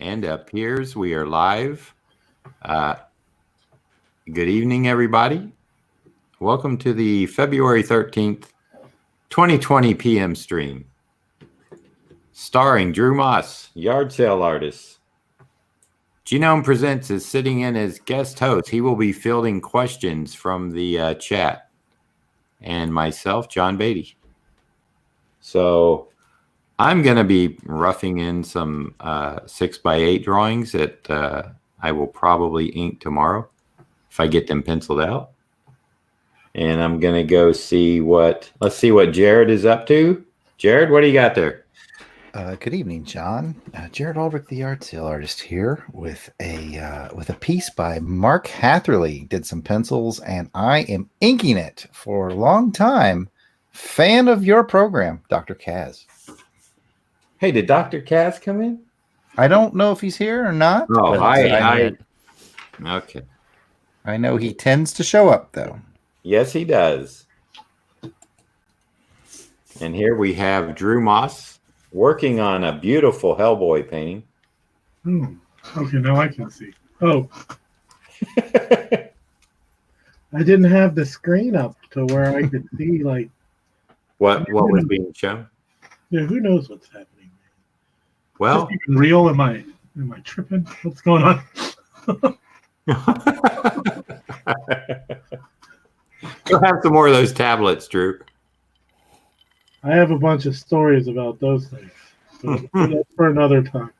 And appears we are live. Good evening, everybody. Welcome to the February 13th, 2020 PM stream. Starring Drew Moss, yard sale artist. Genome Presents is sitting in as guest host. He will be fielding questions from the chat. And myself, John Beatty. So I'm going to be roughing in some 6x8 drawings that I will probably ink tomorrow if I get them penciled out. And I'm going to go see let's see what Jarrod is up to. Jarrod, what do you got there? Good evening, John. Jarrod Ulrich, the art sale artist, here with a piece by Mark Hatherley. Did some pencils, and I am inking it for a long time. Fan of your program, Dr. Kaz. Hey, did Dr. Kaz come in? I don't know if he's here or not. Oh, okay. I know he tends to show up, though. Yes, he does. And here we have Drew Moss working on a beautiful Hellboy painting. Okay, now I can see. Oh. I didn't have the screen up to where I could see, like... What was being shown? Yeah, who knows what's happening? Well... Is this even real? Am I tripping? What's going on? Go have some more of those tablets, Drew. I have a bunch of stories about those things. So that's for another time.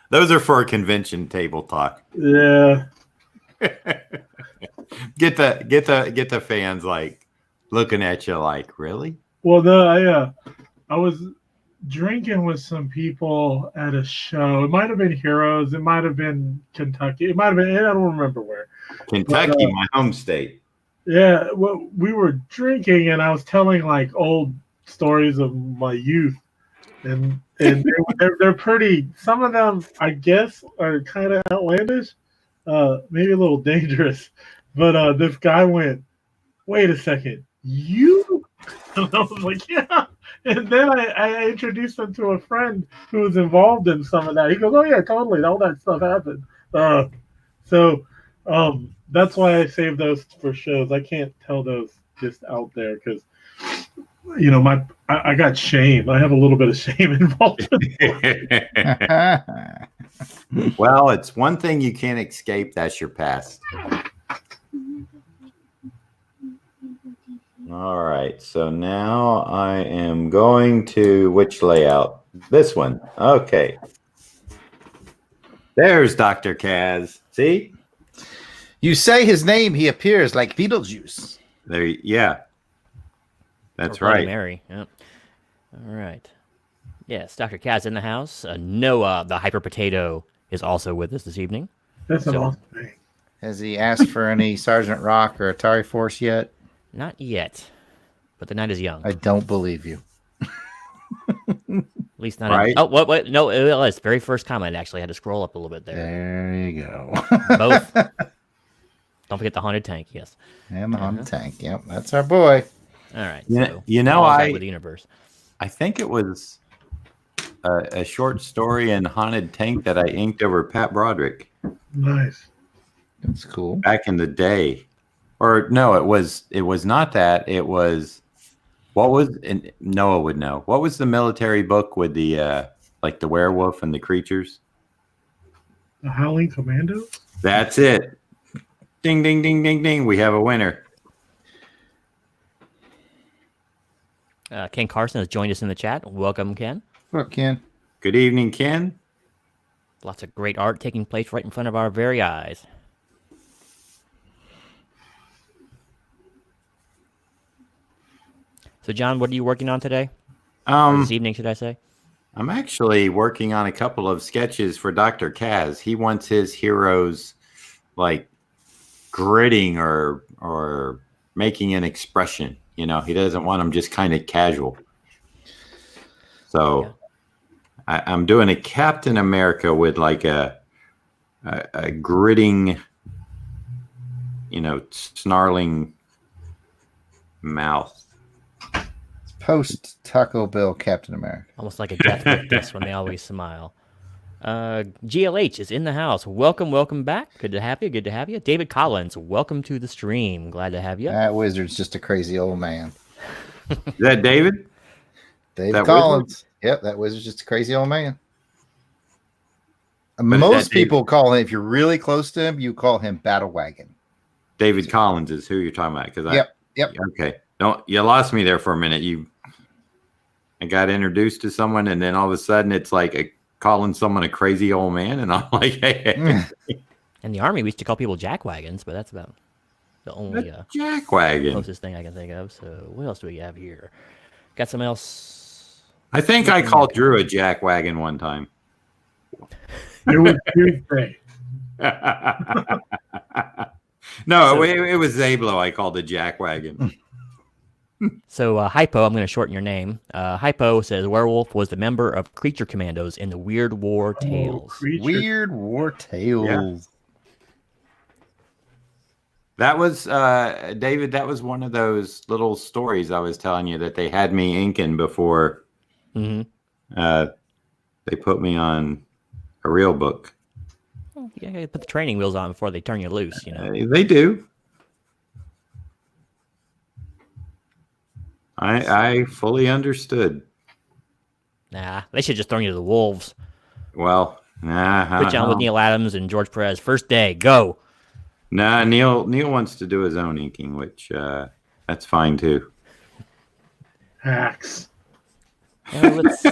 Those are for a convention table talk. Yeah. Get the fans like looking at you like, really? Well, no, I was drinking with some people at a show. It might have been Heroes. It might have been Kentucky. It might have been, I don't remember where. Kentucky, my home state. Yeah, well, we were drinking, and I was telling like old stories of my youth, and they're pretty. Some of them, I guess, are kind of outlandish, maybe a little dangerous. But this guy went, "Wait a second, you?" And I was like, "Yeah." And then I introduced him to a friend who was involved in some of that. He goes, "Oh yeah, totally. All that stuff happened." That's why I save those for shows. I can't tell those just out there because, I got shame. I have a little bit of shame involved. Well, it's one thing you can't escape. That's your past. All right. So now I am going to which layout? This one. Okay. There's Dr. Kaz. See? You say his name, he appears like Beetlejuice. There, yeah. That's or Bloody right. Mary. Yep. All right. Yes, Dr. Kaz in the house. Noah, the hyper potato, is also with us this evening. That's an awesome thing. Has he asked for any Sergeant Rock or Atari Force yet? Not yet, but the night is young. I don't believe you. At least not. Right. What? No, it was very first comment. Actually, I had to scroll up a little bit there. There you go. Both. Don't forget the haunted tank. Yes. And the haunted tank. Yep, that's our boy. All right. With the universe. I think it was a short story in Haunted Tank that I inked over Pat Broderick. Nice. That's cool. Back in the day. Or no, it was not that. It was and Noah would know. What was the military book with the like the werewolf and the creatures? The Howling Commandos? That's it. Ding ding ding ding ding. We have a winner. Ken Carson has joined us in the chat. Welcome, Ken. Look, Ken. Good evening, Ken. Lots of great art taking place right in front of our very eyes. So, John, what are you working on today? This evening, should I say? I'm actually working on a couple of sketches for Dr. Kaz. He wants his heroes like gritting or making an expression. He doesn't want them just kind of casual. So yeah. I'm doing a Captain America with like a gritting, snarling mouth. Post Taco Bell Captain America. Almost like a death with this when they always smile. GLH is in the house. Welcome back. Good to have you. David Collins, welcome to the stream. Glad to have you. That wizard's just a crazy old man. Is that David? David That Collins. Yep, that wizard's just a crazy old man. But Most people call him, if you're really close to him, you call him Battle Wagon. David Collins is who you're talking about. Yep. Okay. No, you lost me there for a minute. I got introduced to someone, and then all of a sudden it's like calling someone a crazy old man, and I'm like, hey. In the Army, we used to call people jackwagons, but that's about the only jackwagon closest thing I can think of. So what else do we have here? Got some else? I think I called Drew a jackwagon one time. It was Tuesday. No, it was Zablo I called a jackwagon. So, Hypo, I'm going to shorten your name. Hypo says Werewolf was the member of Creature Commandos in the Weird War Tales. Weird War Tales. Yeah. That was, David, that was one of those little stories I was telling you that they had me inking before they put me on a real book. Well, you got to put the training wheels on before they turn you loose, They do. I fully understood. Nah, they should just throw you to the wolves. Well, Put you on with Neil Adams and George Perez. First day, go. Nah, Neil wants to do his own inking, which that's fine too. Hacks. Let's see.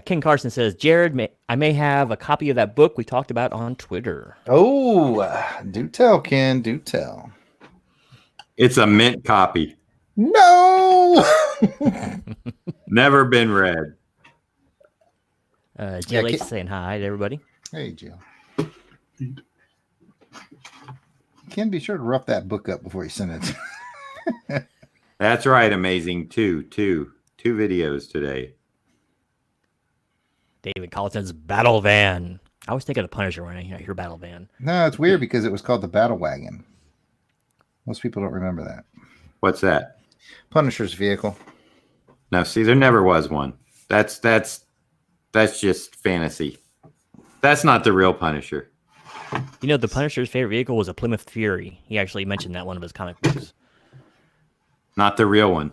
King Carson says, Jarrod, I may have a copy of that book we talked about on Twitter. Oh, do tell, Ken. Do tell. It's a mint copy. No. Never been read. GLH saying hi to everybody. Hey, Jill. Ken, be sure to rough that book up before you send it. That's right. Amazing. Two videos today. David Collins says Battle Van. I always think of the Punisher when I hear Battle Van. No, it's weird because it was called the Battle Wagon. Most people don't remember that. What's that? Punisher's vehicle. No, see, there never was one. That's just fantasy. That's not the real Punisher. The Punisher's favorite vehicle was a Plymouth Fury. He actually mentioned that in one of his comic books. Not the real one.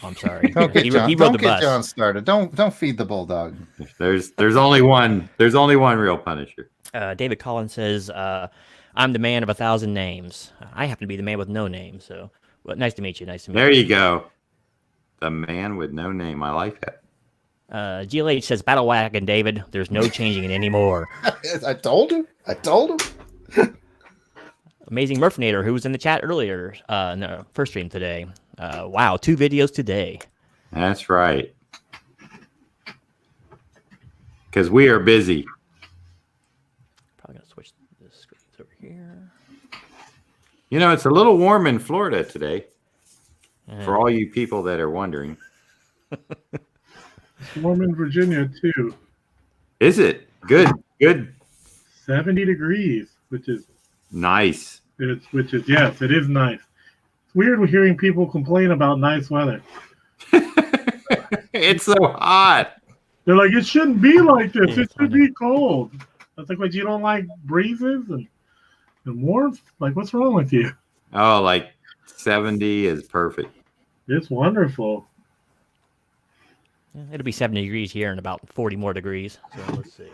Oh, I'm sorry. Don't get he John, rode don't the get bus. John started. Don't feed the bulldog. There's only one. There's only one real Punisher. David Collins says, I'm the man of 1,000 names. I happen to be the man with no name. So, well, nice to meet you. There you go. The man with no name. I like that. GLH says, Battle Wagon, David. There's no changing it anymore. I told him. Amazing Murphinator, who was in the chat earlier in the first stream today. Wow, 2 videos today. That's right. Because we are busy. Probably going to switch the screens over here. It's a little warm in Florida today. For all you people that are wondering. It's warm in Virginia, too. Is it? Good. 70 degrees, which is nice. Yes, it is nice. It's weird hearing people complain about nice weather. It's so hot. They're like, it shouldn't be like this. Yeah, It should be cold. I was like, what, you don't like breezes and warmth? Like, what's wrong with you? Oh, like 70 is perfect. It's wonderful. It'll be 70 degrees here and about 40 more degrees. So let's see.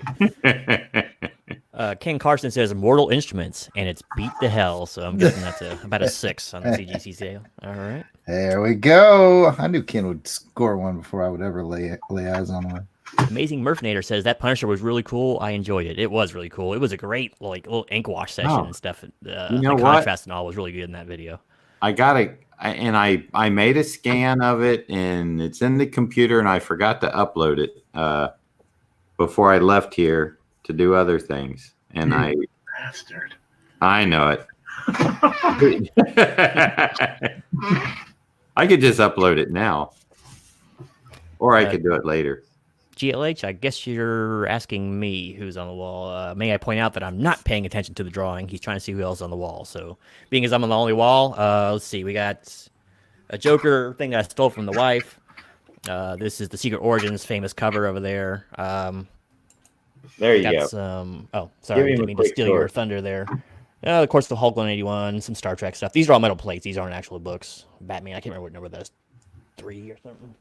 King Carson says Mortal Instruments, and it's beat to hell. So I'm guessing that's about a 6 on the CGC scale. All right. There we go. I knew Ken would score one before I would ever lay eyes on one. Amazing Murphinator says that Punisher was really cool. I enjoyed it. It was really cool. It was a great little ink wash session and stuff. The contrast and all was really good in that video. I made a scan of it, and it's in the computer, and I forgot to upload it before I left here to do other things. And Bastard. I know it. I could just upload it now, or I could do it later. GLH, I guess you're asking me who's on the wall. May I point out that I'm not paying attention to the drawing. He's trying to see who else is on the wall. So, being as I'm on the only wall, let's see. We got a Joker thing that I stole from the wife. This is the Secret Origins famous cover over there. There you got go. some. Oh, sorry, didn't mean to steal story. your thunder there. Of course, the Hulk 181, some Star Trek stuff. These are all metal plates. These aren't actual books. Batman, I can't remember what number that is. 3 or something.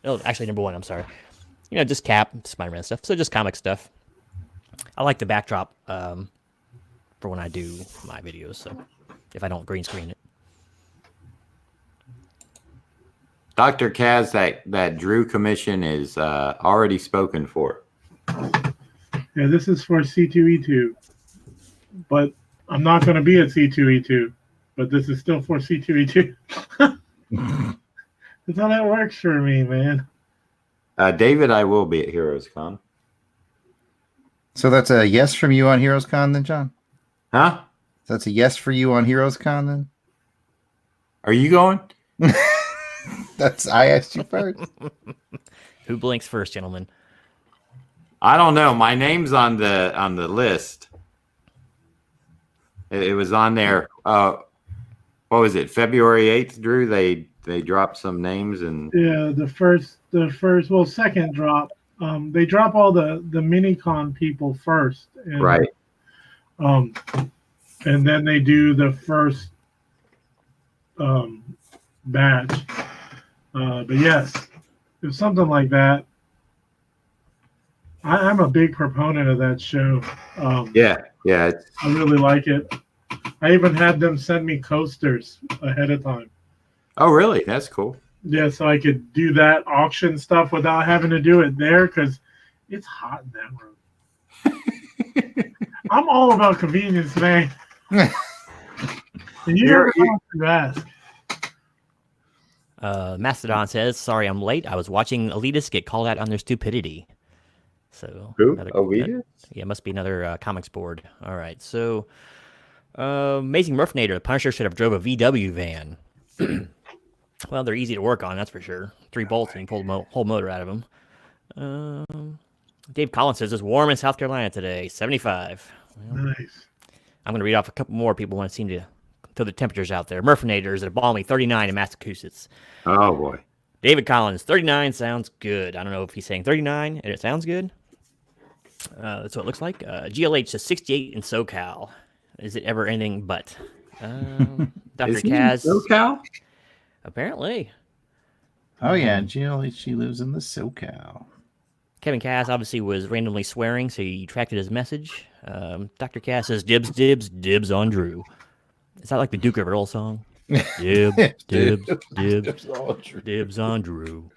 Oh, actually, number 1. I'm sorry. Just Cap, Spider-Man stuff. So just comic stuff. I like the backdrop for when I do my videos. So if I don't green screen it. Dr. Kaz, that Drew commission is already spoken for. Yeah, this is for C2E2. But I'm not going to be at C2E2. But this is still for C2E2. That's how that works for me, man. David, I will be at Heroes Con. So that's a yes from you on Heroes Con then, John? Huh? That's a yes for you on Heroes Con then? Are you going? I asked you first. Who blinks first, gentlemen? I don't know. My name's on the list. It was on there. What was it? February 8th, Drew? They dropped some names and Yeah, second drop. They drop all the mini-con people first. And, right. And then they do the first batch. But yes, it's something like that. I'm a big proponent of that show. Yeah. I really like it. I even had them send me coasters ahead of time. Oh, really? That's cool. Yeah, so I could do that auction stuff without having to do it there because it's hot in that room. I'm all about convenience, man. And you never know what to ask. Mastodon says, "Sorry, I'm late. I was watching elitists get called out on their stupidity." So who? Elitists? Yeah, must be another comics board. All right, so Amazing Murphinator, the Punisher should have drove a VW van. Well, they're easy to work on, that's for sure. 3 bolts and you pull the whole motor out of them. Dave Collins says it's warm in South Carolina today, 75. Well, Nice. I'm going to read off a couple more people want to seem to throw the temperatures out there. Murphinator is at a balmy 39 in Massachusetts. Oh, boy. David Collins, 39 sounds good. I don't know if he's saying 39 and it sounds good. That's what it looks like. GLH says 68 in SoCal. Is it ever anything but? Dr. Kaz. SoCal? Apparently. Oh, yeah. Jill, she lives in the SoCal. Kevin Cass obviously was randomly swearing, so he tracted his message. Dr. Cass says, dibs, dibs, dibs on Drew. Is that like the Duke of Earl song? Dibs, dibs, dibs, dibs on Drew.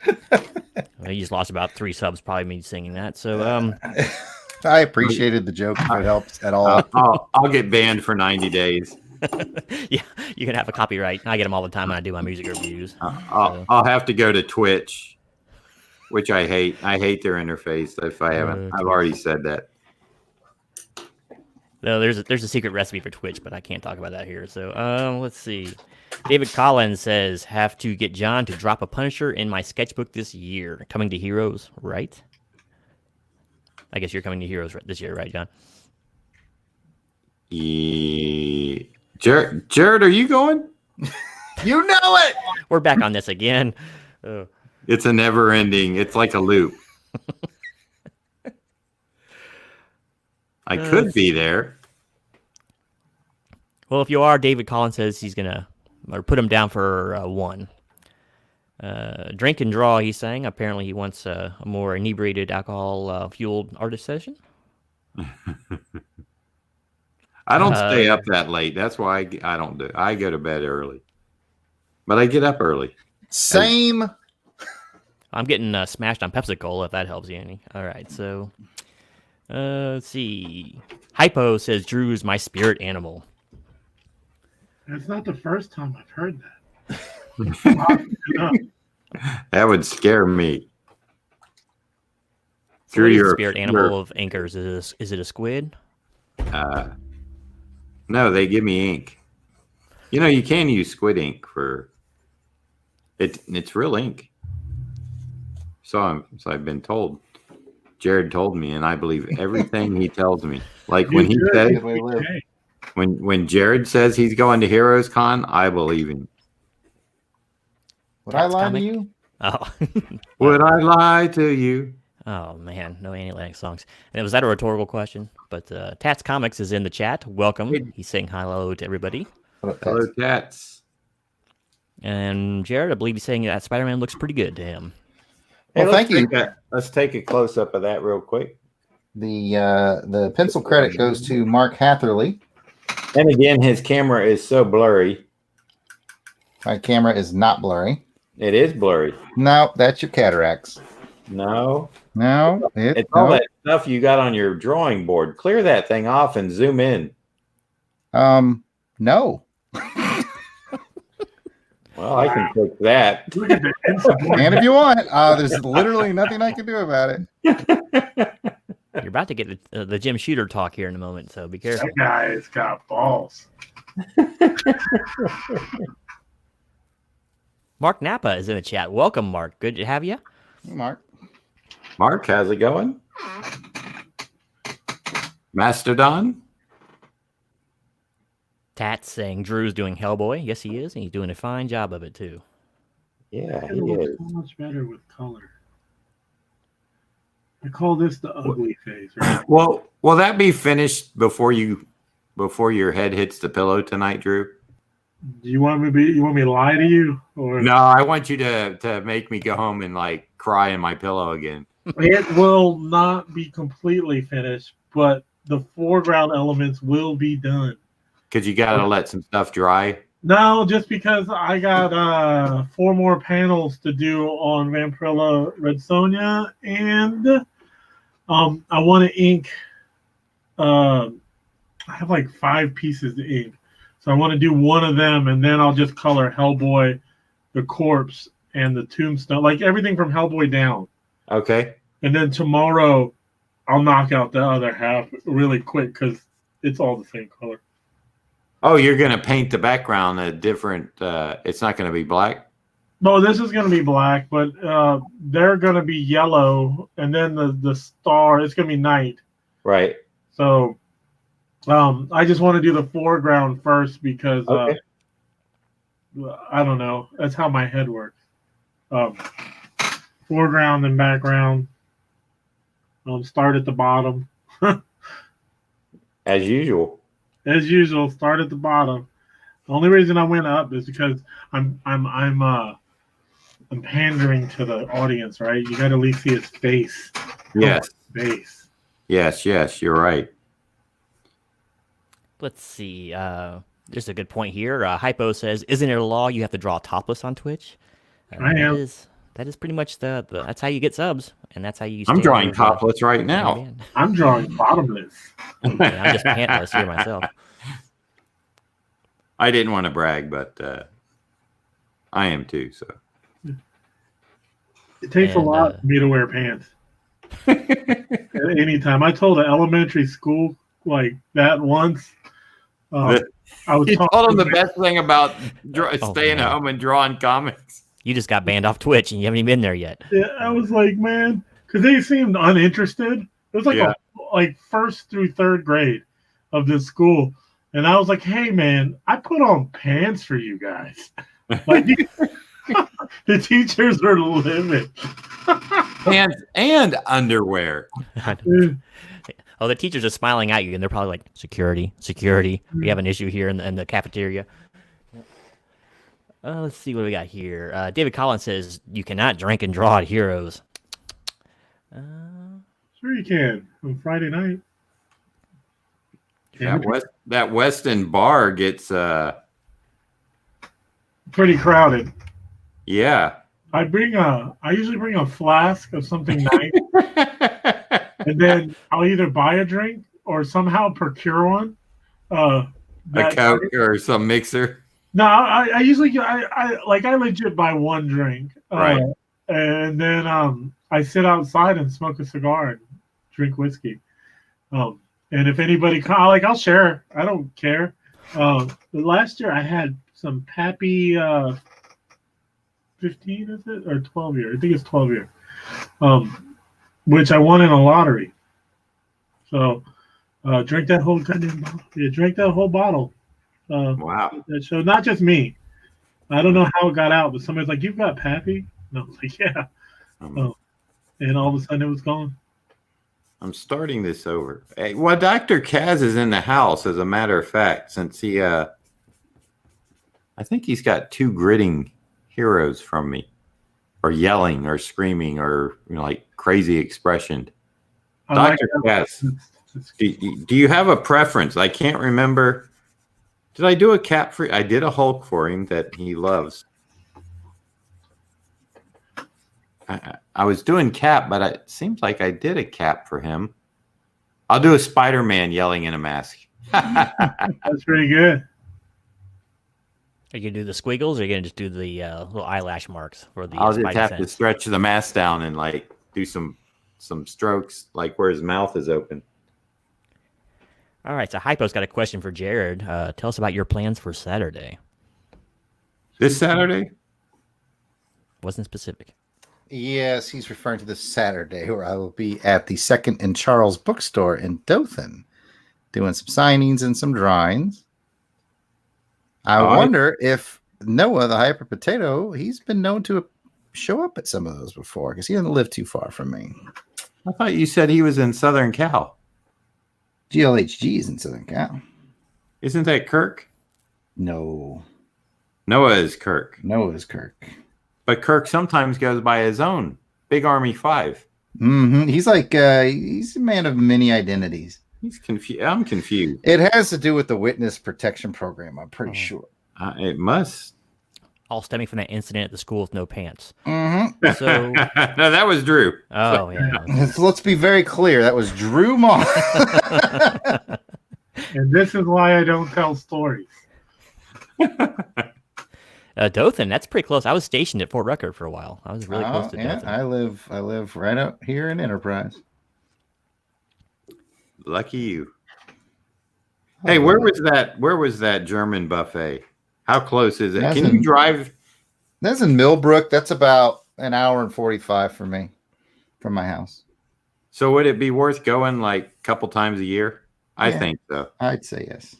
Well, he just lost about 3 subs, probably me singing that. So, I appreciated the joke if it helps at all. I'll get banned for 90 days. Yeah, you can have a copyright. I get them all the time when I do my music reviews. I'll have to go to Twitch, which I hate. I hate their interface. If I haven't, I've already said that. No, there's a secret recipe for Twitch, but I can't talk about that here. So let's see. David Collins says, have to get John to drop a Punisher in my sketchbook this year. Coming to Heroes, right? I guess you're coming to Heroes this year, right, John? Yeah. Jarrod, are you going? You know it. We're back on this again. It's a never ending. It's like a loop. I could be there. Well, if you are, David Collins says he's gonna put him down for 1. Drink and draw, he's saying. Apparently, he wants a more inebriated, alcohol-fueled artist session. I don't stay up that late. That's why I don't do. I go to bed early, but I get up early. Same. I'm getting smashed on Pepsi Cola, if that helps you any. All right, so let's see. Hypo says Drew is my spirit animal. That's not the first time I've heard that. That would scare me. So what is the spirit animal of Anchors? Is it a squid? No, they give me ink. You know, you can use squid ink for it. It's real ink. So I've been told. Jarrod told me, and I believe everything he tells me. Like when he said, when Jarrod says he's going to Heroes Con, I believe him. Would I lie to you? Oh. Would I lie to you? Oh man, no Annie Lennox songs. And was that a rhetorical question? But Tats Comics is in the chat. Welcome. He's saying hello to everybody. Hello, Tats. And Jarrod, I believe he's saying that Spider-Man looks pretty good to him. Well, thank you. Let's take a close up of that real quick. The pencil credit goes to Mark Hatherley. And again, his camera is so blurry. My camera is not blurry. It is blurry. No, that's your cataracts. No. It's all that stuff you got on your drawing board. Clear that thing off and zoom in. No. Well, I can fix that. And if you want, there's literally nothing I can do about it. You're about to get the Jim Shooter talk here in a moment, so be careful. That guy's got balls. Mark Napa is in the chat. Welcome, Mark. Good to have you. Mark, how's it going? Mastodon? Tats saying Drew's doing Hellboy. Yes, he is, and he's doing a fine job of it, too. Yeah, It looks so much better with color. I call this the ugly phase, right? Well, will that be finished before your head hits the pillow tonight, Drew? Do you want me to lie to you? Or No, I want you to make me go home and like cry in my pillow again. it will not be completely finished, but the foreground elements will be done. Because you gotta let some stuff dry. No, just because I got 4 more panels to do on Vampirella Red Sonja, and I want to ink. I have like 5 pieces to ink, so I want to do one of them, and then I'll just color Hellboy, the corpse, and the tombstone, like everything from Hellboy down. Okay. And then tomorrow, I'll knock out the other half really quick because it's all the same color. Oh, you're gonna paint the background a different. It's not gonna be black. No, this is going to be black, but they're going to be yellow, and then the star, it's going to be night. Right. So I just want to do the foreground first because Okay. I don't know. That's how my head works. Foreground and background. Start at the bottom. As usual. As usual, start at the bottom. The only reason I went up is because I'm pandering to the audience, right? You got to at least see his face. Yes. Face. Yes, you're right. Let's see. There's a good point here. Hypo says, "Isn't it a law you have to draw topless on Twitch?" I am. That is pretty much the that's how you get subs, and that's how you. I'm drawing topless right now. I'm drawing bottomless. I'm just pantless here myself. I didn't want to brag, but I am too. So it takes a lot for me to wear pants. At any time. I told an elementary school like that once. I was you told them the best thing about staying man. home and drawing comics. You just got banned off Twitch, and you haven't even been there yet. Yeah, I was like, man, because they seemed uninterested. It was like like 1st through 3rd grade of this school, and I was like, hey, man, I put on pants for you guys. Like, the teachers were livid. Pants and underwear. Oh, the teachers are smiling at you, and they're probably like, security. We have an issue here in the cafeteria. Let's see what we got here. David Collins says, you cannot drink and draw at Heroes. Sure you can. On Friday night. That Weston bar gets pretty crowded. Yeah. I usually bring a flask of something nice. And then I'll either buy a drink or somehow procure one. A Coke or some mixer. No, I usually I legit buy one drink. Right. And then I sit outside and smoke a cigar and drink whiskey. And if anybody I'll share. I don't care. Last year I had some Pappy 15, is it? Or 12 year. I think it's 12 year. Which I won in a lottery. So drink that whole goddamn bottle. Yeah, drink that whole bottle. Wow. So not just me. I don't know how it got out, but somebody's like, "You've got Pappy?" And I was like, yeah. Um, And all of a sudden it was gone. I'm starting this over. Hey, well, Dr. Kaz is in the house, as a matter of fact, since he, I think he's got 2 gritting heroes from me, or yelling, or screaming, or like crazy expression. Dr. Kaz, do you have a preference? I can't remember. Did I do a Cap for? I did a Hulk for him that he loves. I was doing Cap, but it seems like I did a Cap for him. I'll do a Spider-Man yelling in a mask. That's pretty good. Are you gonna do the squiggles, or are you gonna just do the little eyelash marks for the? I'll just Spidey have sense? to stretch the mask down and like do some strokes, like where his mouth is open. All right, so Hypo's got a question for Jarrod. Tell us about your plans for Saturday. This Saturday? Wasn't specific. Yes, he's referring to this Saturday where I will be at the Second and Charles bookstore in Dothan doing some signings and some drawings. I wonder if Noah, the Hyper Potato, he's been known to show up at some of those before because he doesn't live too far from me. I thought you said he was in Southern Cal. GLHG is in Southern Cal. Isn't that Kirk? No. Noah is Kirk. Noah is Kirk. But Kirk sometimes goes by his own. Big Army 5. Mm-hmm. He's like, he's a man of many identities. He's confused. I'm confused. It has to do with the witness protection program, I'm pretty sure. It must. All stemming from that incident at the school with no pants. Mm-hmm. So, no, that was Drew. oh yeah. So let's be very clear. That was Drew Moss. And this is why I don't tell stories. Dothan, that's pretty close. I was stationed at Fort Rucker for a while. I was really close to Dothan. I live right out here in Enterprise. Lucky you. Hey, where was that German buffet? How close is it? Can you drive? That's in Millbrook. That's about an hour and 45 for me from my house. So would it be worth going like a couple times a year? I Yeah. think so. I'd say yes.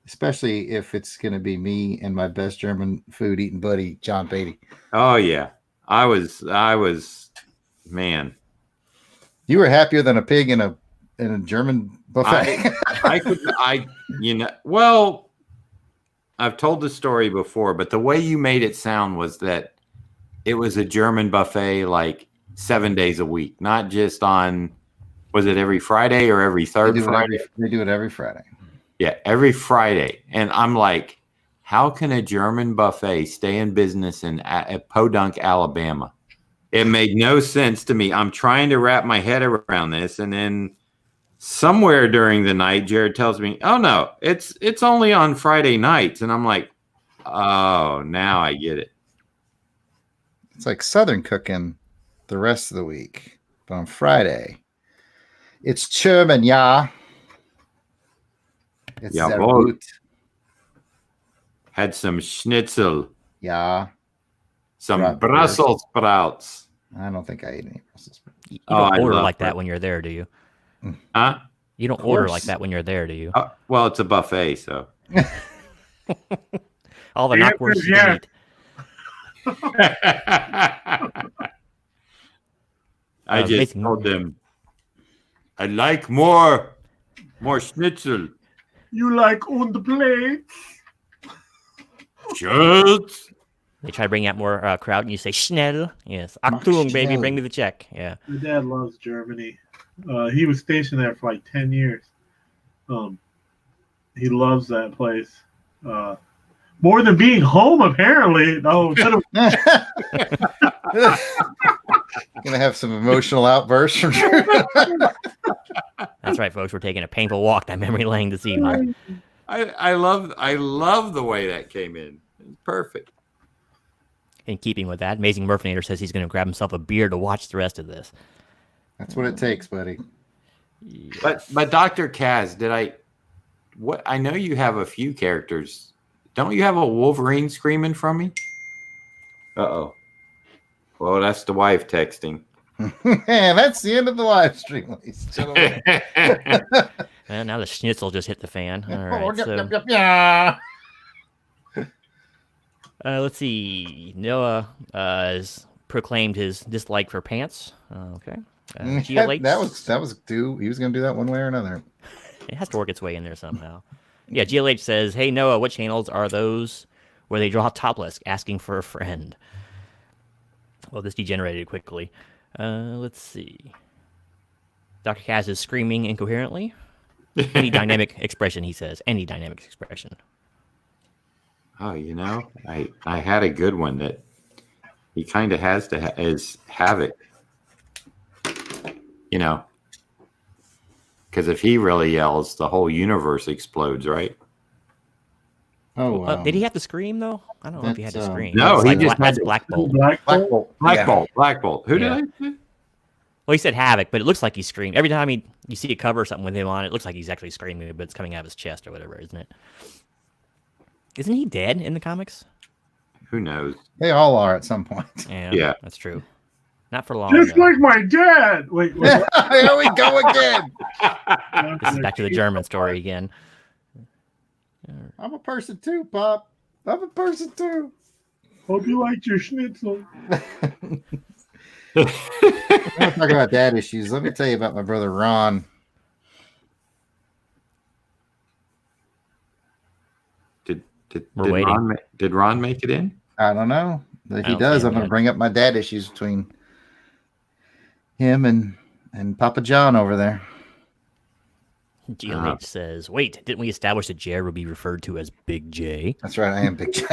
Especially if it's going to be me and my best German food eating buddy, John Beatty. Oh yeah. I was man. You were happier than a pig in a German buffet. Well, I've told the story before, but the way you made it sound was that it was a German buffet like 7 days a week, not just on, was it every Friday or every third Friday? They do it every Friday. Yeah, every Friday. And I'm like, how can a German buffet stay in business at Podunk, Alabama? It made no sense to me. I'm trying to wrap my head around this. And then somewhere during the night, Jarrod tells me, oh, no, it's only on Friday nights. And I'm like, oh, now I get it. It's like Southern cooking the rest of the week. But on Friday, it's German, yeah. It's Yeah, sehr boy. gut. Had some schnitzel, Yeah. some Bratwurst. Brussels sprouts. I don't think I ate any Brussels sprouts. You Oh, don't I order love like that that. when you're there, do you? Huh? You don't Of order course. like that when you're there, do you? Well, it's a buffet, so. All the The answer knockwursts is you can yes. eat. I just Mason. told them, I like more schnitzel. You like on the plate? Schultz. They try to bring out more crowd, and you say schnell. Yes, Mach Achtung, baby, schnell. bring me the check. Yeah. My dad loves Germany. He was stationed there for like 10 years. He loves that place. More than being home, apparently. No, Gonna have some emotional outbursts from Drew. That's right, folks. We're taking a painful walk down memory lane this evening. I love the way that came in. It's perfect. In keeping with that, Amazing Murphinator says he's going to grab himself a beer to watch the rest of this. That's what it takes, buddy. But Dr. Kaz, I know you have a few characters. Don't you have a Wolverine screaming from me? Uh-oh. Well, that's the wife texting. And that's the end of the live stream, ladies and gentlemen. Well, now the schnitzel just hit the fan. All right, Yep, so yep, yep, yeah. let's see. Noah is proclaimed his dislike for pants. Okay. GLH, that was due. He was going to do that one way or another. it has to work its way in there somehow. Yeah, GLH says, "Hey Noah, what channels are those where they draw topless, asking for a friend?" Well, this degenerated quickly. Let's see. Dr. Kaz is screaming incoherently. Any dynamic expression, he says. Any dynamic expression. Oh, I had a good one that he kind of has to is Havoc. Because if he really yells, the whole universe explodes, right? Oh, Did he have to scream though? I don't know if he had to scream. No, That's he just had that's to- Black Bolt. Black Bolt. Black Bolt. Who Yeah. did I say? Well, he said Havoc, but it looks like he screamed every time you see a cover or something with him on it. It looks like he's actually screaming, but it's coming out of his chest or whatever, isn't it? Isn't he dead in the comics? Who knows? They all are at some point. Yeah. That's true. Not for long. Just though. like my dad. Wait. Here we go again. This is back to the German story again. I'm a person too, Pop. I'm a person too. Hope you liked your schnitzel. We're talking about dad issues. Let me tell you about my brother Ron. Did Ron make it in? I don't know. If he don't does, see him I'm going to yet. bring up my dad issues between him and Papa John over there. GLH says, "Wait, didn't we establish that Jarrod would be referred to as Big J? That's right. I am Big J.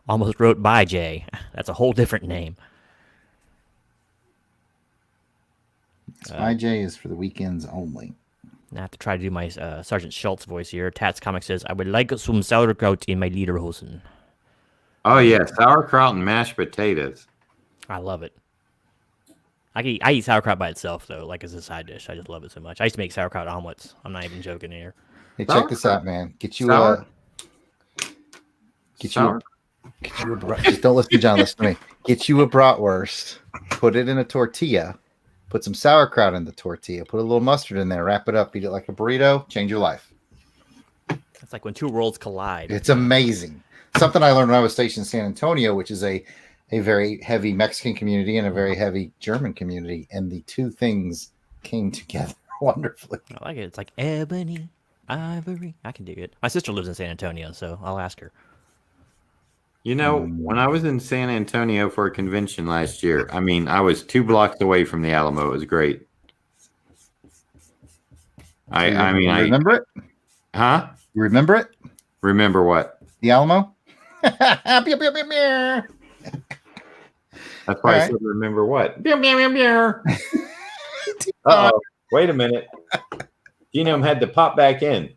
Almost wrote by J. That's a whole different name." My J is for the weekends only. I have to try to do my Sergeant Schultz voice here. Tats Comic says, "I would like some sauerkraut in my lederhosen." Oh yeah, sauerkraut and mashed potatoes. I love it. I eat sauerkraut by itself though, like as a side dish. I just love it so much. I used to make sauerkraut omelets. I'm not even joking here. Hey, check this out, man. Get you Sour? just don't listen to John. Listen to me. Get you a bratwurst. Put it in a tortilla. Put some sauerkraut in the tortilla. Put a little mustard in there. Wrap it up. Eat it like a burrito. Change your life. It's like when two worlds collide. It's amazing. Something I learned when I was stationed in San Antonio, which is a very heavy Mexican community and a very heavy German community, and the two things came together wonderfully. I like it. It's like ebony, ivory. I can dig it. My sister lives in San Antonio, so I'll ask her. When I was in San Antonio for a convention last year, I was 2 blocks away from the Alamo. It was great. I remember it? Huh? You remember it? Remember what? The Alamo? That's why I All said remember what? Uh-oh. Wait a minute. Genome had to pop back in.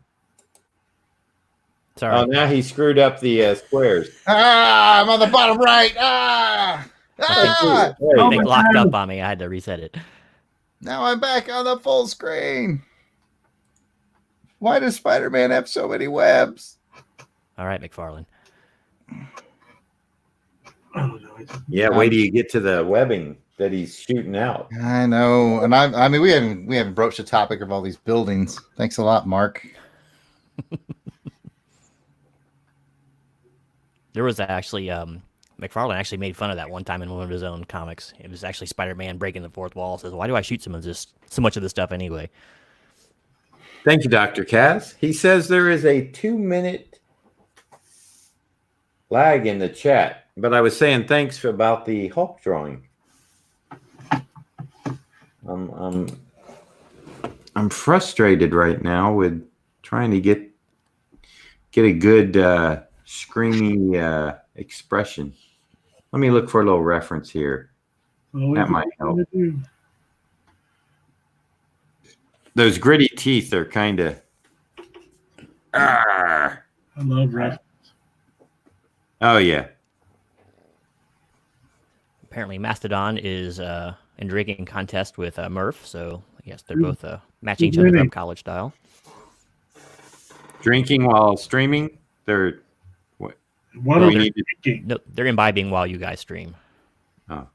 Sorry. Oh, now he screwed up the squares. I'm on the bottom right. I think locked up on me. I had to reset it. Now I'm back on the full screen. Why does Spider-Man have so many webs? All right, McFarlane. I don't know. Yeah, wait till you get to the webbing that he's shooting out. I know, and I mean we haven't broached the topic of all these buildings. Thanks a lot, Mark. There was actually McFarlane actually made fun of that one time in one of his own comics. It was actually Spider-Man breaking the fourth wall. Says, "Why do I shoot so much of this stuff anyway?" Thank you, Dr. Kaz. He says there is a 2-minute lag in the chat, but I was saying thanks about the Hulk drawing. I'm frustrated right now with trying to get a good screamy expression. Let me look for a little reference here. That might help. Those gritty teeth are kind of. I love reference. Oh yeah. Apparently, Mastodon is in drinking contest with Murph, so yes, they're both matching each other up college style. Drinking while streaming. They're what? What are they thinking? No, they're imbibing while you guys stream. Oh.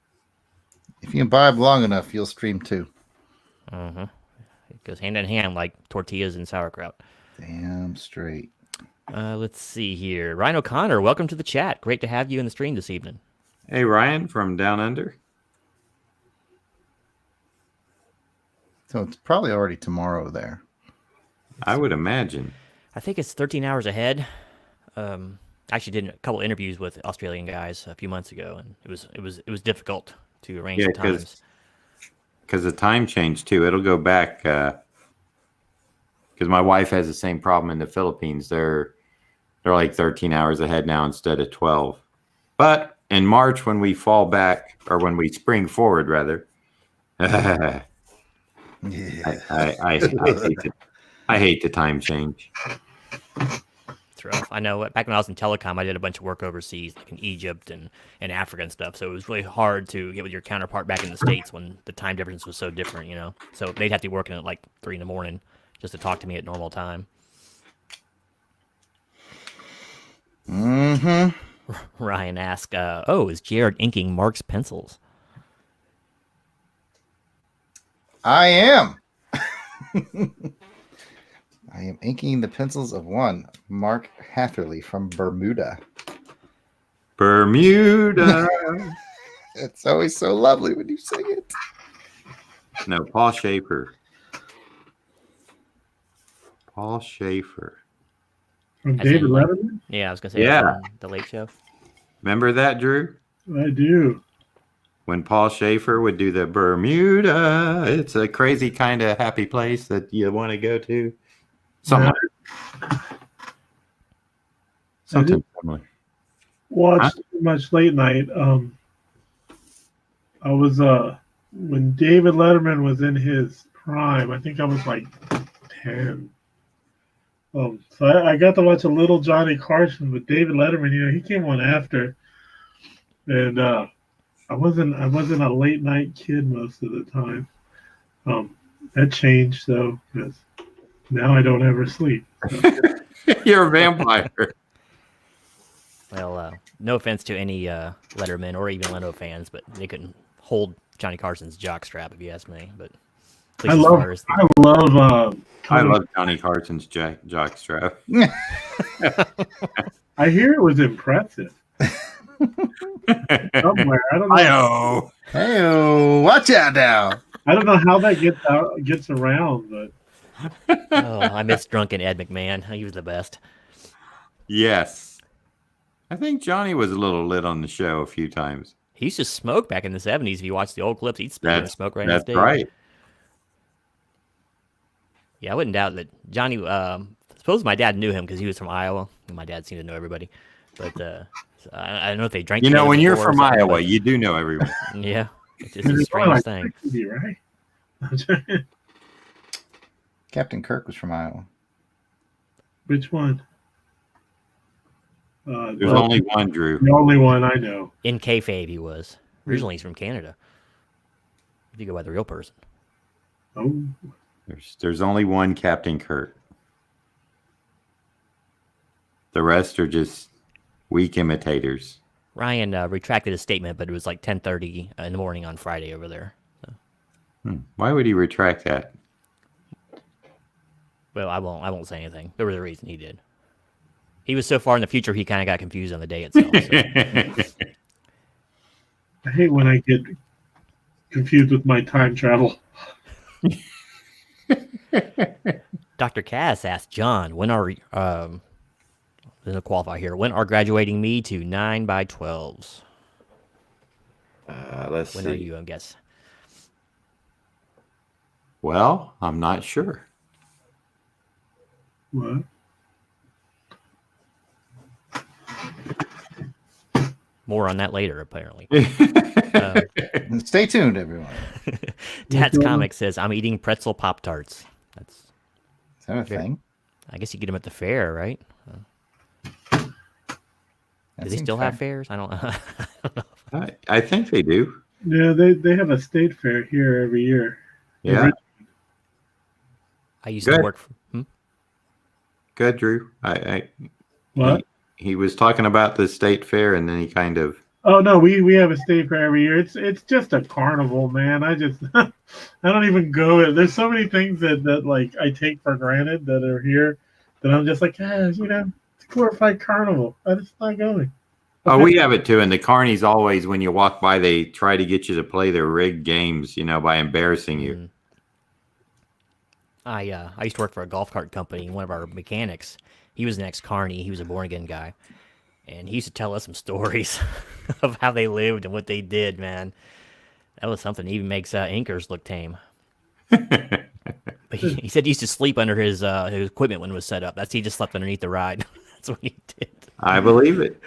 If you imbibe long enough, you'll stream too. Uh-huh. It goes hand in hand like tortillas and sauerkraut. Damn straight. Let's see here. Ryan O'Connor, welcome to the chat. Great to have you in the stream this evening. Hey Ryan from Down Under. So it's probably already tomorrow there. I would imagine. I think it's 13 hours ahead. I actually did a couple interviews with Australian guys a few months ago, and it was difficult to arrange the times. Because the time change too. It'll go back. Because my wife has the same problem in the Philippines. They're like 13 hours ahead now instead of 12. But in March, when we fall back, or when we spring forward, rather, I hate the time change. It's rough. I know. Back when I was in telecom, I did a bunch of work overseas, like in Egypt and Africa and stuff. So it was really hard to get with your counterpart back in the States when the time difference was so different, you know. So they'd have to be working at like 3 a.m. just to talk to me at normal time. Mm-hmm. Ryan asked, is Jarrod inking Mark's pencils? I am. I am inking the pencils of one Mark Hatherley from Bermuda. Bermuda. It's always so lovely when you say it. No, Paul Schaefer. Paul Schaefer. From As David in, like- Letterman? Yeah, I was gonna say Yeah. the Late Show. Remember that, Drew? I do. When Paul Schaefer would do the Bermuda, it's a crazy kind of happy place that you want to go to. Something similar. Watched too much late night. I was when David Letterman was in his prime. I think I was like 10. So I got to watch a little Johnny Carson, but David Letterman, you know, he came on after, and I wasn't a late night kid most of the time. That changed though, because now I don't ever sleep. So. You're a vampire. Well, no offense to any Letterman or even Leno fans, but they couldn't hold Johnny Carson's jockstrap, if you ask me. But at least I love Johnny Carson's jockstrap. I hear it was impressive. Somewhere, I don't know. Hey, watch out now. I don't know how that gets around, but I miss drunken Ed McMahon. He was the best. Yes. I think Johnny was a little lit on the show a few times. He used to smoke back in the 70s. If you watch the old clips, he'd spit and smoke right on stage. That's right. Yeah, I wouldn't doubt that Johnny. Suppose my dad knew him because he was from Iowa. My dad seemed to know everybody, but I don't know if they drank. You know, when you're before or from something, Iowa, but- you do know everyone. Yeah, it's just a strange thing. 60, right? Captain Kirk was from Iowa. Which one? There's only one, Drew. The only one I know. In kayfabe, he was. Originally, he's from Canada. If you go by the real person. Oh, There's only one Captain Kirk. The rest are just weak imitators. Ryan retracted his statement, but it was like 10:30 in the morning on Friday over there. So. Why would he retract that? Well, I won't say anything. There was a reason he did. He was so far in the future, he kind of got confused on the day itself. So. I hate when I get confused with my time travel. Dr. Cass asked John, when are there's a qualifier here. When are graduating me to 9x12s? Let's When see. are you, I guess? Well, I'm not sure. What? More on that later, apparently. And stay tuned, everyone. Dad's Comic says, I'm eating pretzel Pop-Tarts. That's, Is that a thing? I guess you get them at the fair, right? That Do they seems still fair. have fairs? I don't know. I think they do. Yeah, they have a state fair here every year. Yeah. I used to Good. work. Good, Drew. What? He was talking about the state fair, and then he kind of. Oh no, we have a state fair every year. It's just a carnival, man. I just I don't even go. There's so many things that like I take for granted that are here that I'm just like, it's a glorified carnival. I'm just not going. Oh, we have it too. And the carnies always, when you walk by, they try to get you to play their rigged games, by embarrassing you. I used to work for a golf cart company, and one of our mechanics, he was an ex-carny. He was a born-again guy. And he used to tell us some stories of how they lived and what they did, man. That was something. It even makes anchors look tame. But he said he used to sleep under his equipment when it was set up. He just slept underneath the ride. That's what he did. I believe it.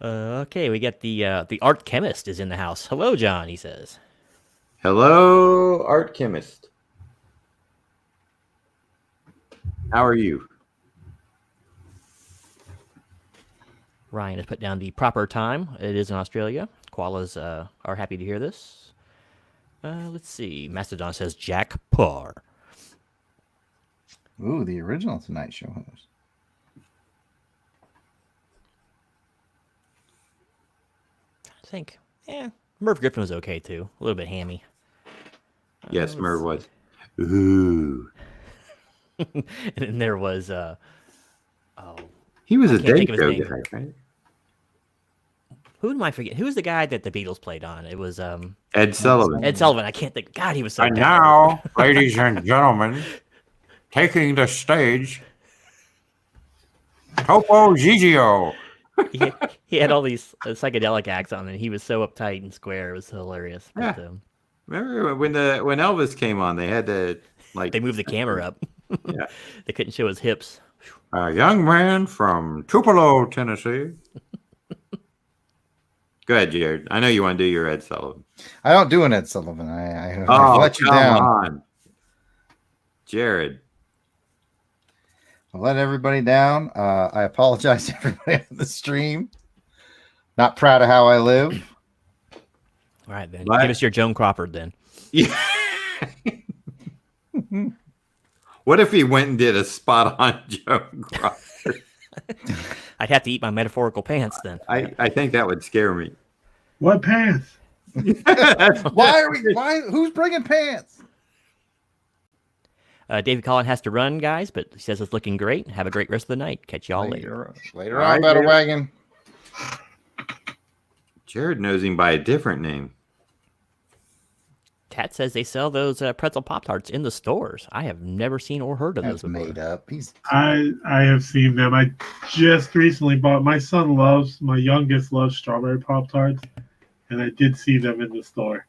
Okay, we got the art chemist is in the house. Hello, John, he says. Hello, art chemist. How are you? Ryan has put down the proper time. It is in Australia. Koalas are happy to hear this. Let's see. Mastodon says Jack Parr. Ooh, the original Tonight Show host. I think, Merv Griffin was okay too. A little bit hammy. Yes, Merv was. Ooh. And then there was, He was a I can't think day of his show name. guy, right? Who am I forgetting? Who was the guy that the Beatles played on? It was Ed Sullivan. Ed Sullivan. I can't think. God, he was so And bad. now, ladies and gentlemen, taking the stage, Topo Gigio. he had all these psychedelic acts on, and he was so uptight and square. It was hilarious. But, Yeah. Remember when Elvis came on? They had to they moved the camera up. Yeah. They couldn't show his hips. A young man from Tupelo, Tennessee. Go ahead, Jared. I know you want to do your Ed Sullivan. I don't do an Ed Sullivan. I Oh, let you come down. on. Jared. I let everybody down. I apologize to everybody on the stream. Not proud of how I live. All right, then. But- Give us your Joan Crawford, then. Yeah. What if he went and did a spot on Joe Crawford? I'd have to eat my metaphorical pants, then. I think that would scare me. What pants? Who's bringing pants? David Collin has to run, guys, but he says it's looking great. Have a great rest of the night. Catch y'all later. Later All on, right, Battle David. Wagon. Jared knows him by a different name. Kat says they sell those pretzel Pop-Tarts in the stores. I have never seen or heard of That's those before. made up. I have seen them. I just recently bought. My youngest loves strawberry Pop-Tarts, and I did see them in the store.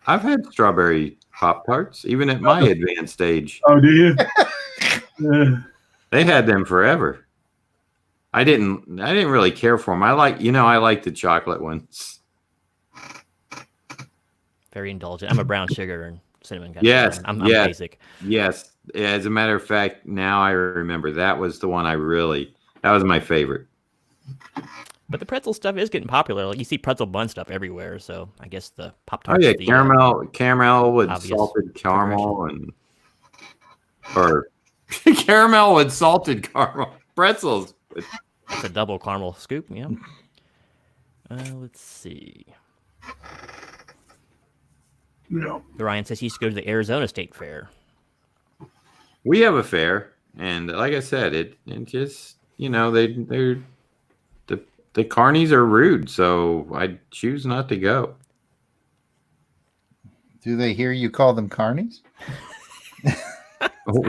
I've had strawberry Pop-Tarts, even at my advanced age. Oh, do you? They had them forever. I didn't really care for them. I like the chocolate ones. Very indulgent. I'm a brown sugar and cinnamon kind Yes, of guy. I'm yes. basic. Yes. As a matter of fact, now I remember that was the one that was my favorite. But the pretzel stuff is getting popular. Like you see pretzel bun stuff everywhere, so I guess the Oh Pop-Tarts. yeah, caramel with obvious salted caramel or caramel with salted caramel pretzels. It's a double caramel scoop, yeah. Let's see. No. Ryan says he used to go to the Arizona State Fair. We have a fair, and like I said, it just the carnies are rude, so I choose not to go. Do they hear you call them carnies? Oh,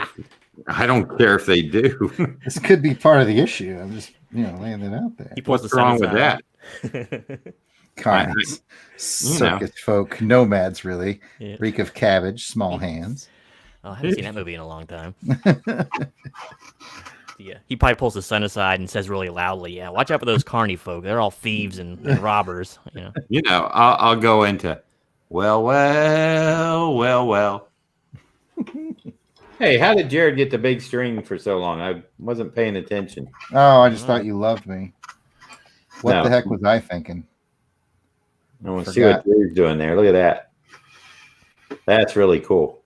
I don't care if they do. This could be part of the issue. I'm just laying it out there. He pulls What's the wrong sun with aside. Carnies, circus folk, nomads, really. Yeah. Reek of cabbage, small hands. Oh, I haven't seen that movie in a long time. Yeah, he probably pulls the sun aside and says really loudly, "Yeah, watch out for those carny folk. They're all thieves and robbers." I'll go into well. Hey, how did Jared get the big string for so long? I wasn't paying attention. Oh, I just thought you loved me. What No. the heck was I thinking? I want to see what Drew's doing there. Look at that. That's really cool.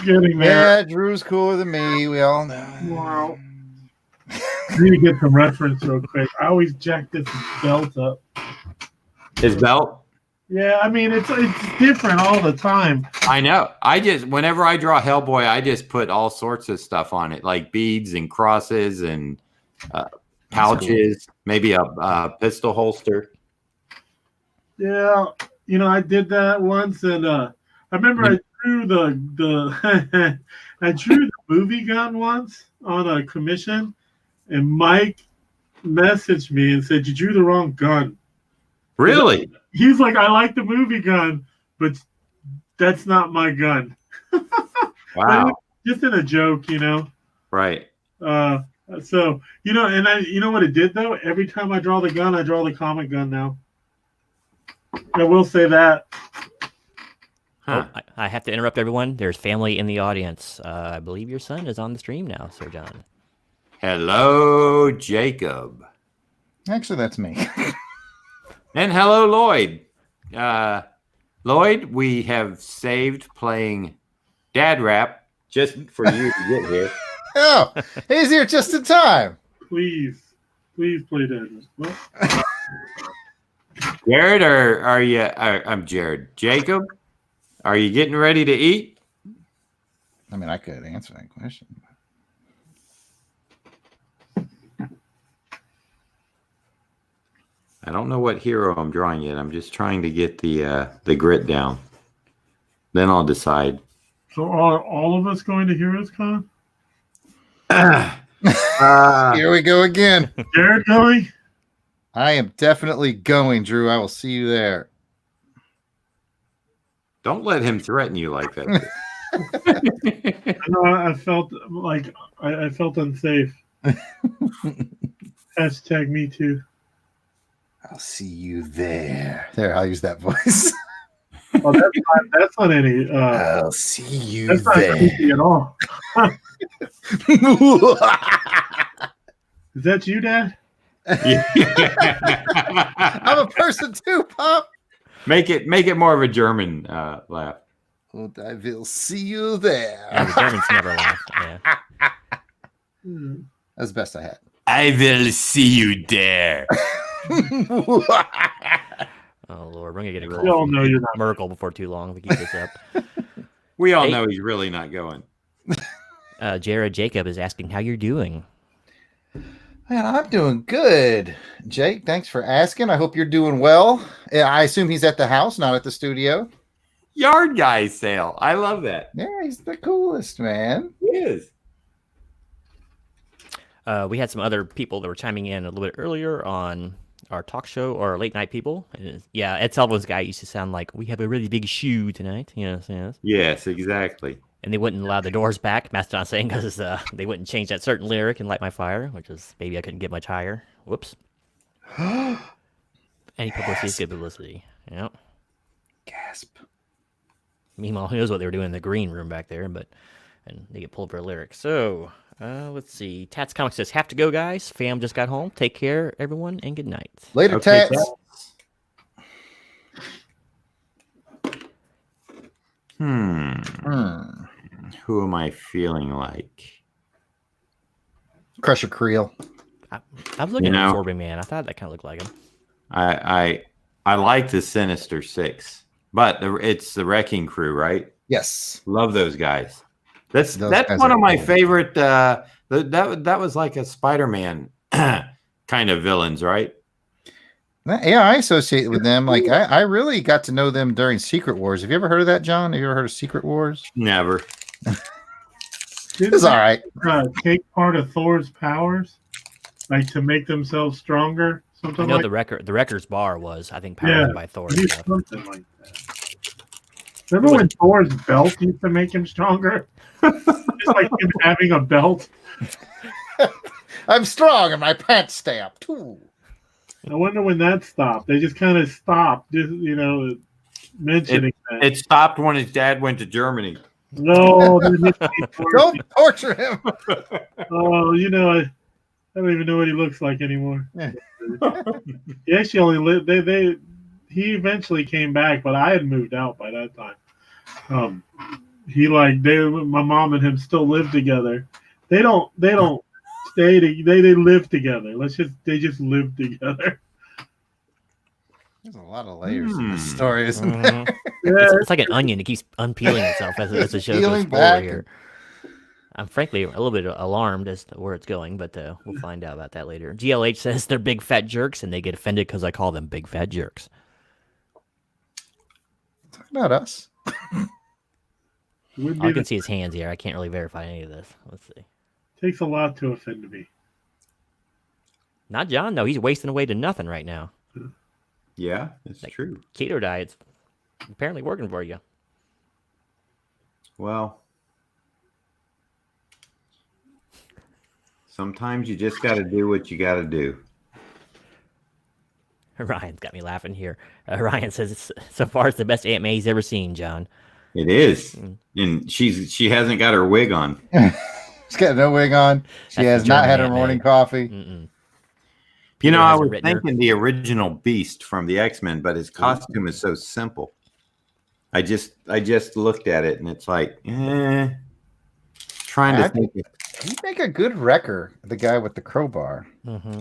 Getting there. Yeah, Drew's cooler than me. We all know. Wow. I need to get some reference real quick. I always jack this belt up. His belt? Yeah, I mean it's different all the time. I know. Whenever I draw Hellboy, I just put all sorts of stuff on it, like beads and crosses and pouches, maybe a pistol holster. Yeah, I did that once, and I remember I drew the I drew the movie gun once on a commission, and Mike messaged me and said, "You drew the wrong gun." Really? He's like, "I like the movie gun, but that's not my gun." Wow. Just in a joke, Right. So and you know what it did though? Every time I draw the gun, I draw the comic gun now. I will say that. Huh. Oh, I have to interrupt everyone. There's family in the audience. I believe your son is on the stream now, Sir John. Hello, Jacob. Actually, that's me. And hello, Lloyd. Lloyd, we have saved playing Dad Rap just for you to get here. Oh, he's here just in time. Please play that. What? Jarrod, are you? I'm Jarrod. Jacob, are you getting ready to eat? I mean, I could answer that question. I don't know what hero I'm drawing yet. I'm just trying to get the grit down. Then I'll decide. So are all of us going to Heroes Con? Here we go again. Jarrod going? I am definitely going, Drew. I will see you there. Don't let him threaten you like that. I know I felt like I felt unsafe. Hashtag me too. I'll see you there. There, I'll use that voice. Oh, that's not any. I'll see you That's not there. creepy at all. Is that you, Dad? I'm a person too, Pop. Make it more of a German laugh. And I will see you there. Yeah, the Germans never laugh. Yeah. That's the best I had. I will see you there. Oh Lord, we're gonna get a We call all from know you're not. Merkel before too long if we keep this up. We all Hey. know he's really not going. Jarrod Jacob is asking how you're doing. Man, I'm doing good. Jake, thanks for asking. I hope you're doing well. Yeah, I assume he's at the house, not at the studio. Yard guy sale. I love that. Yeah, he's the coolest, man. He is. We had some other people that were chiming in a little bit earlier on our talk show or late night people. Yeah, Ed Sullivan's guy used to sound like, "We have a really big shoe tonight." Yes. Yes, exactly. And they wouldn't allow the doors back, Mastodon saying, because they wouldn't change that certain lyric in Light My Fire, which is maybe I couldn't get much higher. Whoops. Any publicity is good publicity. Yep. Gasp. Meanwhile, who knows what they were doing in the green room back there, and they get pulled for a lyric. So, let's see. Tats Comics says, "Have to go, guys. Fam just got home. Take care, everyone, and good night." Later, Okay, Tats. Who am I feeling like? Crusher Creel. I was looking at Absorbing Man. I thought that kind of looked like him. I like the Sinister Six, but it's the Wrecking Crew, right? Yes. Love those guys. That's guys one are of my cool. favorite. That was like a Spider-Man kind of villains, right? Yeah, I associate with them. Like I really got to know them during Secret Wars. Have you ever heard of that, John? Have you ever heard of Secret Wars? Never. It's all right. Take part of Thor's powers, like to make themselves stronger. I Something know like the Wrecker's bar was, I think, powered by Thor. and do stuff. something like that. Remember when Thor's belt used to make him stronger? Just like him having a belt. I'm strong and my pants stamped. Ooh. I wonder when that stopped. They just kind of stopped, just mentioning that. It stopped when his dad went to Germany. No, Don't torture him. Oh, I don't even know what he looks like anymore. He actually only lived. He eventually came back, but I had moved out by that time. My mom and him still live together. They don't stay. They live together. They just live together. There's a lot of layers in this story, isn't Mhm. Yeah, It's like an onion. It keeps unpeeling itself as the show Peeling goes forward back. here. I'm frankly a little bit alarmed as to where it's going, but we'll find out about that later. GLH says they're big fat jerks, and they get offended because I call them big fat jerks. Talk about us. Wouldn't I be can the, see his hands here. I can't really verify any of this. Let's see. takes a lot to offend me. Not John, though. He's wasting away to nothing right now. Yeah, it's Like- true. Keto diet's apparently working for you. Well, sometimes you just got to do what you got to do. Ryan's got me laughing here. Ryan says, so far it's the best Aunt May's ever seen, John. It is, and she hasn't got her wig on. She's got no wig on. She That's has the not German had her Aunt morning May. coffee. Mm-mm. You Peter know, I hasn't was written her. thinking the original Beast from the X-Men, but his costume is so simple. I just looked at it and it's like, trying to think. He'd make a good wrecker, the guy with the crowbar. Mm-hmm.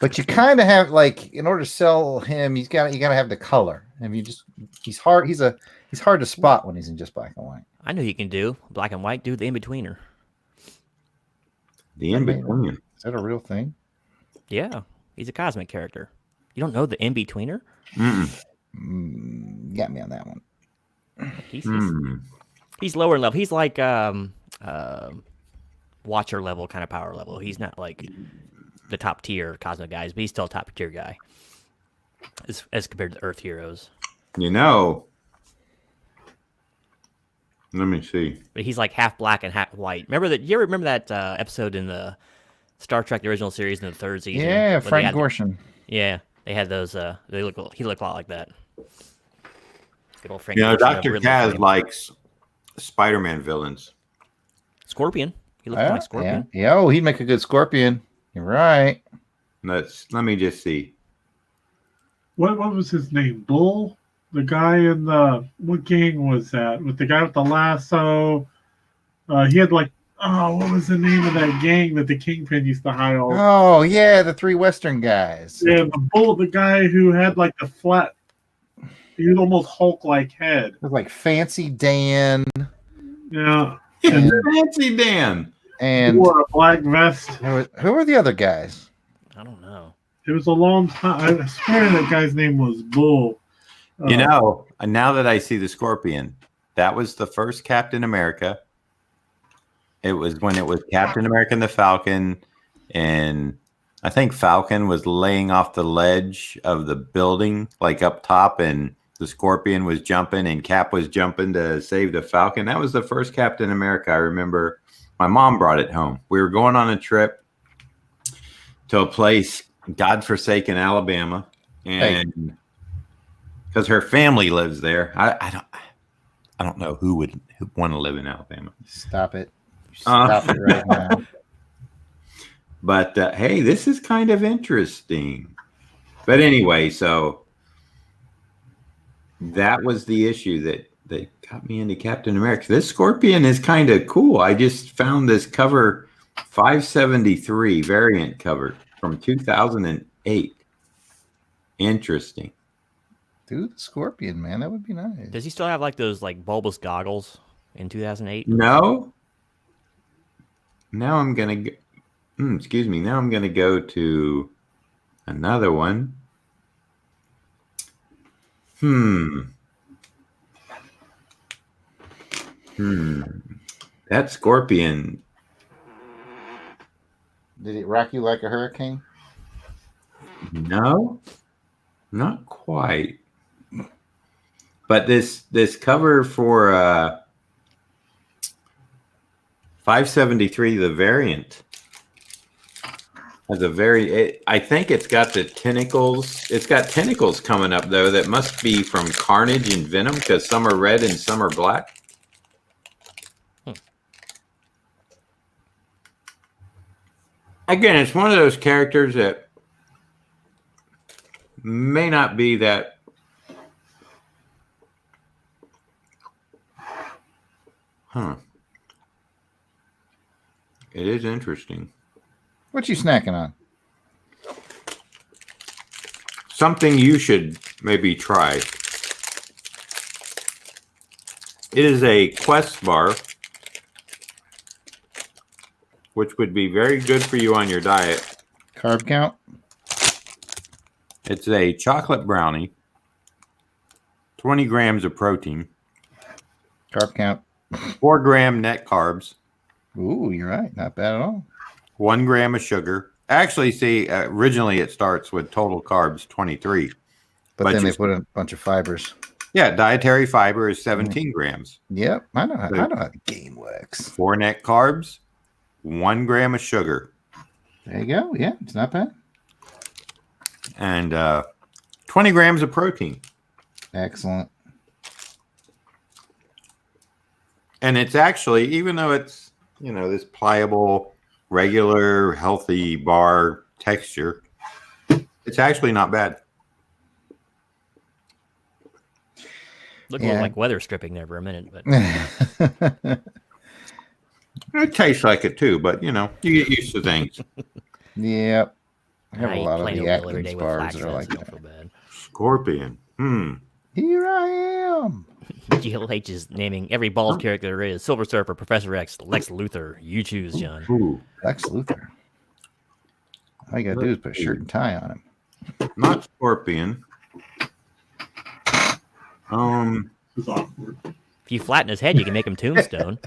But you kind of have like, in order to sell him, you gotta have the color. I mean, he's hard to spot when he's in just black and white. I know you can do black and white. Do the in-betweener. The in-between. Is that a real thing? Yeah, he's a cosmic character. You don't know the in-betweener? Got me on that one. He's lower level. He's like Watcher level kind of power level. He's not like the top tier cosmic guys, but he's still a top tier guy as compared to Earth heroes. You know, let me see. But he's like half black and half white. You ever remember that episode in the Star Trek the original series in the third season? Yeah, where Frank Gorshin. Yeah, they had those. He looked a lot like that. Good old Frank. You know, Gorshin, Dr. Riddler Kaz fame. likes Spider-Man villains. Scorpion. He looked like Scorpion. Yeah. Oh, he'd make a good Scorpion. You're right. Let me just see. What was his name? Bull? The guy in the what gang was that? With the guy with the lasso. He had like what was the name of that gang that the Kingpin used to hire? Oh yeah, the three Western guys. Yeah, the Bull, the guy who had like the flat, he was almost Hulk-like head. It was like Fancy Dan Yeah, Fancy Dan. he and wore a black vest. who are the other guys? I don't know. It was a long time. I swear that guy's name was Bull. You know, now that I see the Scorpion, that was the first Captain America. It was when it was Captain America and the Falcon, and I think Falcon was laying off the ledge of the building, like up top, and the Scorpion was jumping, and Cap was jumping to save the Falcon. That was the first Captain America. I remember my mom brought it home. We were going on a trip to a place, godforsaken Alabama, and because her family lives there. I don't know who would want to live in Alabama. Stop it. Stop it right now. But hey, this is kind of interesting. But anyway, so that was the issue that got me into Captain America. This Scorpion is kind of cool. I just found this cover 573 variant cover from 2008. Interesting. Dude, Scorpion, man, that would be nice. Does he still have like those like bulbous goggles in 2008? No. Now I'm gonna go. Excuse me. Now I'm gonna go to another one. That Scorpion. Did it rock you like a hurricane? No, not quite. But this cover for 573, the variant, has a I think it's got the tentacles. It's got tentacles coming up though. That must be from Carnage and Venom because some are red and some are black. Again, it's one of those characters that may not be that It is interesting. What you snacking on? Something you should maybe try. It is a Quest bar, which would be very good for you on your diet. Carb count? It's a chocolate brownie, 20 grams of protein, Carb count. 4 gram net carbs, Ooh, you're right. Not bad at all. 1 gram of sugar. Actually, see, originally it starts with total carbs 23. But then they put in a bunch of fibers. Yeah, dietary fiber is 17 grams. Yep, I know how the game works. 4 net carbs, 1 gram of sugar. There you go. Yeah, it's not bad. And 20 grams of protein. Excellent. And it's actually, even though it's, this pliable, regular, healthy bar texture, it's actually not bad. Looked a little like weather stripping there for a minute, but It tastes like it too, but you get used to things. Yep. I have a lot of plain the oatmeal every Atkins day with bars flax that are nuts, like don't that. feel bad. Scorpion. Here I am. GLH is naming every bald character there is. Silver Surfer, Professor X, Lex Luthor. You choose, John. Ooh. Lex Luthor. All you gotta do is put a shirt and tie on him. Not Scorpion. It's awkward. If you flatten his head, you can make him Tombstone.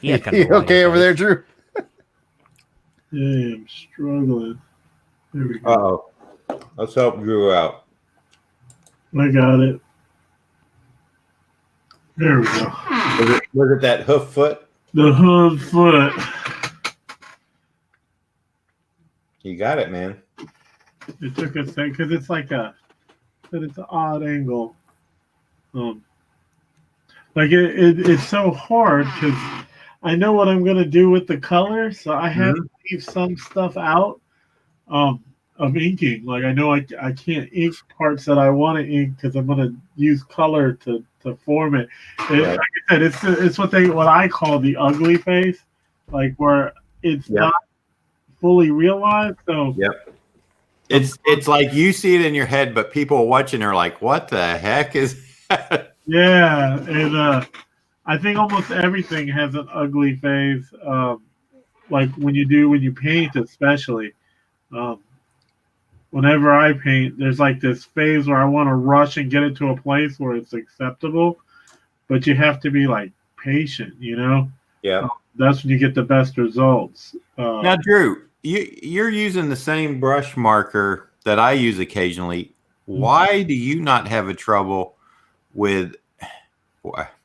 He had kind You of a okay over there, Drew? Yeah, I'm struggling. There we go. Uh-oh. Let's help Drew out. I got it. There we go. Was it that hoof foot? The hood foot. You got it, man. It took a second because it's like it's an odd angle. Like it's so hard because I know what I'm gonna do with the color, so I have to leave some stuff out of inking. Like I know I can't ink parts that I want to ink because I'm gonna use color to form it. Like I said, it's what I call the ugly face, like where it's not fully realized. So it's like you see it in your head, but people watching are like, "What the heck is that?" Yeah, and I think almost everything has an ugly phase. Like when you paint, especially. Whenever I paint, there's like this phase where I want to rush and get it to a place where it's acceptable, but you have to be like patient, Yeah. That's when you get the best results. Now, Drew, you're using the same brush marker that I use occasionally. Why do you not have a trouble with?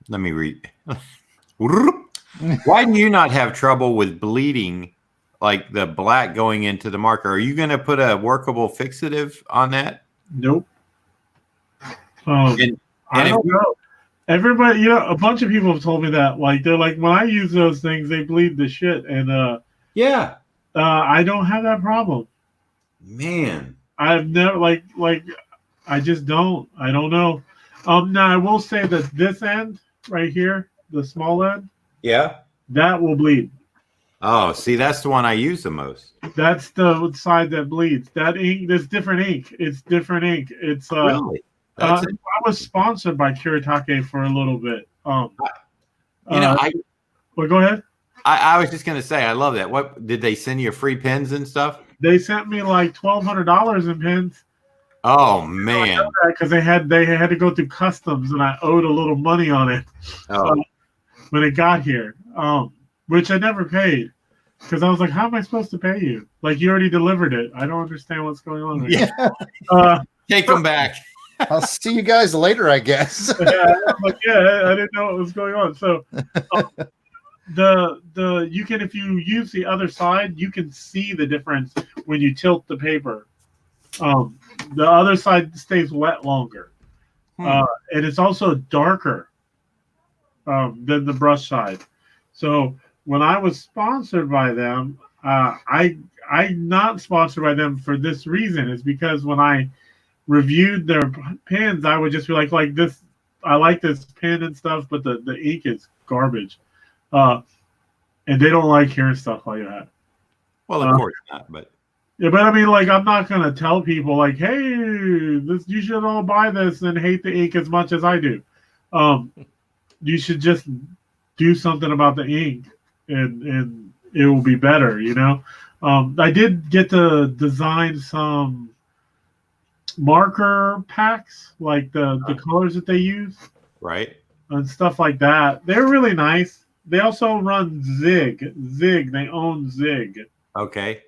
Let me read. Why do you not have trouble with bleeding, like the black going into the marker? Are you going to put a workable fixative on that? Nope. And I don't know. Everybody, a bunch of people have told me that. Like they're like, when I use those things, they bleed the shit, and I don't have that problem. Man, I've never like I just don't. I don't know. Now I will say that this end right here, the small end, that will bleed. Oh, see, that's the one I use the most. That's the side that bleeds. That ink, there's different ink. It's different ink. It's Really? I was sponsored by Kiritake for a little bit. Well, go ahead. I was just gonna say, I love that. What did they send you free pens and stuff? They sent me like $1,200 in pens. Oh man, because they had to go through customs, and I owed a little money on it when it got here, which I never paid because I was like, "How am I supposed to pay you? Like you already delivered it. I don't understand what's going on." Right take them back. I'll see you guys later, I guess. I didn't know what was going on. So you can, if you use the other side, you can see the difference when you tilt the paper. The other side stays wet longer, and it's also darker than the brush side. So when I was sponsored by them, I'm not sponsored by them for this reason. Is because when I reviewed their pens, I would just be like this. I like this pen and stuff, but the ink is garbage, and they don't like hearing stuff like that. Well, of course not, but. Yeah, but I mean, like, I'm not gonna tell people like, "Hey, you should all buy this and hate the ink as much as I do." You should just do something about the ink, and it will be better. I did get to design some marker packs, like the colors that they use Right. and stuff like that. They're really nice. They also run Zig. Zig. They own Zig. Okay.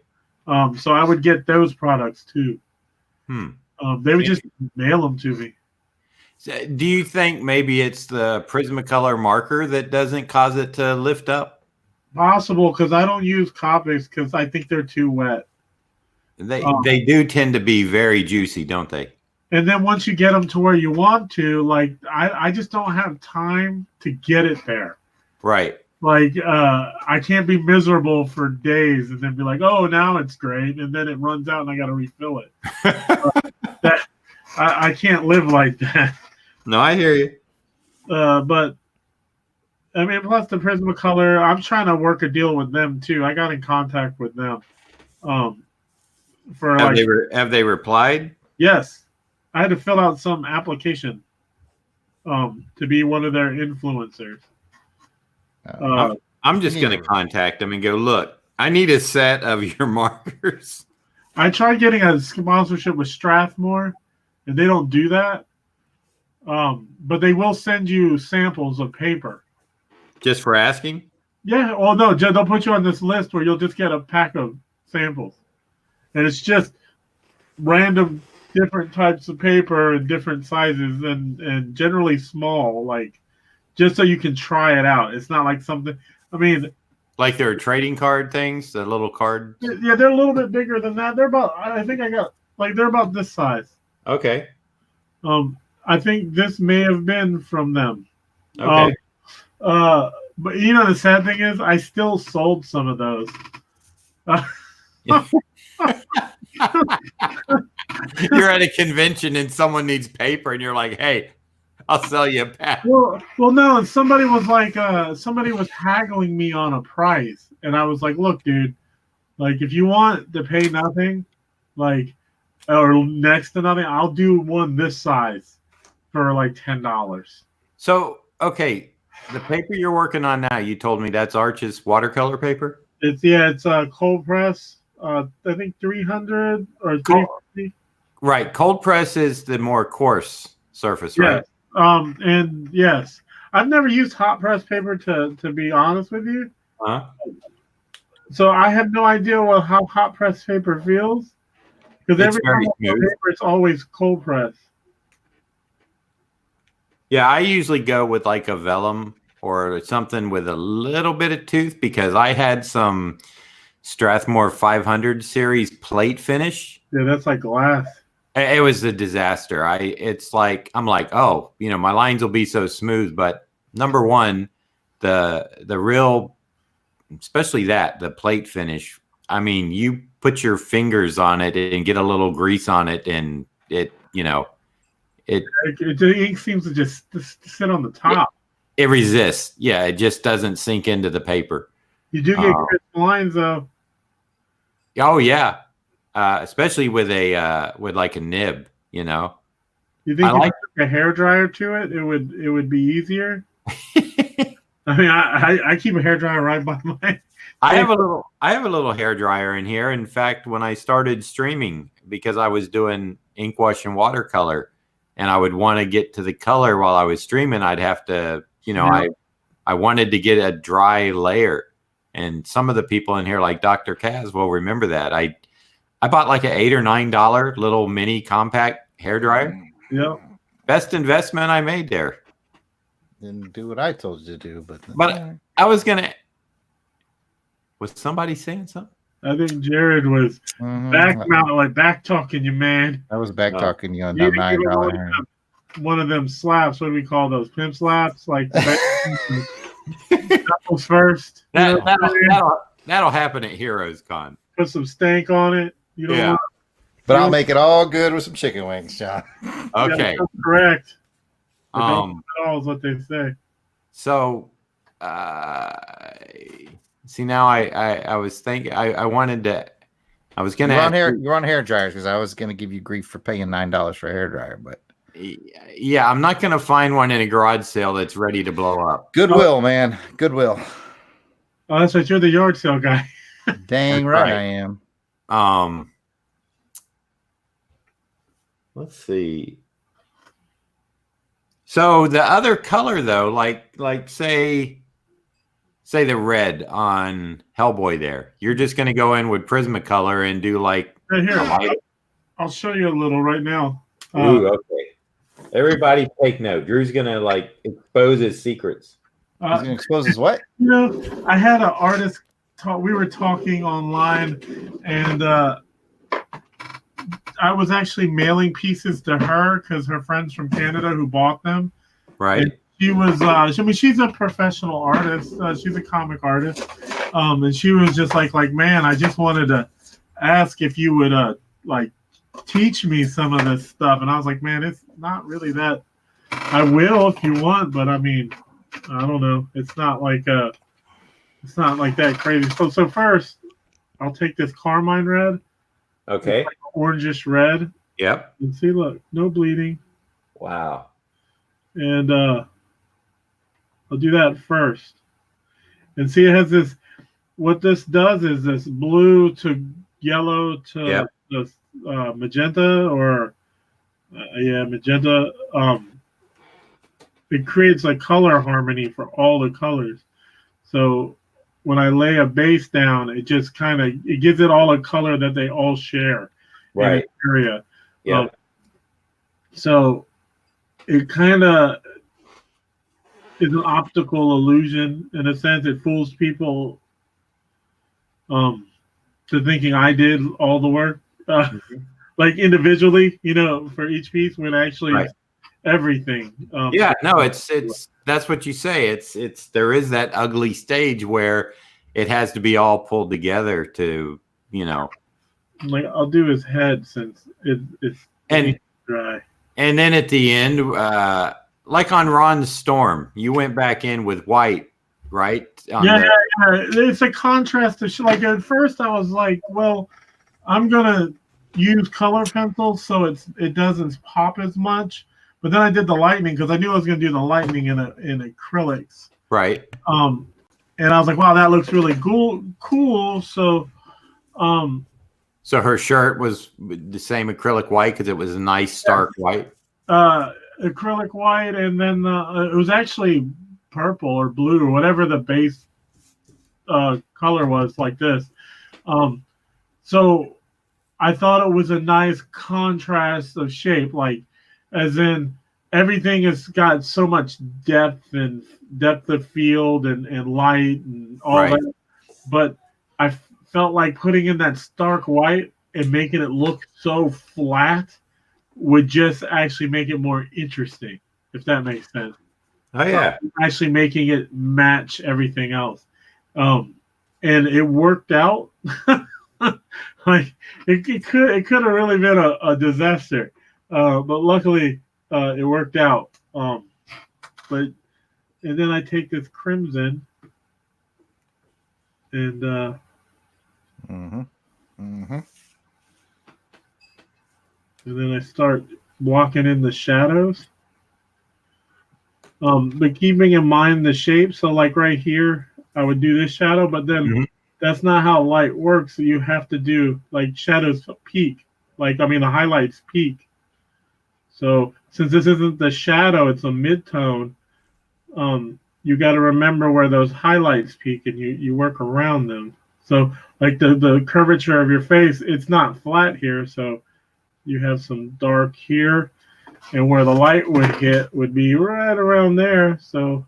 So I would get those products too. Hmm. They would just mail them to me. So, do you think maybe it's the Prismacolor marker that doesn't cause it to lift up? Possible, because I don't use Copics because I think they're too wet. They do tend to be very juicy, don't they? And then once you get them to where you want to, like I just don't have time to get it there. Right. Like I can't be miserable for days and then be like, oh, now it's great, and then it runs out and I got to refill it. That I can't live like that. No, I hear you. But I mean, plus the Prismacolor, I'm trying to work a deal with them too. I got in contact with them. For Have they replied? Yes, I had to fill out some application to be one of their influencers. I'm just going to contact them and go, look, I need a set of your markers. I tried getting a sponsorship with Strathmore, and they don't do that. But they will send you samples of paper. Just for asking? Yeah. Well, no, they'll put you on this list where you'll just get a pack of samples. And it's just random different types of paper and different sizes and generally small, like just so you can try it out. It's not like something, I mean. Like their trading card things, the little cards? Yeah, they're a little bit bigger than that. They're about, I think I got, like, they're about this size. Okay. I think this may have been from them. Okay. But you know, the sad thing is I still sold some of those. You're at a convention and someone needs paper and you're like, hey, I'll sell you a pack. Well, no, and somebody was like, somebody was haggling me on a price. And I was like, look, dude, like if you want to pay nothing, like, or next to nothing, I'll do one this size for like $10. So, okay, the paper you're working on now, you told me that's Arch's watercolor paper? It's cold press. I think 300 or 350. Right, cold press is the more coarse surface, right? Yes. And yes, I've never used hot press paper to be honest with you. So I have no idea how hot press paper feels because every time I use paper, it's always cold press. Yeah, I usually go with like a vellum or something with a little bit of tooth because I had some Strathmore 500 series plate finish. Yeah, that's like glass. It was a disaster. I'm like, oh, you know, my lines will be so smooth. But number one, the real, especially the plate finish. I mean, you put your fingers on it and get a little grease on it, and the ink seems to just sit on the top. It resists. Yeah, it just doesn't sink into the paper. You do get crisp lines though. Oh yeah. Especially with like a nib, you know. You think if you took a hair dryer to it, it would be easier? I mean, I keep a hair dryer right by my. I have a little hair dryer in here. In fact, when I started streaming, because I was doing ink wash and watercolor, and I would want to get to the color while I was streaming, I'd have to, you know, I wanted to get a dry layer, and some of the people in here, like Dr. Kaz, will remember that I bought like an $8 or $9 little mini compact hair dryer. Yeah. Best investment I made there. Didn't do what I told you to do, but I was gonna. Was somebody saying something? I think Jarrod was back talking you, man. I was back talking you on that $9. One of them slaps. What do we call those? Pimp slaps, like knuckles first. That'll happen at Heroes Con. Put some stank on it. You know, but I'll make it all good with some chicken wings, John. Okay, that's correct. All is what they say. So, see now I was thinking I wanted to. I was gonna. You're on hair dryers because I was gonna give you grief for paying $9 for a hair dryer, but yeah, I'm not gonna find one in a garage sale that's ready to blow up. Goodwill, man, Goodwill. Oh, that's right. You're the yard sale guy. Dang right I am. Let's see. So the other color though, like say the red on Hellboy there, you're just going to go in with Prismacolor and do like Right here. a light. I'll show you a little right now. Ooh, okay. Everybody take note. Drew's going to like expose his secrets. He's going to expose his what? You know, I had an artist talk. We were talking online, and I was actually mailing pieces to her because her friends from Canada who bought them. Right. And she was, I mean, she's a professional artist. She's a comic artist. And she was just like, man, I just wanted to ask if you would, like, teach me some of this stuff. And I was like, man, it's not really that. I will if you want, but I mean, I don't know. It's not like that crazy. So first, I'll take this carmine red. Okay. Like orangish red. Yep. And see, look, no bleeding. Wow. And I'll do that first. And see, it has this. What this does is this blue to yellow to the magenta, or magenta. It creates a color harmony for all the colors. So when I lay a base down, it just it gives it all a color that they all share. Right. In the area. Yeah. So it kind of is an optical illusion in a sense. It fools people to thinking I did all the work, like individually, for each piece, when actually everything. No, it's that's what you say. It's there is that ugly stage where it has to be all pulled together to, Like I'll do his head since it's dry. And then at the end, like on Ron's Storm, you went back in with white, right? Yeah. It's a contrast to like at first I was like, well, I'm gonna use color pencils so it doesn't pop as much. But then I did the lightning because I knew I was gonna do the lightning in acrylics. Right. And I was like, wow, that looks really cool. So so her shirt was the same acrylic white because it was a nice stark white. Acrylic white, and then it was actually purple or blue or whatever the base color was, like this. So I thought it was a nice contrast of shape, like as in everything has got so much depth of field and light and all that. But I felt like putting in that stark white and making it look so flat would just actually make it more interesting, if that makes sense. Oh yeah. Actually making it match everything else. And it worked out. Like it could have really been a disaster. But luckily it worked out. And then I take this crimson and and then I start walking in the shadows. But keeping in mind the shape, so like right here, I would do this shadow, but then that's not how light works. So you have to do like shadows peak, the highlights peak. So since this isn't the shadow, it's a mid-tone, you got to remember where those highlights peak, and you work around them. So like the curvature of your face, it's not flat here, so you have some dark here, and where the light would hit would be right around there. So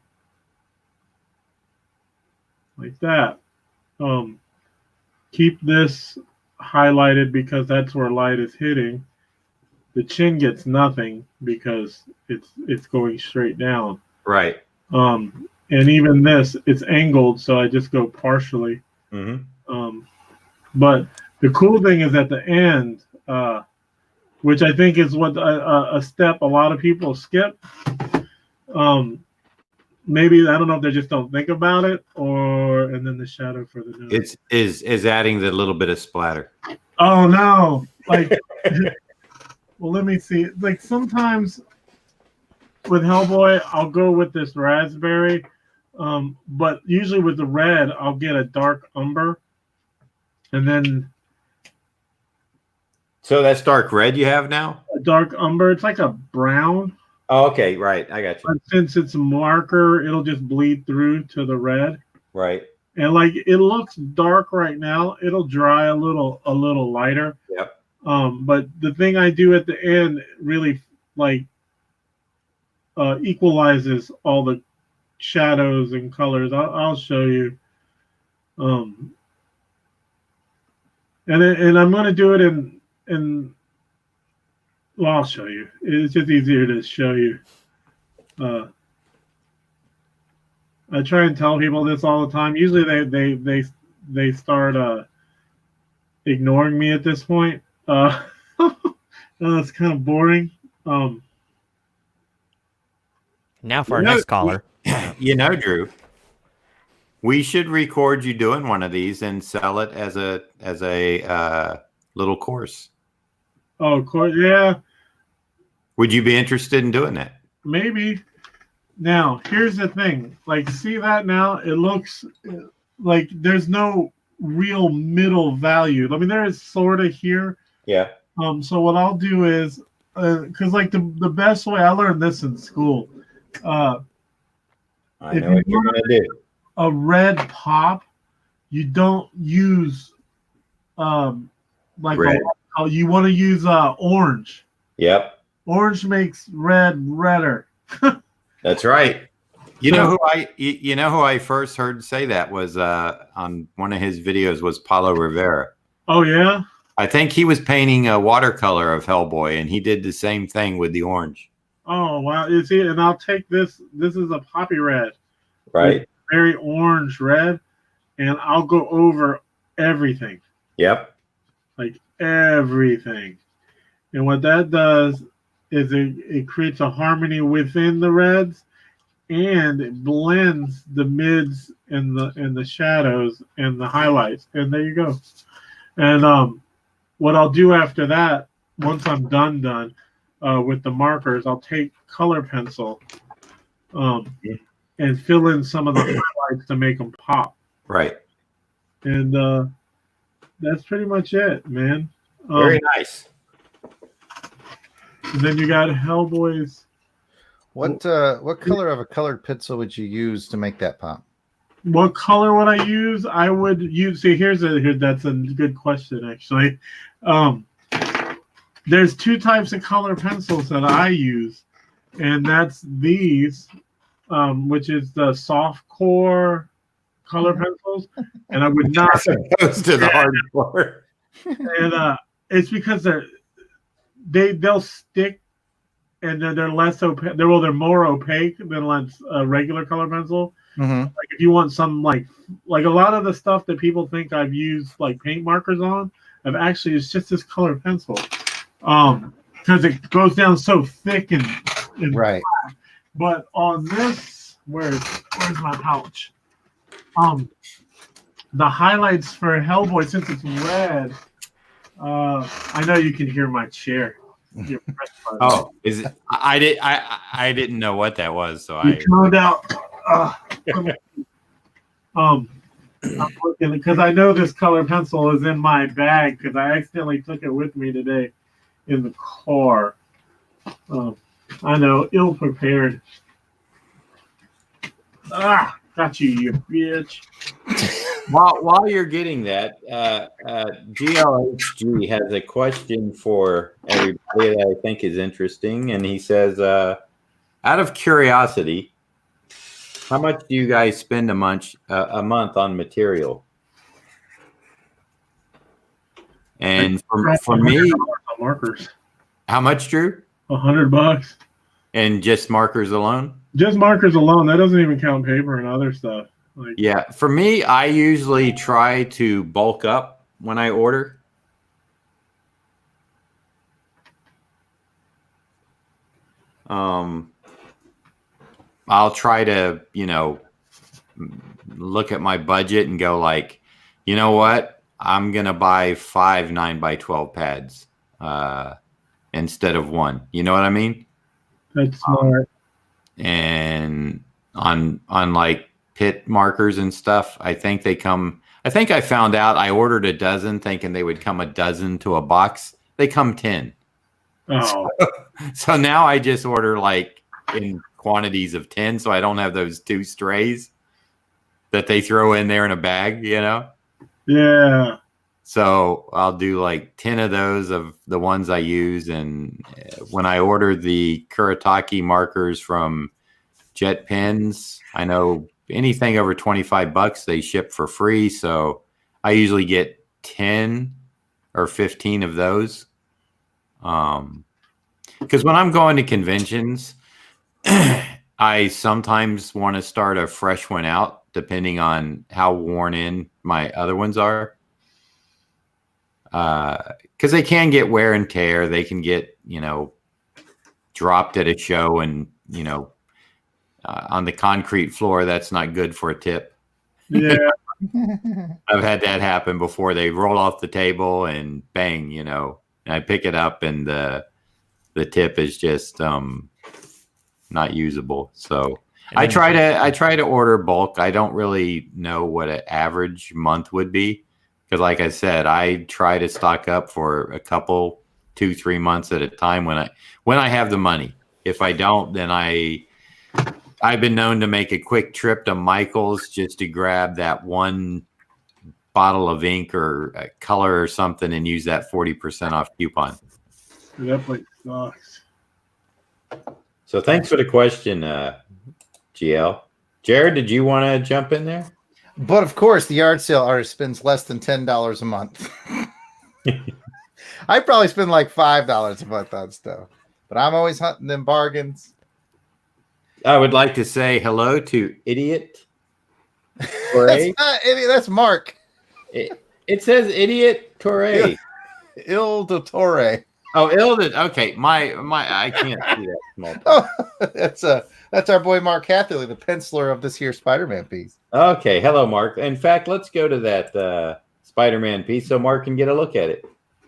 like that. Keep this highlighted because that's where light is hitting. The chin gets nothing because it's going straight down. Right. And even this, it's angled, so I just go partially. But the cool thing is at the end, which I think is what a step a lot of people skip. Maybe I don't know if they just don't think about it, and then the shadow for the nose. Is adding the little bit of splatter. Oh no! Like, well, let me see. Like sometimes with Hellboy, I'll go with this raspberry, but usually with the red, I'll get a dark umber, and then. So that's dark red you have now? dark umber. It's like a brown. Oh, okay, right. I got you. But since it's a marker, it'll just bleed through to the red. Right. And like it looks dark right now, it'll dry a little lighter. Yep. But the thing I do at the end really like equalizes all the shadows and colors. I'll show you. And I'm gonna do it in. Well, I'll show you. It's just easier to show you. I try and tell people this all the time. Usually they start ignoring me at this point. It's kind of boring. Now for our next caller. You know, Drew, we should record you doing one of these and sell it as a little course. Oh, of course, yeah. Would you be interested in doing that? Maybe. Now, here's the thing. Like, see that now? It looks like there's no real middle value. I mean, there is sort of here. Yeah. So what I'll do is, because like the best way I learned this in school. I know what you're gonna do. A red pop, you don't use like red. You want to use orange. Yep. Orange makes red redder. That's right. You know who I first heard say that was on one of his videos was Paulo Rivera. Oh yeah. I think he was painting a watercolor of Hellboy, and he did the same thing with the orange. Oh wow! You see, and I'll take this. This is a poppy red, right? Very orange red, and I'll go over everything. Yep. Like everything, and what that does is it creates a harmony within the reds, and it blends the mids and the shadows and the highlights, and there you go. And what I'll do after that, once I'm done with the markers, I'll take color pencil and fill in some of the highlights to make them pop. Right. And that's pretty much it, man. Very nice. And then you got Hellboy's. What color of a colored pencil would you use to make that pop? What color would I use? I would use. See, that's a good question, actually. There's two types of color pencils that I use, and that's these, which is the soft core color pencils, and I would not goes to the hardcore. And it's because they'll stick, and they're less opaque. They're more opaque than a regular color pencil. Mm-hmm. Like if you want some like a lot of the stuff that people think I've used like paint markers on, it's just this color pencil. Because it goes down so thick and right. Flat. But on this, where's my pouch? The highlights for Hellboy, since it's red, I know you can hear my chair. Oh, is it? I didn't know what that was, so I found out. I'm looking because I know this color pencil is in my bag because I accidentally took it with me today in the car. I know, ill prepared. Got you bitch. While you're getting that, GLHG has a question for everybody that I think is interesting, and he says, out of curiosity, how much do you guys spend a month on material? And for me, markers. How much, Drew? $100. And just markers alone? Just markers alone. That doesn't even count paper and other stuff. Yeah, for me, I usually try to bulk up when I order. I'll try to, look at my budget and go like, you know what? I'm going to buy 5 9x12 pads instead of 1. You know what I mean? That's smart. And on like pit markers and stuff, I think I found out I ordered a dozen thinking they would come a dozen to a box. They come 10. Oh, So now I just order like in quantities of 10, so I don't have those 2 strays that they throw in there in a bag, yeah. So I'll do like 10 of those of the ones I use. And when I order the Kuretake markers from Jet Pens, I know anything over $25 they ship for free. So I usually get 10 or 15 of those. Because when I'm going to conventions, I sometimes want to start a fresh one out, depending on how worn in my other ones are. Because they can get wear and tear. They can get, dropped at a show and, on the concrete floor. That's not good for a tip. Yeah. I've had that happen before. They roll off the table and bang, and I pick it up and the tip is just not usable. So I try to order bulk. I don't really know what an average month would be. Because like I said, I try to stock up for a couple, 2-3 months at a time when I have the money. If I don't, then I've been known to make a quick trip to Michael's just to grab that one bottle of ink or a color or something and use that 40% off coupon. That place sucks. So thanks for the question, GL. Jarrod, did you want to jump in there? But of course, the yard sale artist spends less than $10 a month. I probably spend like $5 a month on stuff, but I'm always hunting them bargains. I would like to say hello to Idiot. That's not idiot. That's Mark. It says Idiot Torre. Il Dottore. Oh, okay. I can't see that small. Oh, that's our boy Mark Hatherley, the penciler of this here Spider-Man piece. Okay, hello, Mark. In fact, let's go to that Spider-Man piece so Mark can get a look at it.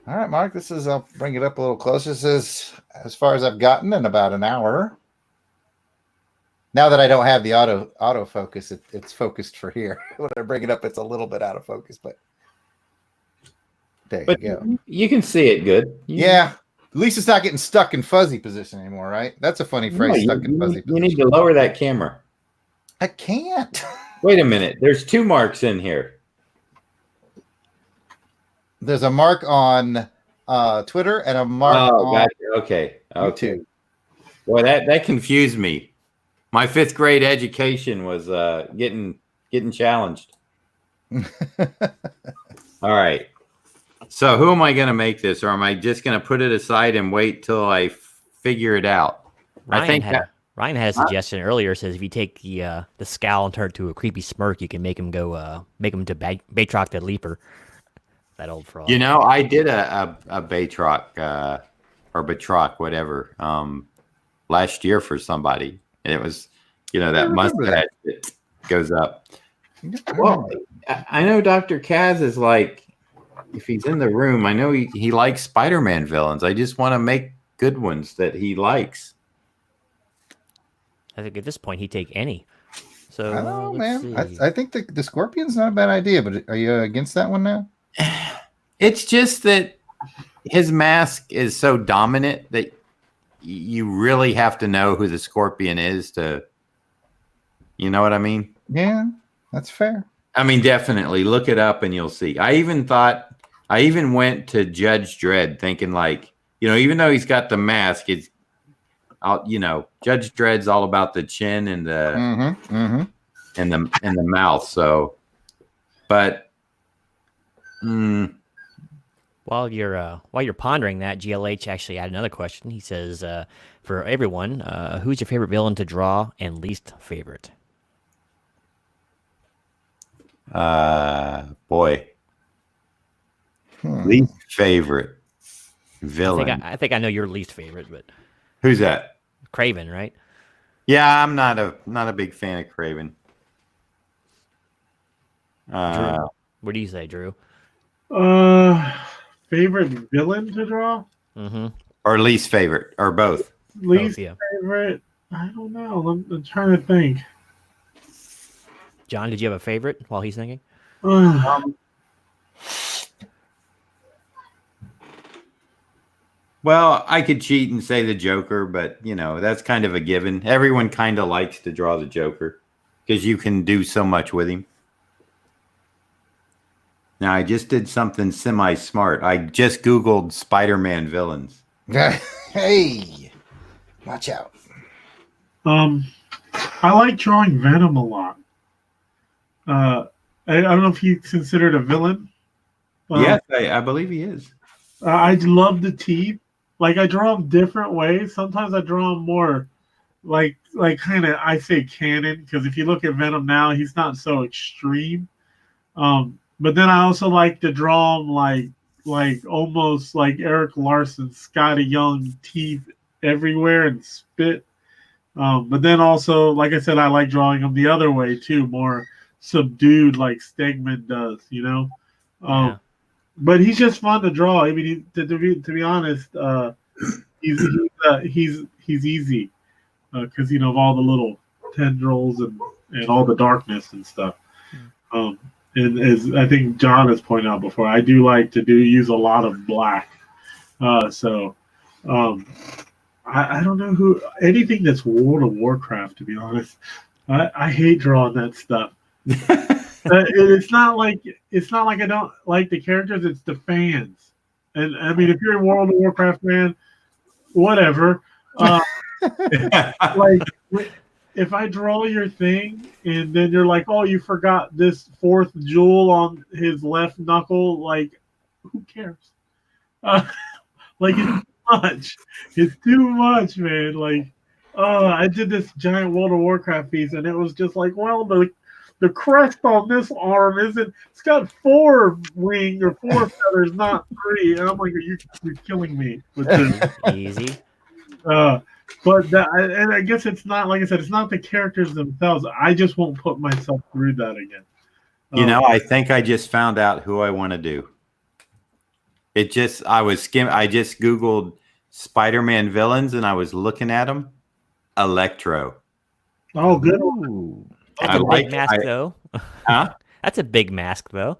All right, Mark. I'll bring it up a little closer. This is as far as I've gotten in about an hour. Now that I don't have the autofocus, it's focused for here. When I bring it up, it's a little bit out of focus, but there you go. You can see it good. Yeah. At least it's not getting stuck in fuzzy position anymore, right? That's a funny phrase, stuck in fuzzy position. You need to lower that camera. I can't. Wait a minute. There's 2 marks in here. There's a mark on Twitter and a mark on gotcha. Okay. YouTube. Boy, that confused me. My 5th grade education was getting challenged. All right. So who am I going to make this, or am I just going to put it aside and wait till I figure it out? Ryan had a suggestion earlier. Says if you take the scowl and turn it to a creepy smirk, you can make him go make him to Batroc the Leaper. That old frog. I did a Batroc or Batroc, whatever, last year for somebody, and it was that mustache that goes up. Well, I know Dr. Kaz is like, if he's in the room, I know he likes Spider-Man villains. I just want to make good ones that he likes. I think at this point he'd take any. So I don't know, man. I think the Scorpion's not a bad idea, but are you against that one now? It's just that his mask is so dominant that you really have to know who the Scorpion is to, you know what I mean? Yeah, that's fair. I mean, definitely look it up and you'll see. I even went to Judge Dredd thinking like, even though he's got the mask, Judge Dredd's all about the chin and the and the mouth. So, but while you're pondering that, GLH actually had another question. He says, for everyone, who's your favorite villain to draw and least favorite? Boy. Least favorite villain. I think I know your least favorite, but who's that? Craven, right? Yeah, I'm not a big fan of Craven. Drew, what do you say, Drew? Favorite villain to draw? Mm-hmm. Or least favorite, or both? Least favorite? I don't know. I'm trying to think. John, did you have a favorite while he's thinking? Well, I could cheat and say the Joker, but that's kind of a given. Everyone kind of likes to draw the Joker because you can do so much with him. Now, I just did something semi-smart. I just Googled Spider-Man villains. Hey, watch out. I like drawing Venom a lot. I don't know if he's considered a villain. Yes, I believe he is. I love the teeth. Like I draw them different ways. Sometimes I draw them more like kind of I say canon because if you look at Venom now, he's not so extreme. But then I also like to draw him like almost like Eric Larson, Scotty Young, teeth everywhere and spit. But then also, like I said, I like drawing him the other way too, more subdued like Stegman does, Yeah. But he's just fun to draw. I mean, to be honest, he's easy because of all the little tendrils and all the darkness and stuff. And as I think John has pointed out before, I do like to use a lot of black. I don't know anything that's World of Warcraft. To be honest, I hate drawing that stuff. It's not like I don't like the characters. It's the fans, and I mean, if you're a World of Warcraft fan, whatever. Like if I draw your thing and then you're like, oh, you forgot this fourth jewel on his left knuckle, like who cares? Like it's too much, man. Like, I did this giant World of Warcraft piece and it was just like, well, the crest on this arm it's got 4 wings or 4 feathers, not 3. And I'm like, you're killing me with this. Easy. But and I guess it's not, like I said, it's not the characters themselves. I just won't put myself through that again. I think I just found out who I want to do. I just Googled Spider-Man villains and I was looking at them. Electro. Oh, good. That's a big mask, though. Huh? That's a big mask, though.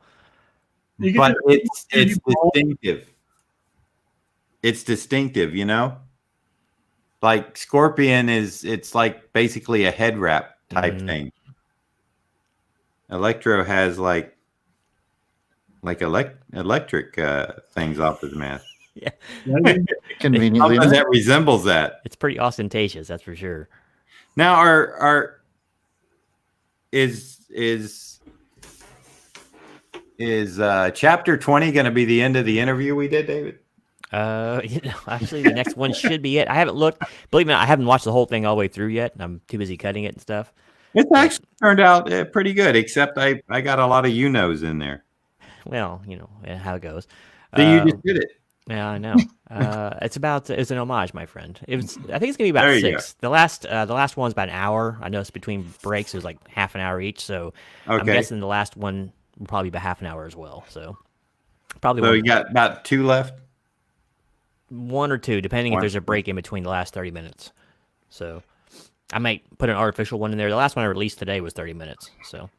But it's distinctive. It's distinctive, Like Scorpion it's like basically a head wrap type thing. Electro has like electric things off his mask. Yeah. Conveniently, Something that resembles that. It's pretty ostentatious, that's for sure. Now, is chapter 20 going to be the end of the interview we did, David? Actually, the next one should be it. I haven't looked. Believe me, I haven't watched the whole thing all the way through yet. I'm too busy cutting it and stuff. It's actually turned out pretty good, except I got a lot of knows in there. Well, how it goes. So you just did it. Yeah, I know. It's an homage, my friend. I think it's gonna be about There you 6. The last one's about an hour. I noticed between breaks it was like half an hour each. So I'm guessing the last one will probably be half an hour as well. So probably. So you got about 2 left. 1 or 2, depending if there's a break in between the last 30 minutes. So I might put an artificial one in there. The last one I released today was 30 minutes. So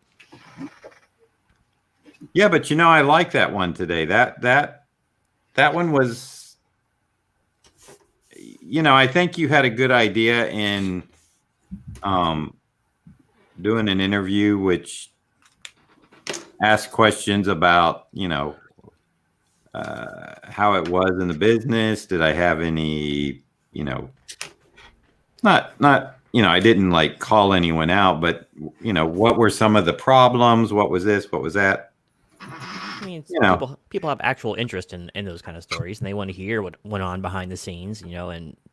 yeah, but I like that one today. That one was, I think you had a good idea in doing an interview which asked questions about how it was in the business. Did I have any, not, I didn't like call anyone out, but what were some of the problems? What was this? What was that? I mean, people have actual interest in those kind of stories, and they want to hear what went on behind the scenes, and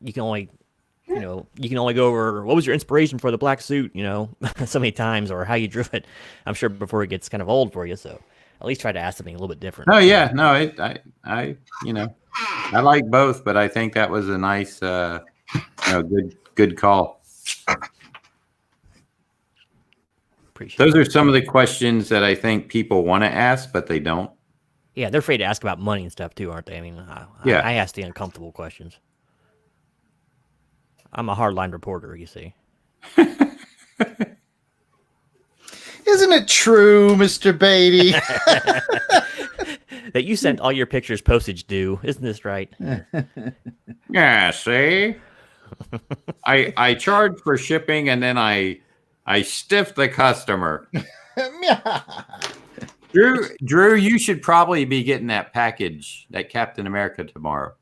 you can only go over what was your inspiration for the black suit, so many times, or how you drew it. I'm sure before it gets kind of old for you, so at least try to ask something a little bit different. Oh yeah, no, I like both, but I think that was a nice, good call. Appreciate Those it. are some of the questions that I think people want to ask, but they don't. Yeah, they're afraid to ask about money and stuff too, aren't they? I mean, Yeah. I ask the uncomfortable questions. I'm a hardline reporter, you see. Isn't it true, Mr. Beatty? that you sent all your pictures postage due. Isn't this right? Yeah, see? I charge for shipping and then I stiff the customer. Drew, you should probably be getting that package, that Captain America tomorrow.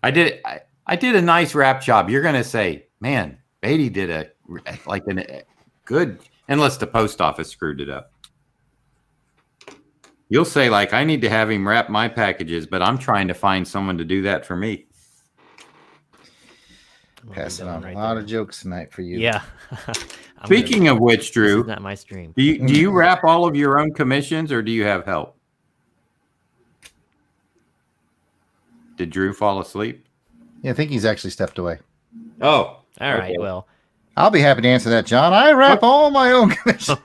I did a nice wrap job. You're gonna say, man, Beatty did a good, unless the post office screwed it up. You'll say, like, I need to have him wrap my packages, but I'm trying to find someone to do that for me. Passing on a lot of jokes tonight for you. Yeah. Speaking of which, Drew, this is not my stream. Do you wrap all of your own commissions, or do you have help? Did Drew fall asleep? Yeah, I think he's actually stepped away. Oh, all right. Well, I'll be happy to answer that, John. I wrap all my own commissions.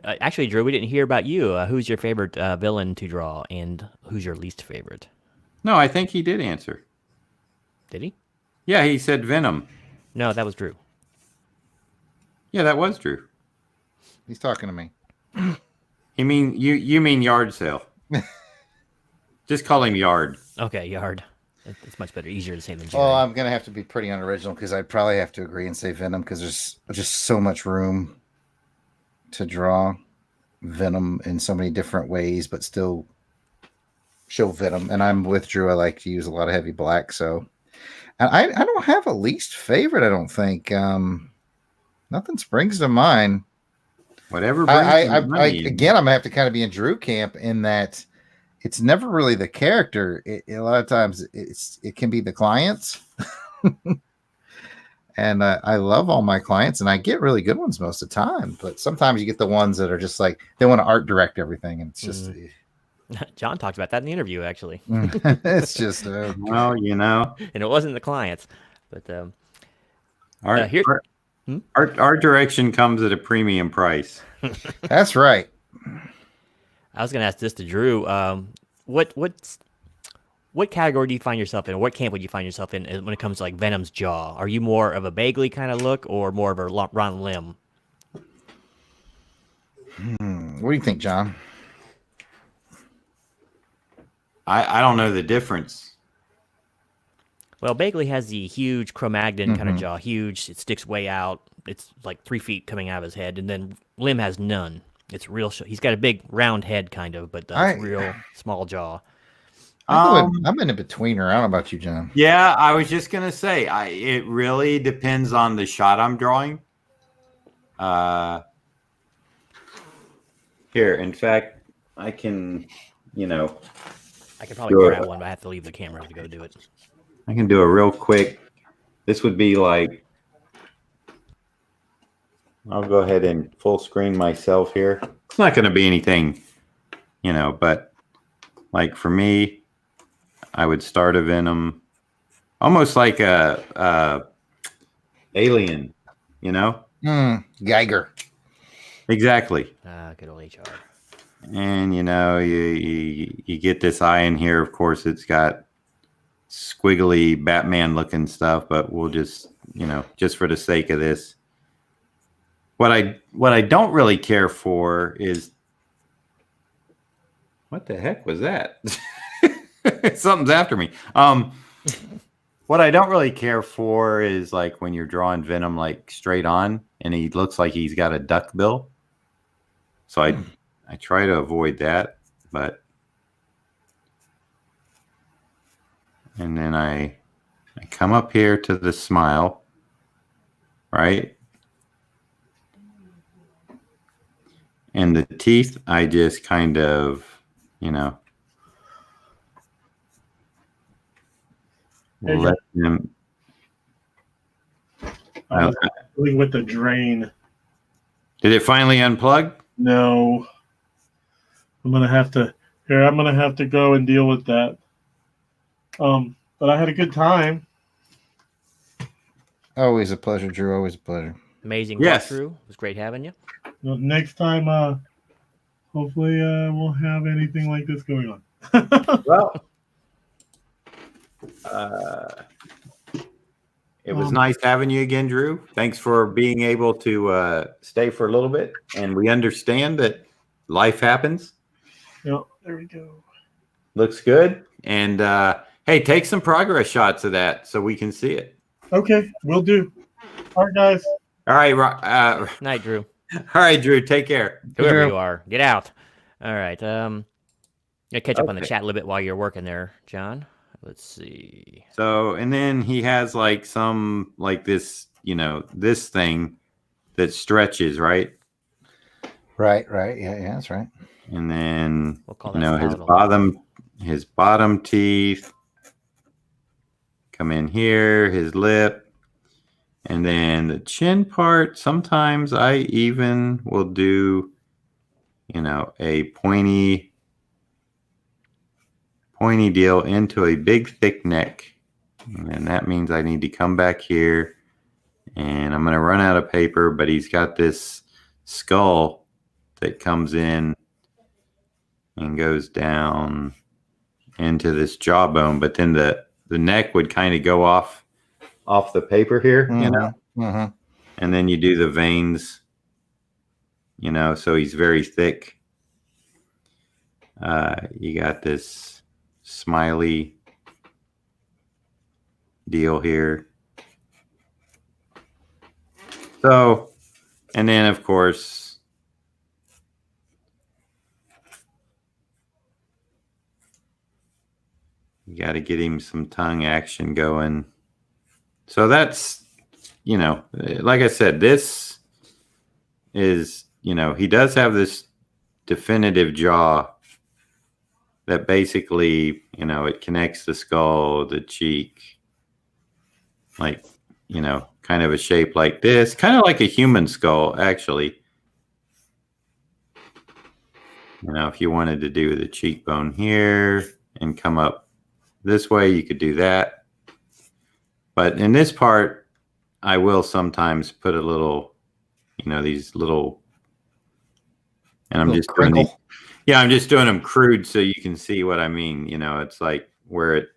Actually, Drew, we didn't hear about you. Who's your favorite villain to draw, and who's your least favorite? No, I think he did answer. Did he? Yeah, he said Venom. No, that was Drew. Yeah, that was Drew. He's talking to me. You mean yard sale? Just call him Yard. Okay, Yard. It's much better, easier to say than Jarrod. Well, I'm gonna have to be pretty unoriginal because I'd probably have to agree and say Venom because there's just so much room to draw Venom in so many different ways, but still show Venom. And I'm with Drew. I like to use a lot of heavy black, so and I don't have a least favorite. I don't think. Nothing springs to mind. Whatever brings money. Again, I'm gonna have to kind of be in Drew camp in that it's never really the character. A lot of times it can be the clients. And I love all my clients, and I get really good ones most of the time. But sometimes you get the ones that are just like they want to art direct everything, and it's just. John talked about that in the interview, actually. It's just well, and it wasn't the clients, but our direction comes at a premium price. That's right. I was going to ask this to Drew. What category do you find yourself in? What camp would you find yourself in when it comes to like Venom's jaw? Are you more of a Bagley kind of look or more of a Ron Lim? What do you think, John? I don't know the difference. Well, Bagley has the huge Cro-Magnon kind of jaw, huge. It sticks way out. It's like 3 feet coming out of his head, and then Lim has none. It's real. He's got a big round head, kind of, but real small jaw. I'm in a betweener. I don't know about you, John. Yeah, I was just gonna say, it really depends on the shot I'm drawing. Here, in fact, I can, I could probably grab one, but I have to leave the camera to go do it. I can do a real quick. This would be like, I'll go ahead and full screen myself here. It's not going to be anything, but like for me, I would start a Venom almost like a Alien, Geiger. Exactly. Good old HR. And you get this eye in here. Of course, it's got squiggly Batman looking stuff, but we'll just just for the sake of this, what I don't really care for is what the heck was that? Something's after me. What I don't really care for is like when you're drawing Venom like straight on and he looks like he's got a duck bill. So I try to avoid that, and then I come up here to the smile, right? And the teeth, I just kind of, let them. With the drain. Did it finally unplug? No. I'm gonna have to go and deal with that. But I had a good time. Always a pleasure, Drew. Always a pleasure. Amazing. Yes. Drew. It was great having you. Next time, hopefully, won't have anything like this going on. Well, it was nice having you again, Drew. Thanks for being able to stay for a little bit. And we understand that life happens. Yep, there we go. Looks good. And hey, take some progress shots of that so we can see it. Okay, we'll do. All right, guys. All right, Night, Drew. all right, Drew. Take care. Whoever Drew. you are, get out. All right. Gonna catch up on the Okay. chat a little bit while you're working there, John. Let's see. So, and then he has like some like this, this thing that stretches, right? Right. Yeah, that's right. And then We'll call that his bottom teeth come in here, his lip, and then the chin part. Sometimes I even will do, a pointy deal into a big thick neck. And that means I need to come back here and I'm going to run out of paper, but he's got this skull that comes in and goes down into this jawbone, but then the neck would kind of go off the paper here, Mm-hmm. and then you do the veins, so he's very thick. You got this smiley deal here. So, and then of course, you got to get him some tongue action going. So that's, like I said, this is, he does have this definitive jaw that basically, it connects the skull, the cheek, like, kind of a shape like this, kind of like a human skull, actually. If you wanted to do the cheekbone here and come up this way, you could do that. But in this part, I will sometimes put a little, these little, and I'm just doing these, I'm just doing them crude so you can see what I mean. It's like where it,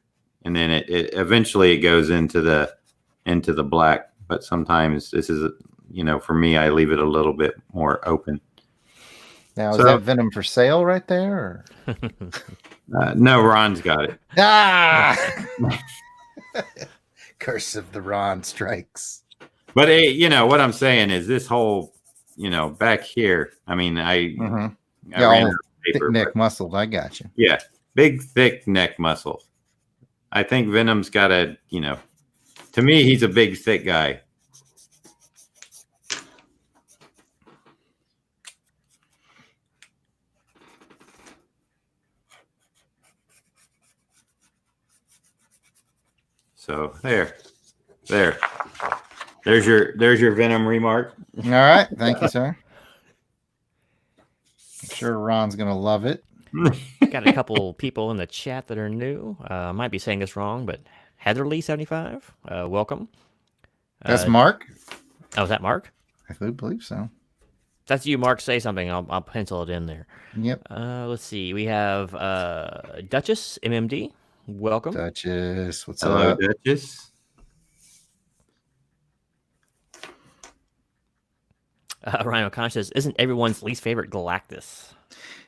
and then it eventually it goes into the black. But sometimes this is, for me, I leave it a little bit more open. Now, is that venom for sale right there? Or? No, Ron's got it. Ah! Curse of the Ron strikes. But, what I'm saying is this whole, back here, I mean, I ran out of paper, thick neck muscles. I got you. Yeah, big, thick neck muscle. I think Venom's got a, to me, he's a big, thick guy. So there's your Venom remark. All right, thank you, sir. I'm sure Ron's gonna love it. Got a couple people in the chat that are new. I might be saying this wrong, but Heatherly75, welcome. That's Mark. Oh, is that Mark? I believe so. That's you, Mark. Say something. I'll pencil it in there. Yep. Let's see. We have Duchess MMD. Welcome. Duchess, what's Hello, up? Duchess. Ryan O'Connor says, "Isn't everyone's least favorite Galactus?"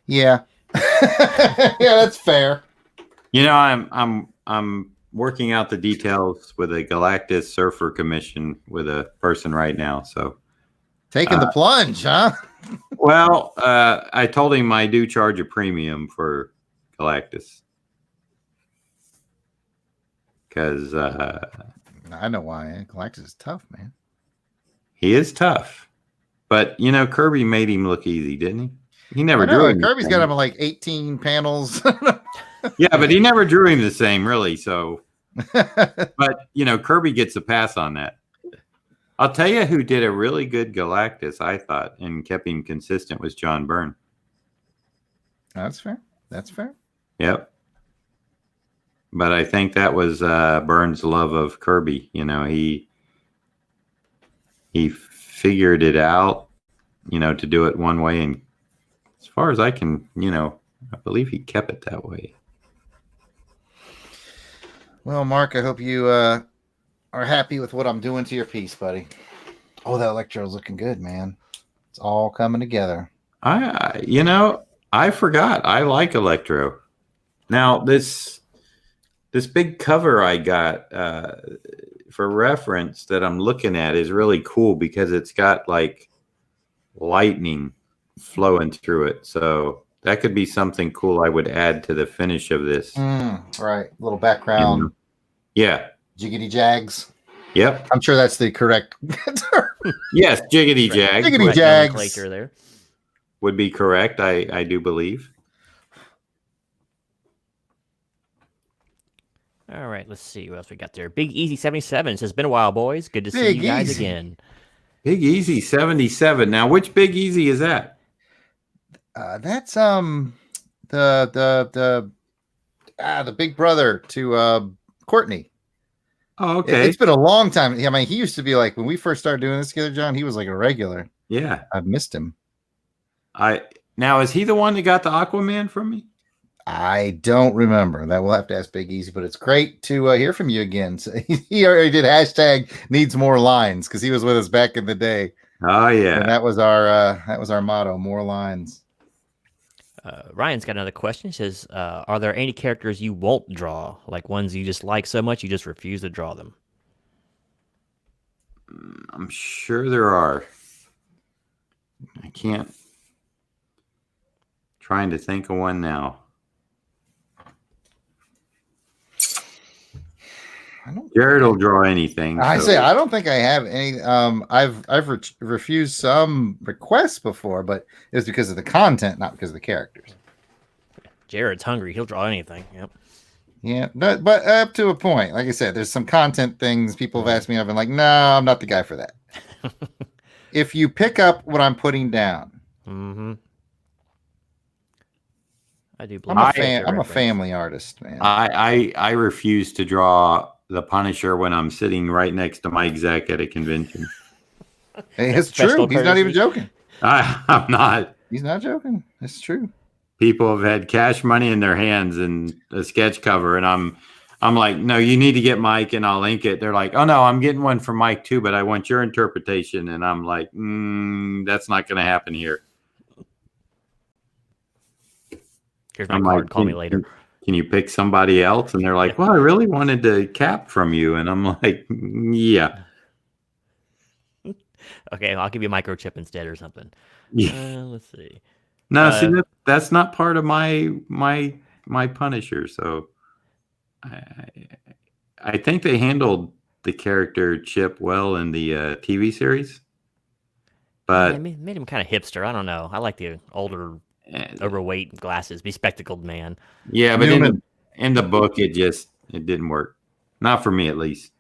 Yeah. Yeah, that's fair. I'm working out the details with a Galactus Surfer Commission with a person right now. So taking the plunge, huh? Well, I told him I do charge a premium for Galactus because I know why. Galactus is tough, man. He is tough, but Kirby made him look easy, didn't he? He never drew him. Kirby's got him like 18 panels. Yeah, but he never drew him the same, really. So, but Kirby gets a pass on that. I'll tell you who did a really good Galactus, I thought, and kept him consistent was John Byrne. That's fair. That's fair. Yep. But I think that was Byrne's love of Kirby. He figured it out, to do it one way, and as far as I can, I believe he kept it that way. Well, Mark, I hope you are happy with what I'm doing to your piece, buddy. Oh, that Electro's looking good, man. It's all coming together. I forgot. I like Electro. Now this big cover I got for reference that I'm looking at is really cool because it's got like lightning flowing through it. So that could be something cool I would add to the finish of this. Right. Little background. Yeah. Jiggity jags. Yep. I'm sure that's the correct term. Yes, Jiggity Jag. Jiggity Right jags. nomenclature there. Would be correct, I do believe. All right, let's see what else we got there. Big Easy 77 says, "Been a while, boys. Good to see Big you guys Easy. again." Big Easy 77. Now, which Big Easy is that? That's the big brother to Courtney. Oh, okay. It's been a long time. I mean, he used to be like when we first started doing this together, John. He was like a regular. Yeah. I've missed him. Now is he the one that got the Aquaman from me? I don't remember. That we'll have to ask Big Easy, but it's great to hear from you again. So he already did hashtag needs more lines because he was with us back in the day. Oh yeah. And that was our motto, more lines. Ryan's got another question. He says, "Are there any characters you won't draw, like ones you just like so much you just refuse to draw them?" I'm sure there are. I can't. Trying to think of one now. Jarrod will draw anything. I don't think I have any. I've refused some requests before, but it was because of the content, not because of the characters. Jared's hungry. He'll draw anything. Yep. Yeah, but up to a point. Like I said, there's some content things people have asked me. I've been like, no, I'm not the guy for that. If you pick up what I'm putting down, I do believe I'm a family artist, man. I refuse to draw the Punisher when I'm sitting right next to Mike Zeck at a convention. Hey, it's true. He's not even joking. I'm not. He's not joking. It's true. People have had cash money in their hands and a sketch cover, and I'm like, no, you need to get Mike, and I'll link it. They're like, oh no, I'm getting one from Mike too, but I want your interpretation, and I'm like, that's not going to happen here. Here's my card. Call me later. Can you pick somebody else? And they're like, well, I really wanted to Cap from you. And I'm like, yeah. Okay, I'll give you a microchip instead or something. Yeah. Let's see. No, see, that's not part of my Punisher. So I think they handled the character Chip well in the TV series. But it made him kind of hipster. I don't know. I like the older, overweight, glasses, bespectacled man. Yeah, but in the book, it didn't work. Not for me, at least.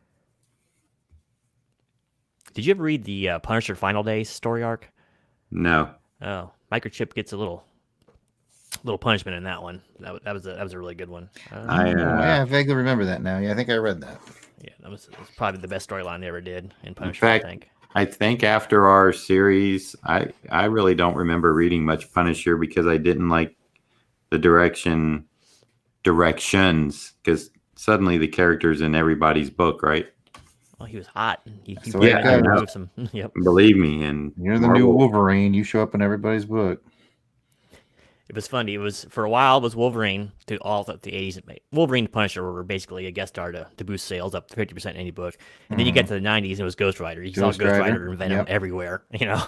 Did you ever read the Punisher Final Days story arc? No. Oh, Microchip gets a little punishment in that one. That was a really good one. I vaguely remember that now. Yeah, I think I read that. Yeah, that was probably the best storyline they ever did in Punisher. In fact, I think after our series, I really don't remember reading much Punisher because I didn't like the directions because suddenly the character's in everybody's book, right? Well, he was hot. Some. Yep. Believe me, and you're the new Wolverine. You show up in everybody's book. It was funny. It was for a while. It was Wolverine to all the 80s. Wolverine and Punisher were basically a guest star to boost sales up to 50% in any book. And then you get to the 90s, and it was Ghost Rider. You saw Ghost Rider and Venom everywhere. You know,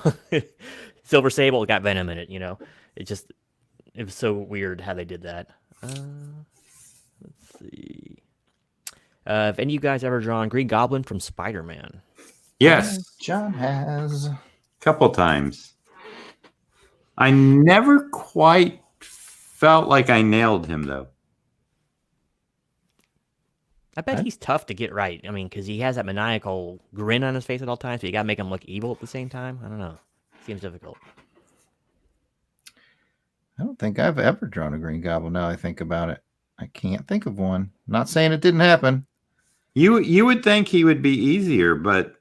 Silver Sable got Venom in it. You know, it was so weird how they did that. Let's see. Have any of you guys ever drawn Green Goblin from Spider-Man? Yes, John has a couple times. I never quite felt like I nailed him, though. I bet he's tough to get right. I mean, because he has that maniacal grin on his face at all times, so you got to make him look evil at the same time. I don't know. Seems difficult. I don't think I've ever drawn a Green Goblin. Now I think about it. I can't think of one. Not saying it didn't happen. You would think he would be easier, but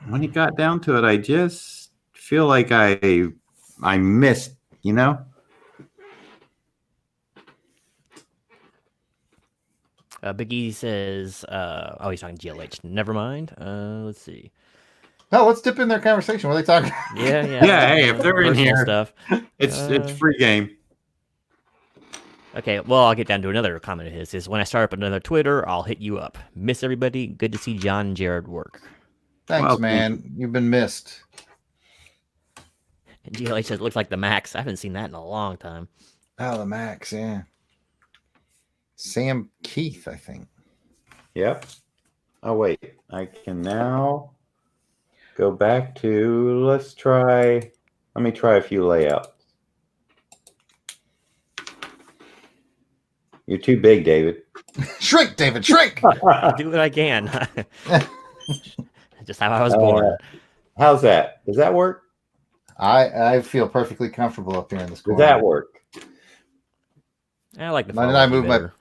when it got down to it, I just feel like I missed, you know? Big E says, he's talking GLH. Never mind. Let's see. No, let's dip in their conversation. What are they talking? Yeah. Yeah, hey, if they're in here, stuff. it's free game. Okay, well, I'll get down to another comment of his. Is when I start up another Twitter, I'll hit you up. Miss everybody. Good to see John and Jarrod work. Thanks, Well, man. You've been missed. And GLH says, looks like the Max. I haven't seen that in a long time. Oh, the Max, yeah. Sam Keith, I think. Yep. Oh, wait. I can now go back to, let me try a few layouts. You're too big, David. Shrink, David, shrink! I'll do what I can. Just how I was born. How's that? Does that work? I feel perfectly comfortable up here in this Does corner. that work? I like the Why did I move my paper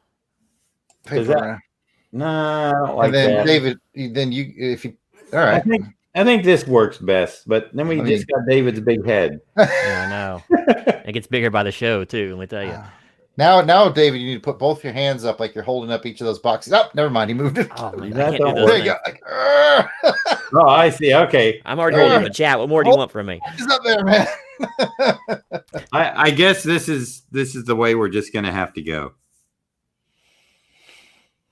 Does that- around? No, I don't like And then that. David, all right. I think this works best, but then we I just got David's big head. Yeah, I know. It gets bigger by the show, too, let me tell you. Now, David, you need to put both your hands up like you're holding up each of those boxes. Oh, never mind. He moved it. Oh, man, That I can't do don't those There you things. go. Like, Oh, I see. Okay. I'm already holding up the chat. What more do you want from me? he's up there, man. I guess this is the way we're just gonna have to go.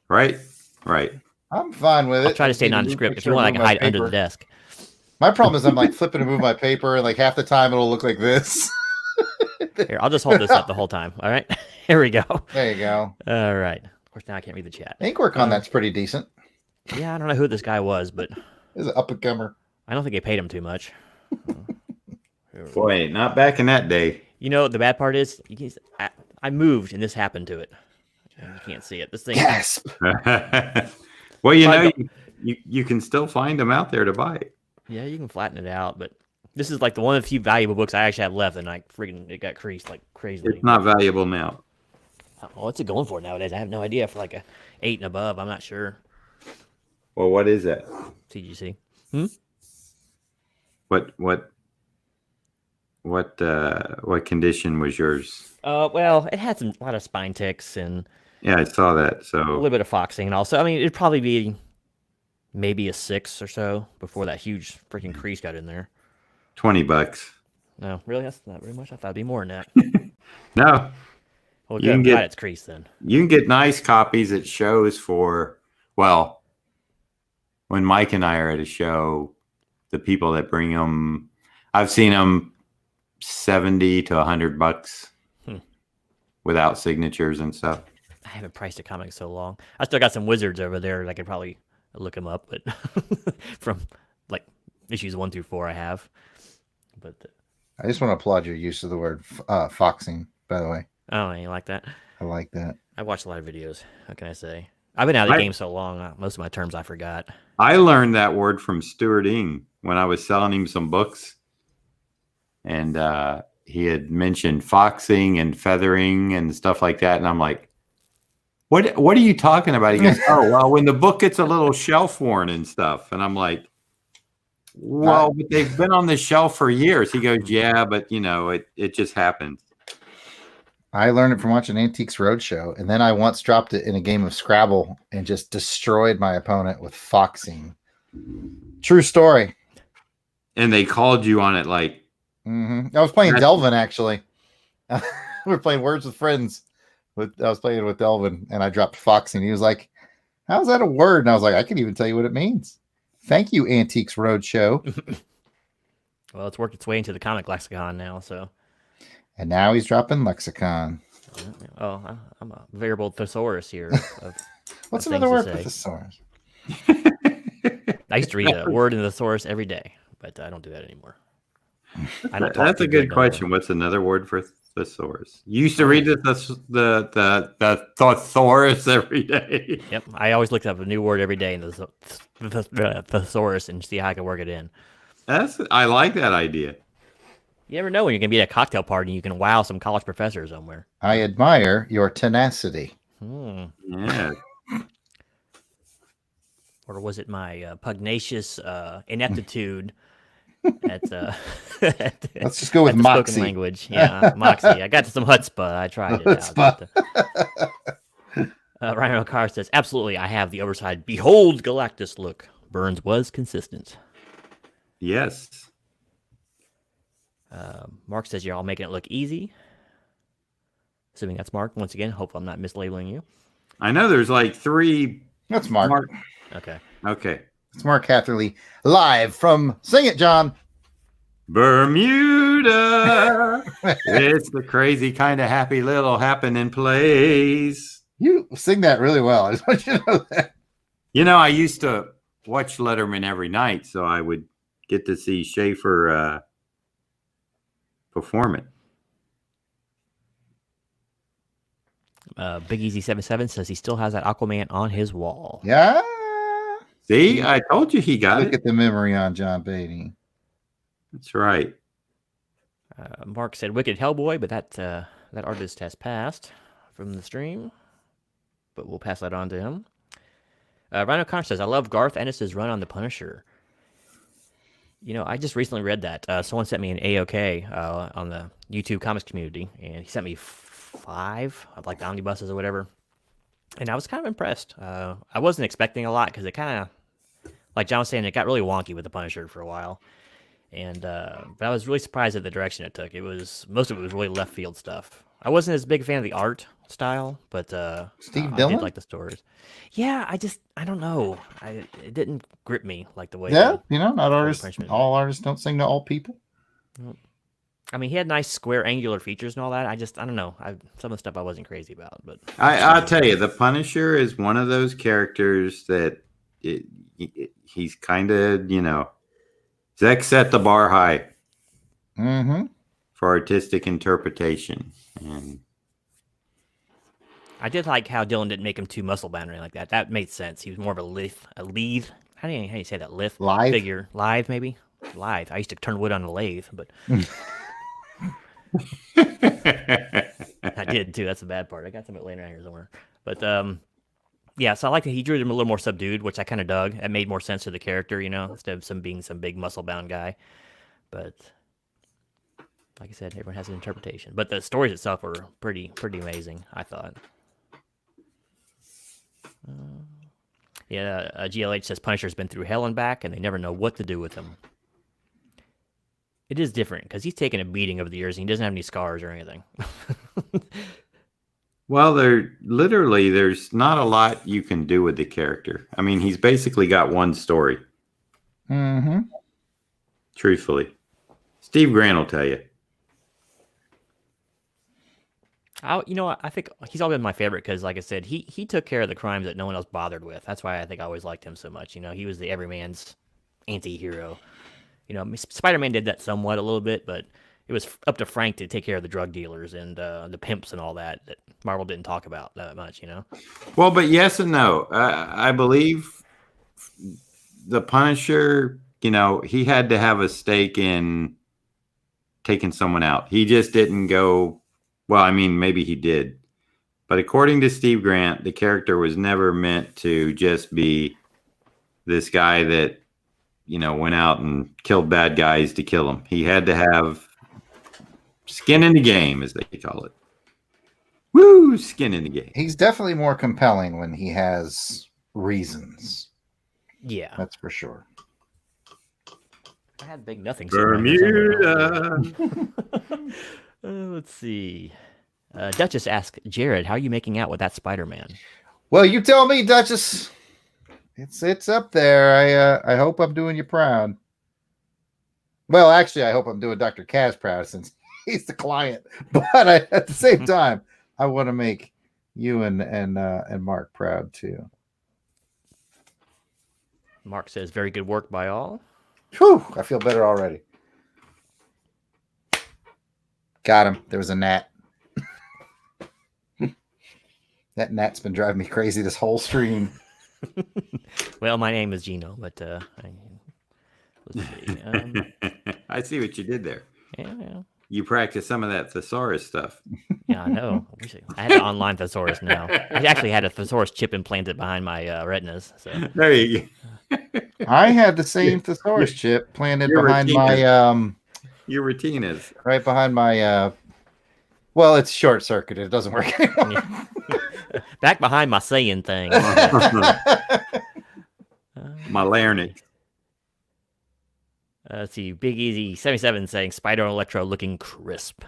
Right? Right. I'm fine with it. I'll try to stay Need move- nondescript. make If sure you want, I move can my hide under paper. the desk. My problem is I'm like flipping to move my paper, and like half the time it'll look like this. Here, I'll just hold this up the whole time. All right? Here we go. There you go. All right. Of course, now I can't read the chat. Ink work on that's pretty decent. Yeah, I don't know who this guy was, but He's an up and comer. I don't think they paid him too much. Boy, not back in that day. You know, the bad part is I moved and this happened to it. You can't see it. This thing. Gasp. Well, you know, you can still find them out there to buy. Yeah, you can flatten it out, but this is like the one of the few valuable books I actually have left, and like freaking it got creased like crazily. It's not valuable now. What's it going for nowadays? I have no idea. For like a 8 and above, I'm not sure. Well, what is that? TGC. What condition was yours? Well, it had a lot of spine ticks and Yeah, I saw that. a So little bit of foxing, and also, I mean, it'd probably be maybe a 6 or so before that huge freaking crease got in there. $20. No, really, that's not very much. I thought it'd be more than that. No, Well, You good. can I'm get- glad it's creased then. you can get nice copies at shows for, well, when Mike and I are at a show, the people that bring them, I've seen them $70 to $100 without signatures and stuff. I haven't priced a comic so long. I still got some wizards over there. I could probably look them up, but from like issues 1 through 4, I have. But I just want to applaud your use of the word foxing, by the way. oh, you like that? I like that. I watched a lot of videos. What can I say? I've been out of the game so long. Most of my terms I forgot. I learned that word from Stuart Ing when I was selling him some books. And he had mentioned foxing and feathering and stuff like that. And I'm like, what are you talking about? He goes, oh, well, when the book gets a little shelf worn and stuff. And I'm like, well, but they've been on the shelf for years. He goes, yeah, but you know, it just happens. I learned it from watching Antiques Roadshow, and then I once dropped it in a game of Scrabble and just destroyed my opponent with foxing. True story. And they called you on it like, I was playing Delvin, actually. We were playing Words with Friends. I was playing with Delvin, and I dropped foxing. He was like, how's that a word? And I was like, I can even tell you what it means. Thank you, Antiques Roadshow. Well, it's worked its way into the comic lexicon now, so. And now he's dropping lexicon. Oh, I'm a variable thesaurus here. What's of another things word to for say. thesaurus? I used to read a word in the thesaurus every day, but I don't do that anymore. I don't talk that's to a it good anymore. question. What's another word for thesaurus? You used to read the thesaurus every day. Yep, I always looked up a new word every day in the thesaurus and see how I can work it in. I like that idea. You never know when you're gonna be at a cocktail party and you can wow some college professor somewhere. I admire your tenacity. Yeah. Or was it my pugnacious ineptitude at Let's just go with at the moxie. spoken language? Yeah, moxie. I got some chutzpah. I tried it out. Ryan O'Carr says, absolutely, I have the oversized Behold Galactus look. Burns was consistent. Yes. Mark says, you're all making it look easy. Assuming that's Mark. Once again, hope I'm not mislabeling you. I know there's like 3. That's Mark. Okay. Okay. It's Mark Hatherley live from Sing It, John. Bermuda. It's the crazy kind of happy little happening place. You sing that really well. I just want you to know that. You know, I used to watch Letterman every night, so I would get to see Schaefer perform it. Big Easy 77 says he still has that Aquaman on his wall. Yeah. See, I told you he got Look it. at the memory on John Beatty. That's right. Mark said Wicked Hellboy, but that artist has passed from the stream. But we'll pass that on to him. Rhino Conch says, I love Garth Ennis's run on The Punisher. You know, I just recently read that. Someone sent me an AOK on the YouTube comics community, and he sent me 5 of like the omnibuses or whatever. And I was kind of impressed. I wasn't expecting a lot because it kind of, like John was saying, it got really wonky with The Punisher for a while. And but I was really surprised at the direction it took. Most of it was really left field stuff. I wasn't as big a fan of the art style, but Steve I Dillon? did like the stories. Yeah, I don't know. It didn't grip me like the way. Yeah, not artists. Punishment. All artists don't sing to all people. I mean, he had nice square angular features and all that. I don't know. Some of the stuff I wasn't crazy about, but I'll tell you, the Punisher is one of those characters that he's kind of, Zach set the bar high for artistic interpretation. And I did like how Dylan didn't make him too muscle bound or anything like that. That made sense. He was more of a lithe. How do you say that? Lithe figure. Lithe, maybe. Lithe. I used to turn wood on a lathe, but I did too. That's the bad part. I got some of it laying around here somewhere. But yeah, so I like that he drew him a little more subdued, which I kind of dug. It made more sense to the character, instead of being some big muscle bound guy. But like I said, everyone has an interpretation. But the stories itself were pretty amazing, I thought. GLH says Punisher's been through hell and back, and they never know what to do with him. It is different because he's taken a beating over the years, and he doesn't have any scars or anything. Well, there's not a lot you can do with the character. I mean, he's basically got one story. Truthfully. Steve Grant will tell you. I think he's always been my favorite because, like I said, he took care of the crimes that no one else bothered with. That's why I think I always liked him so much. He was the everyman's anti-hero. Spider-Man did that somewhat a little bit, but it was up to Frank to take care of the drug dealers and the pimps and all that Marvel didn't talk about that much, Well, but yes and no. I believe the Punisher, he had to have a stake in taking someone out. He just didn't go, well, I mean, maybe he did. But according to Steve Grant, the character was never meant to just be this guy that, went out and killed bad guys to kill them. He had to have skin in the game, as they call it. Woo, skin in the game. He's definitely more compelling when he has reasons. Yeah. That's for sure. I had big nothing. Bermuda. Let's see. Duchess asked Jarrod, how are you making out with that Spider-Man? Well, you tell me, Duchess. It's up there. I hope I'm doing you proud. Well, actually, I hope I'm doing Dr. Kaz proud since he's the client. But at the same time, I want to make you and Mark proud too. Mark says, very good work by all. Whew, I feel better already. Got him. There was a gnat. That gnat's been driving me crazy this whole stream. Well, my name is Gino, but let's see. I see what you did there. Yeah. You practice some of that thesaurus stuff. Yeah, I know. I had an online thesaurus now. I actually had a thesaurus chip implanted behind my retinas. So. There you go. I had the same thesaurus chip planted behind my your routine is right behind my well, it's short circuited. It doesn't work anymore. Back behind my saying thing. My larynx. Let's see. Big Easy 77 saying Spider and Electro looking crisp.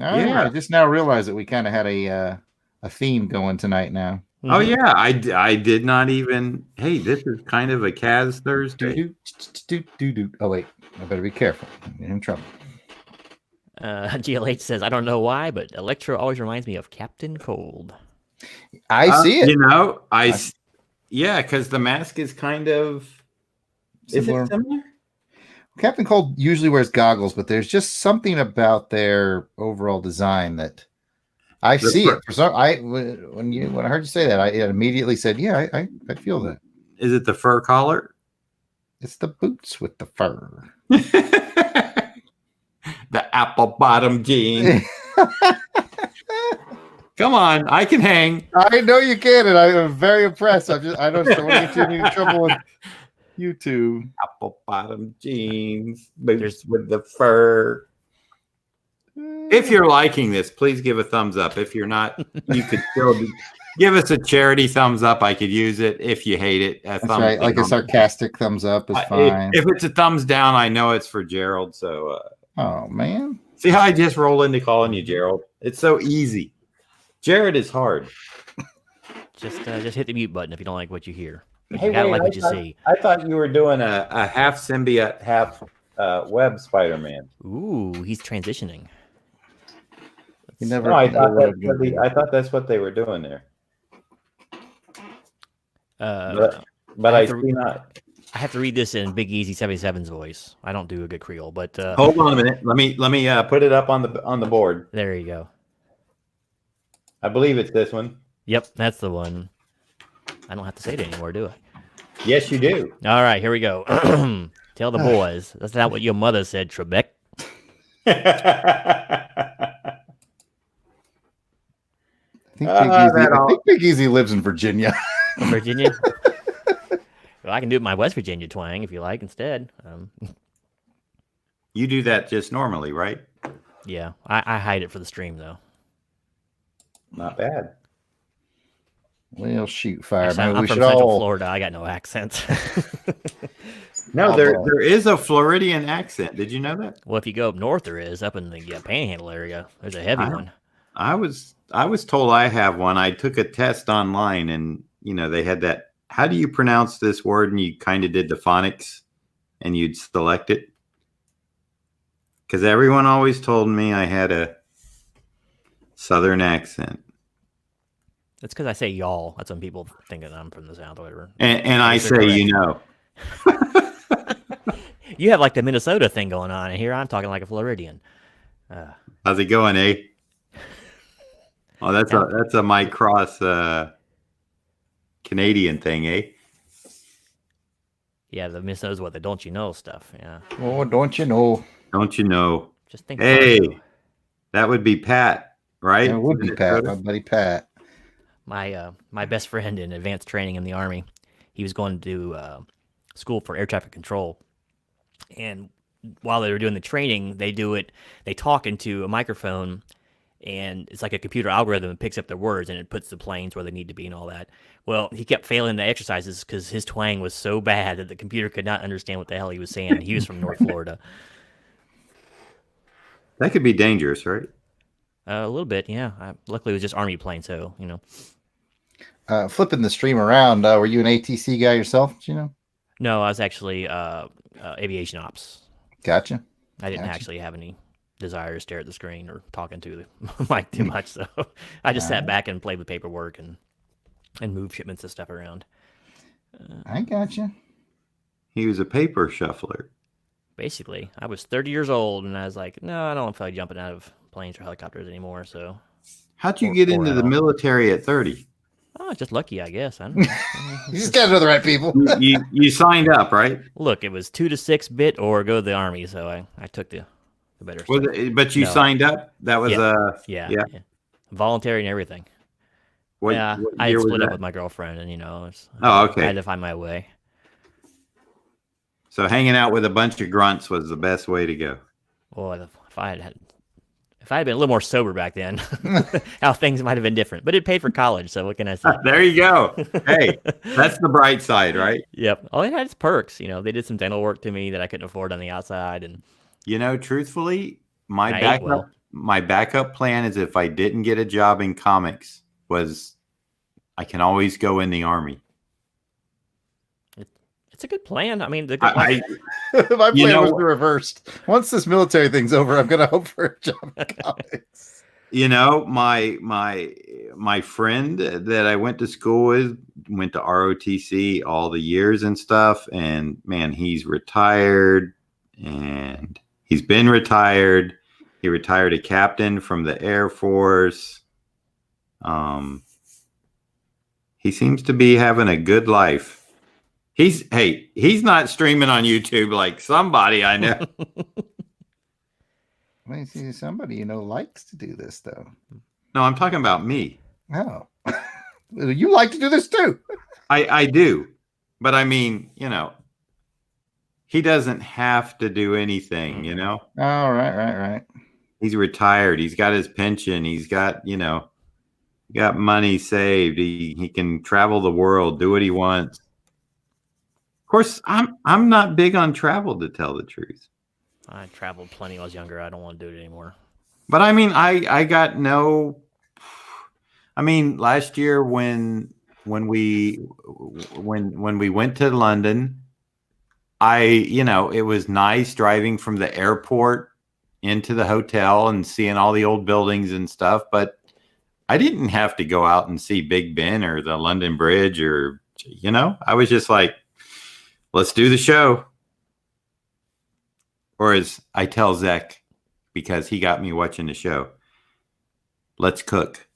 I just now realized that we kind of had a theme going tonight now. Oh yeah, I did not even. Hey, this is kind of a Kaz Thursday. Oh wait, I better be careful. I'm in trouble. GLH says, I don't know why, but Electro always reminds me of Captain Cold. I see it. You know, yeah, because the mask is kind of Similar. Is it similar? Captain Cold usually wears goggles, but there's just something about their overall design that I see it. For some, when I heard you say that, I immediately said, "Yeah, I feel that." Is it the fur collar? It's the boots with the fur. The apple bottom jeans. Come on, I can hang. I know you can, and I'm very impressed. I don't want to get you in any trouble with YouTube. Apple bottom jeans, boots with the fur. If you're liking this, please give a thumbs up. If you're not, you could still give us a charity thumbs up. I could use it. If you hate it, That's right. Like a sarcastic thumbs up is fine. If it's a thumbs down, I know it's for Jarrod. So, oh man, see how I just roll into calling you Jarrod? It's so easy. Jarrod is hard. Just hit the mute button if you don't like what you hear. Hey, you gotta like what you see. I thought you were doing a half symbiote, half web Spider-Man. Ooh, he's transitioning. You never. No, I thought that's what they were doing there. But I see not. I have to read this in Big Easy 77's voice. I don't do a good Creole, but hold on a minute. Let me put it up on the board. There you go. I believe it's this one. Yep, that's the one. I don't have to say it anymore, do I? Yes, you do. All right, here we go. Tell the boys. That's not what your mother said, Trebek. I think Big Easy lives in Virginia. Virginia? Well, I can do it my West Virginia twang if you like instead. You do that just normally, right? Yeah, I hide it for the stream, though. Not bad. Well, shoot, fire. I'm from Central Florida. I got no accent. No, there is a Floridian accent. Did you know that? Well, if you go up north, there is. Up in the Panhandle area, there's a heavy one. I was told I have one. I took a test online, and they had that. How do you pronounce this word? And you kind of did the phonics, and you'd select it. Because everyone always told me I had a Southern accent. That's because I say y'all. That's when people think that I'm from the South or whatever. And I say, You have like the Minnesota thing going on, and here I'm talking like a Floridian. How's it going, eh? Oh, that's a Mike Cross Canadian thing, eh? Yeah, the Minnesota's what the don't you know stuff. Yeah. Oh, don't you know? Don't you know? Just think. Hey, that would be Pat, right? It would be Pat, my buddy Pat. My best friend in advanced training in the Army, he was going to school for air traffic control, and while they were doing the training, they talk into a microphone, and it's like a computer algorithm that picks up their words and it puts the planes where they need to be and all that. Well, he kept failing the exercises because his twang was so bad that the computer could not understand what the hell he was saying. He was from North Florida. That could be dangerous, right? A little bit, yeah. Luckily, it was just Army plane, so Flipping the stream around, were you an ATC guy yourself? Do you know? No, I was actually aviation ops. Gotcha. I didn't actually have any desire to stare at the screen or talking to the mic too much, so I just sat back and played with paperwork and moved shipments of stuff around. I gotcha. He was a paper shuffler. Basically, I was 30 years old, and I was like, no, I don't feel like jumping out of planes or helicopters anymore. So, how'd you get into the military at 30? Oh, just lucky, I guess. I don't know. You just got to know the right people. you signed up, right? Look, it was 2 to 6 bit or go to the Army, so I took the better stuff. But you signed up? That was yeah. Voluntary and everything. What I split up with my girlfriend, and okay. I had to find my way. So hanging out with a bunch of grunts was the best way to go. Well, if I had been a little more sober back then, how things might have been different. But it paid for college, so what can I say? There you go. Hey, that's the bright side, right? Yep. Oh, it had its perks. They did some dental work to me that I couldn't afford on the outside, and truthfully, my backup plan is if I didn't get a job in comics was I can always go in the Army. It's a good plan. I mean, My plan was the reversed. Once this military thing's over, I'm going to hope for a job in comics. You know, my friend that I went to school with went to ROTC all the years and stuff. And man, he's retired and he's been retired. He retired a captain from the Air Force. He seems to be having a good life. He's not streaming on YouTube like somebody I know. Well, you see, somebody likes to do this though. No, I'm talking about me. Oh, you like to do this too. I do, but I mean, he doesn't have to do anything. Oh, right. He's retired. He's got his pension. He's got got money saved. He can travel the world, do what he wants. Of course, I'm not big on travel, to tell the truth. I traveled plenty when I was younger. I don't want to do it anymore. But I mean, I got no. I mean, last year when we went to London, it was nice driving from the airport into the hotel and seeing all the old buildings and stuff. But I didn't have to go out and see Big Ben or the London Bridge or I was just like, let's do the show. Or as I tell Zach, because he got me watching the show, let's cook.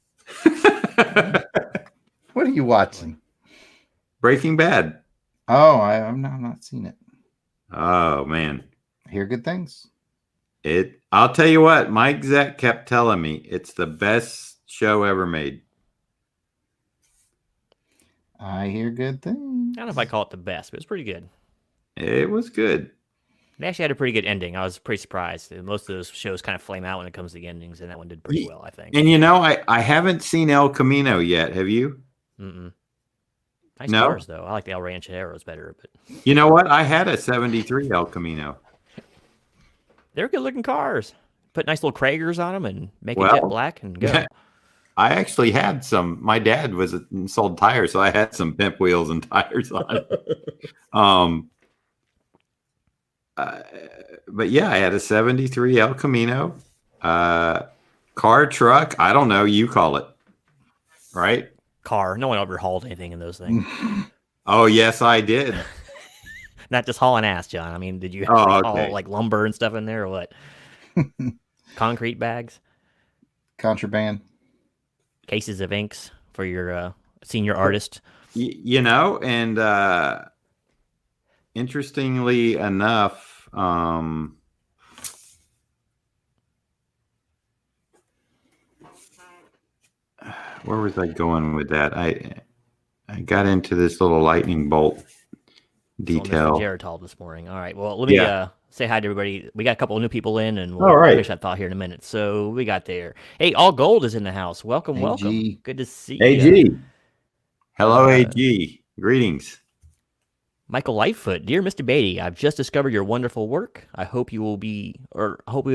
What are you watching? Breaking Bad. Oh, I've not seen it. Oh, man. I hear good things. I'll tell you what, Mike Zach kept telling me it's the best show ever made. I hear good things. I don't know if I call it the best, but it's pretty good. It was good. They actually had a pretty good ending. I was pretty surprised. Most of those shows kind of flame out when it comes to the endings, and that one did pretty well, I think. And I haven't seen El Camino yet. Have you? Mm-mm. Nice cars, though. I like the El Rancheros better. But you know what? I had a 73 El Camino. They're good-looking cars. Put nice little Kragers on them and make it jet black and go. I actually had some. My dad sold tires, so I had some pimp wheels and tires on it. But yeah, I had a 73 El Camino, car, truck. I don't know. You call it, right? Car. No one ever hauled anything in those things. Oh, yes, I did. Not just hauling ass, John. I mean, did you haul like lumber and stuff in there or what? Concrete bags? Contraband. Cases of inks for your senior artist? And interestingly enough, where was I going with that? I got into this little lightning bolt detail. Jarrod this morning. All right. Well, let me say hi to everybody. We got a couple of new people in, and we'll finish that thought here in a minute. So we got there. Hey, All Gold is in the house. Welcome, welcome. Good to see you. AG. Hello, AG. Greetings. Michael Lightfoot, dear Mr. Beatty, I've just discovered your wonderful work. I hope we will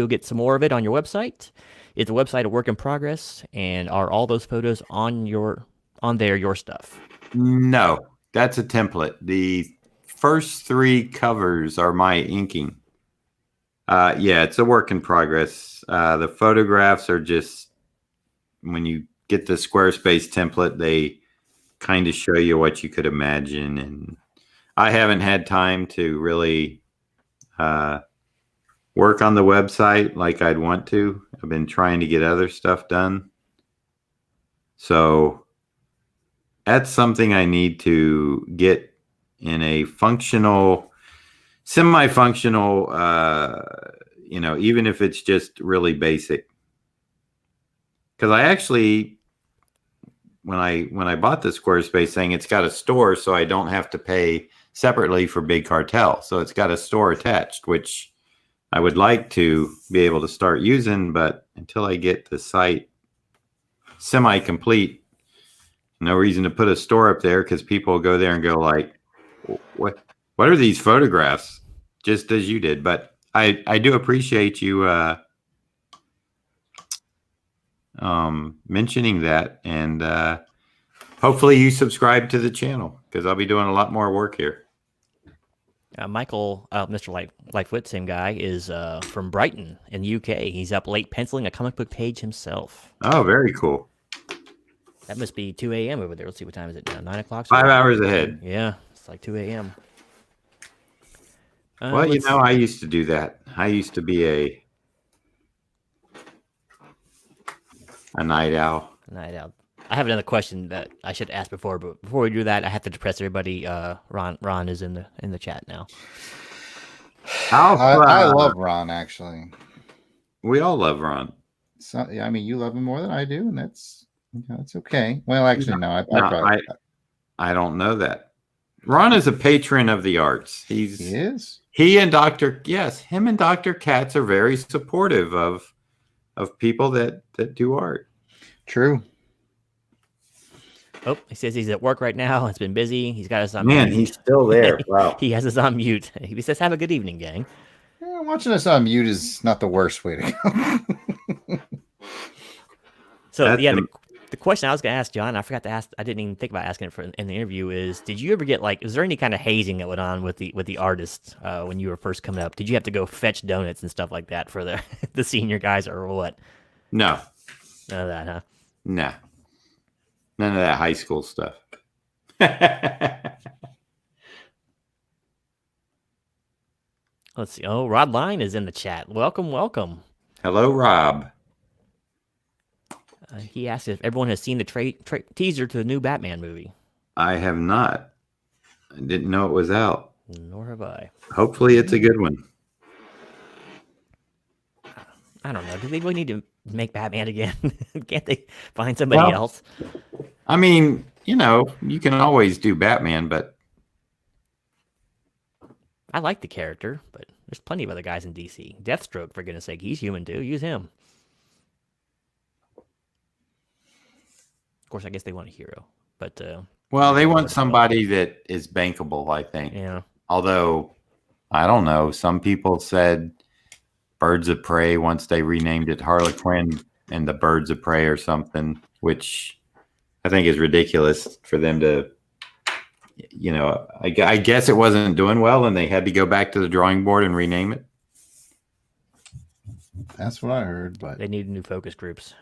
get some more of it on your website. It's a website of work in progress, and are all those photos on your stuff? No, that's a template. The first 3 covers are my inking. It's a work in progress. The photographs are just, when you get the Squarespace template, they kind of show you what you could imagine, and I haven't had time to really work on the website like I'd want to. I've been trying to get other stuff done. So that's something I need to get in a functional, semi-functional, even if it's just really basic. Because I actually, when I bought the Squarespace thing, it's got a store, so I don't have to pay separately for Big Cartel. So it's got a store attached, which I would like to be able to start using, but until I get the site semi-complete, no reason to put a store up there, because people will go there and go like, what are these photographs? Just as you did. But I do appreciate you mentioning that, and hopefully you subscribe to the channel because I'll be doing a lot more work here. Michael, Mr. Lightfoot, same guy, is from Brighton in the UK. He's up late penciling a comic book page himself. Oh, very cool. That must be 2 a.m. over there. Let's see, what time is it now? 9 o'clock? 5 hours ahead. Yeah, it's like 2 a.m. Well, you know, I used to do that. I used to be a night owl. Night out. I have another question that I should ask before, but before we do that, I have to depress everybody. Ron is in the chat now. I love Ron, actually. We all love Ron. So, yeah, I mean, you love him more than I do, and that's okay. Well, actually, no, I don't know that. Ron is a patron of the arts. He is. Him and Dr. Katz are very supportive of people that do art. True. Oh, he says he's at work right now. It's been busy. He's got us on Man, mute. he's still there. Wow. He has us on mute. He says, "Have a good evening, gang." Yeah, watching us on mute is not the worst way to go. So the question I was going to ask John, I forgot to ask. I didn't even think about asking it in the interview. Is did you ever get is there any kind of hazing that went on with the artists when you were first coming up? Did you have to go fetch donuts and stuff like that for the senior guys or what? No. None of that, huh? No. None of that high school stuff. Let's see. Oh, Rod Line is in the chat. Welcome. Hello, Rob. He asked if everyone has seen the teaser to the new Batman movie. I have not. I didn't know it was out. Nor have I. Hopefully it's a good one. I don't know. Do they really need to make Batman again? Can't they find somebody else? I mean, you know, you can always do Batman, but I like the character, but there's plenty of other guys in DC. Deathstroke, for goodness sake, he's human too. Use him. Of course, I guess they want a hero, but well, they want somebody that is bankable, I think. Yeah. Although, I don't know. Some people said Birds of Prey once they renamed it Harlequin and the Birds of Prey or something, which I think is ridiculous for them to, you know, I guess it wasn't doing well and they had to go back to the drawing board and rename it. That's what I heard, but they need new focus groups.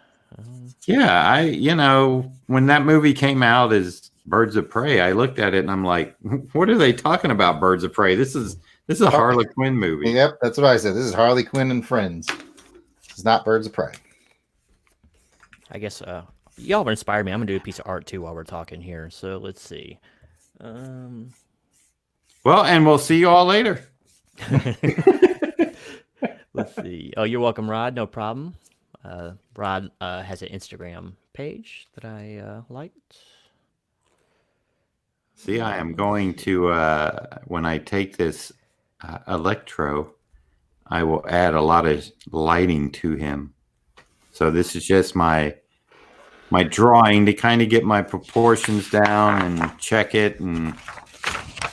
Yeah, you know, when that movie came out as Birds of Prey, I looked at it and I'm like, what are they talking about, Birds of Prey? This is a Harley Quinn movie. Yep, that's what I said. This is Harley Quinn and Friends. This is not Birds of Prey. I guess y'all have inspired me. I'm gonna do a piece of art too while we're talking here. So let's see. Well, and we'll see you all later. Let's see. Oh, you're welcome, Rod. No problem. Rod has an Instagram page that I liked. See, I am going to, when I take this Electro, I will add a lot of lighting to him. So this is just my drawing to kind of get my proportions down and check it and,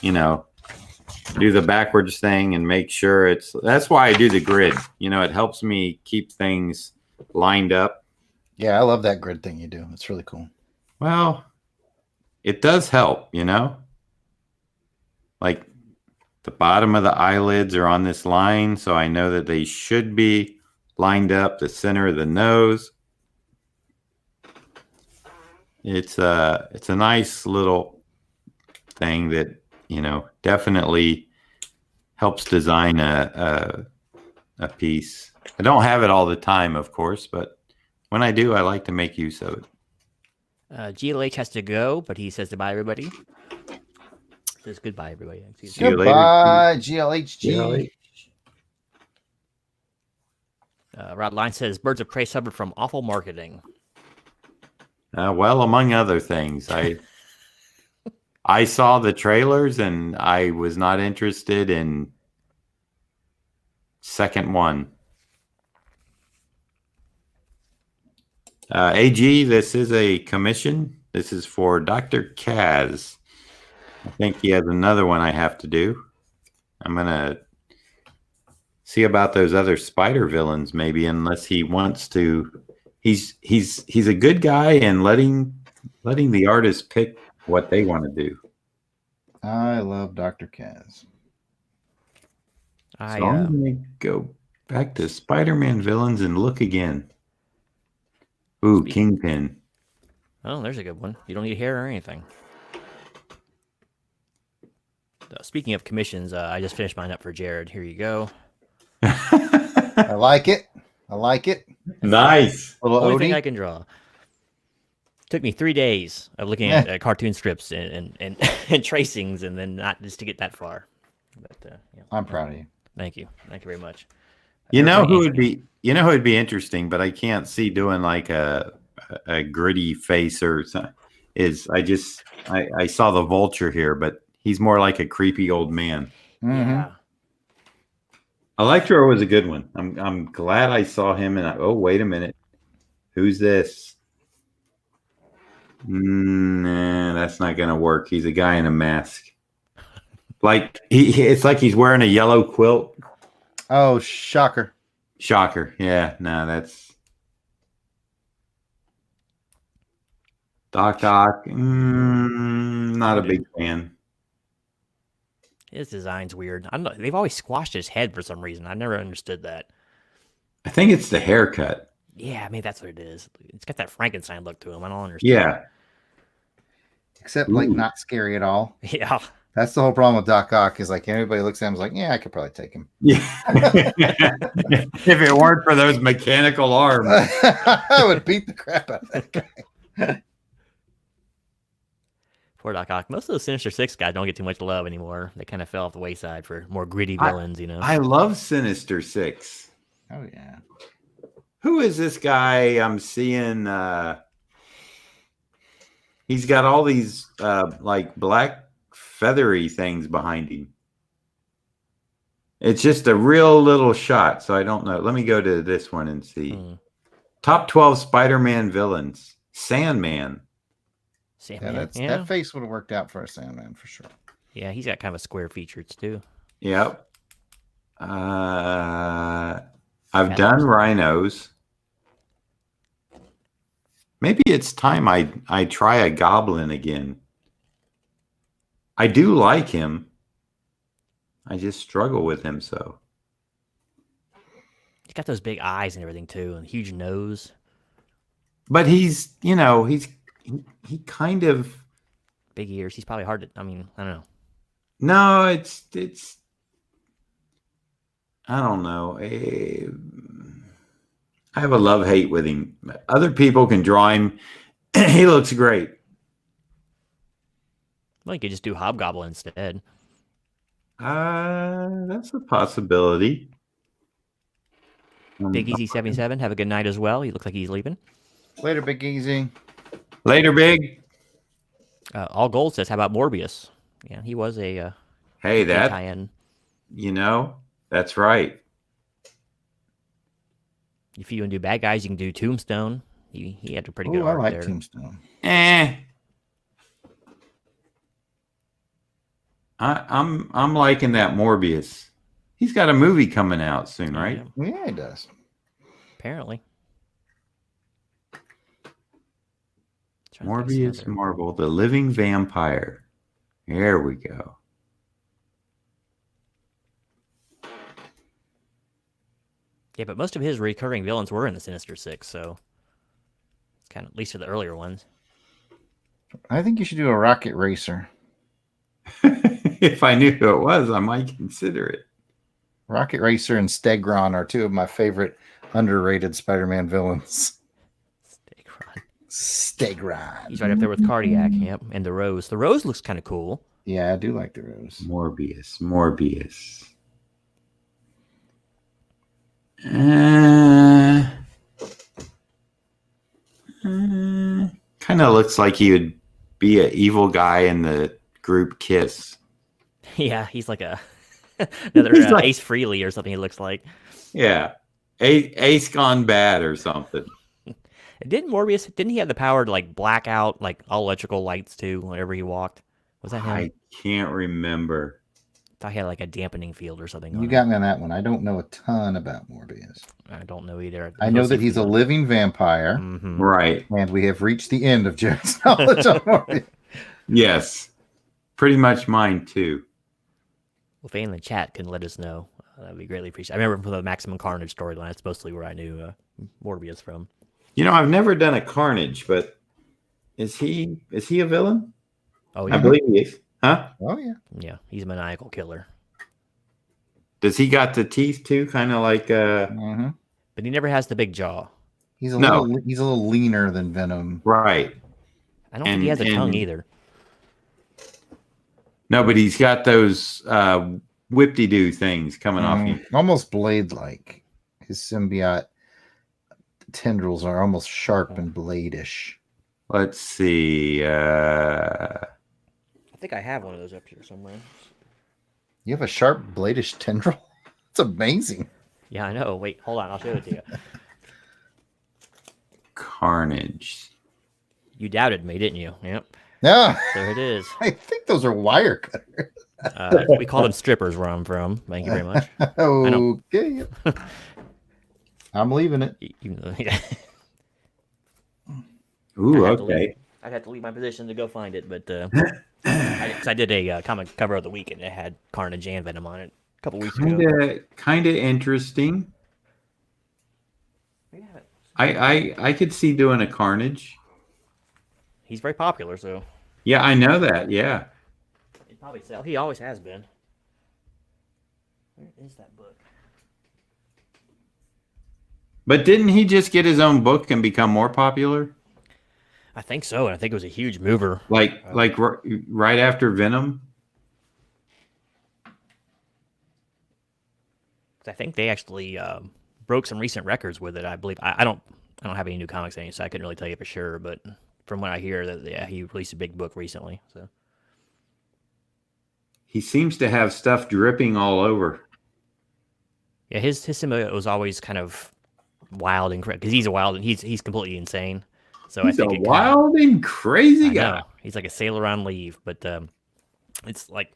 you know, do the backwards thing and make sure that's why I do the grid. You know, it helps me keep things lined up. Yeah, I love that grid thing you do. It's really cool. Well, it does help, you know, like the bottom of the eyelids are on this line. So I know that they should be lined up, the center of the nose. It's a nice little thing that, you know, definitely helps design a piece. I don't have it all the time, of course, but when I do, I like to make use of it. GLH has to go, but he says goodbye, everybody. Says goodbye, everybody. See you Goodbye, later. GLHG. Rod Line says Birds of Prey suffered from awful marketing. Well, among other things, I saw the trailers and I was not interested in second one. AG, this is a commission. This is for Dr. Kaz. I think he has another one I have to do. I'm going to see about those other spider villains, maybe, unless he wants to. he's a good guy and letting the artist pick what they want to do. I love Dr. Kaz. So I'm gonna go back to Spider-Man villains and look again. Ooh, Kingpin. Oh, there's a good one. You don't need hair or anything. Speaking of commissions, I just finished mine up for Jarrod. Here you go. I like it. Nice. Little Only thing Odie. I can draw. Took me 3 days of looking at cartoon strips and tracings, and then not just to get that far. But yeah. I'm proud of you. Thank you very much. You know who would be interesting, but I can't see doing like a gritty face or something. I saw the Vulture here, but he's more like a creepy old man. Mm-hmm. Yeah. Electro was a good one. I'm glad I saw him. And oh, wait a minute, who's this? Nah, that's not gonna work. He's a guy in a mask. Like it's like he's wearing a yellow quilt. Oh, shocker. Yeah, no, that's Doc Ock. Not a big fan. His design's weird. I don't know. They've always squashed his head for some reason. I never understood that. I think it's the haircut. Yeah, maybe that's what it is. It's got that Frankenstein look to him. I don't understand. Yeah. Except like not scary at all. Yeah. That's the whole problem with Doc Ock is like everybody looks at him is like, yeah, I could probably take him. Yeah. If it weren't for those mechanical arms. I would beat the crap out of that guy. Poor Doc Ock. Most of those Sinister Six guys don't get too much love anymore. They kind of fell off the wayside for more gritty villains, you know. I love Sinister Six. Oh yeah. Who is this guy I'm seeing? He's got all these like black feathery things behind him. It's just a real little shot, so I don't know. Let me go to this one and see. Top 12 Spider-Man villains. Sandman. Sandman. Yeah, that face would have worked out for a Sandman for sure. Yeah, he's got kind of a square features too. Yep. I've done rhinos. Maybe it's time I try a goblin again. I do like him. I just struggle with him so. He's got those big eyes and everything too, and huge nose. But he's he kind of big ears. He's probably hard to. I mean, I don't know. No, it's. I don't know. I have a love-hate with him. Other people can draw him. He looks great. Well, you could just do Hobgoblin instead. That's a possibility. Big Easy 77, have a good night as well. He looks like he's leaving. Later, Big Easy. Later, Big. All Gold says, how about Morbius? Yeah, he was a hey, that tie-in. That's right. If you want to do bad guys, you can do Tombstone. He had a pretty good arc I like there. Tombstone. I'm liking that Morbius. He's got a movie coming out soon, right? Yeah, he does. Apparently. Morbius Marvel, the living vampire. There we go. Yeah, but most of his recurring villains were in the Sinister Six, so it's kind of, at least for the earlier ones. I think you should do a Rocket Racer. If I knew who it was, I might consider it. Rocket Racer and Stegron are two of my favorite underrated Spider-Man villains. Stegron. He's right up there with Cardiac, yep, and the Rose. The Rose looks kind of cool. Yeah, I do like the Rose. Morbius. Kind of looks like he would be an evil guy in the group Kiss. Yeah, he's like another like, Ace Frehley or something. He looks like. Yeah, Ace gone bad or something. Didn't he have the power to like black out like all electrical lights too whenever he walked? Was that him? I can't remember. thought he had like a dampening field or something. You got me on that one. I don't know a ton about Morbius. I don't know either. I know that he's a living vampire. Mm-hmm. Right. And we have reached the end of Jarrod's knowledge on Morbius. Yes. Pretty much mine too. Well, if anyone in the chat can let us know, that'd be greatly appreciated. I remember from the Maximum Carnage storyline, that's mostly where I knew Morbius from. You know, I've never done a Carnage, but is he a villain? Oh, yeah. I believe he is. Huh? Oh, yeah. Yeah, he's a maniacal killer. Does he got the teeth too? Kind of like Mm-hmm. But he never has the big jaw. He's a little leaner than Venom. Right. I don't think he has a tongue either. No, but he's got those whip-de-doo things coming off him. Almost blade-like. His symbiote tendrils are almost sharp and blade-ish. Let's see. I think I have one of those up here somewhere. You have a sharp blade-ish tendril? It's amazing. Yeah, I know. Wait, hold on. I'll show it to you. Carnage. You doubted me, didn't you? Yep. Yeah. There it is. I think those are wire cutters. We call them strippers where I'm from. Thank you very much. Okay. I'm leaving it. Yeah. Ooh, okay. I'd have to leave my position to go find it, but I did a comic cover of the week and it had Carnage and Venom on it a couple weeks ago. Kind of interesting. I could see doing a Carnage. He's very popular, so yeah, I know that. Yeah, it'd probably sell. He always has been. Where is that book? but didn't he just get his own book and become more popular? I think so, and I think it was a huge mover. Like right after Venom. I think they actually broke some recent records with it. I believe. I don't have any new comics anymore, so I couldn't really tell you for sure. But from what I hear, that he released a big book recently. So He seems to have stuff dripping all over. yeah, his symbiote was always kind of wild and crazy because he's a wild and he's completely insane. So He's I think a wild and crazy I guy. know. He's like a sailor on leave, but it's like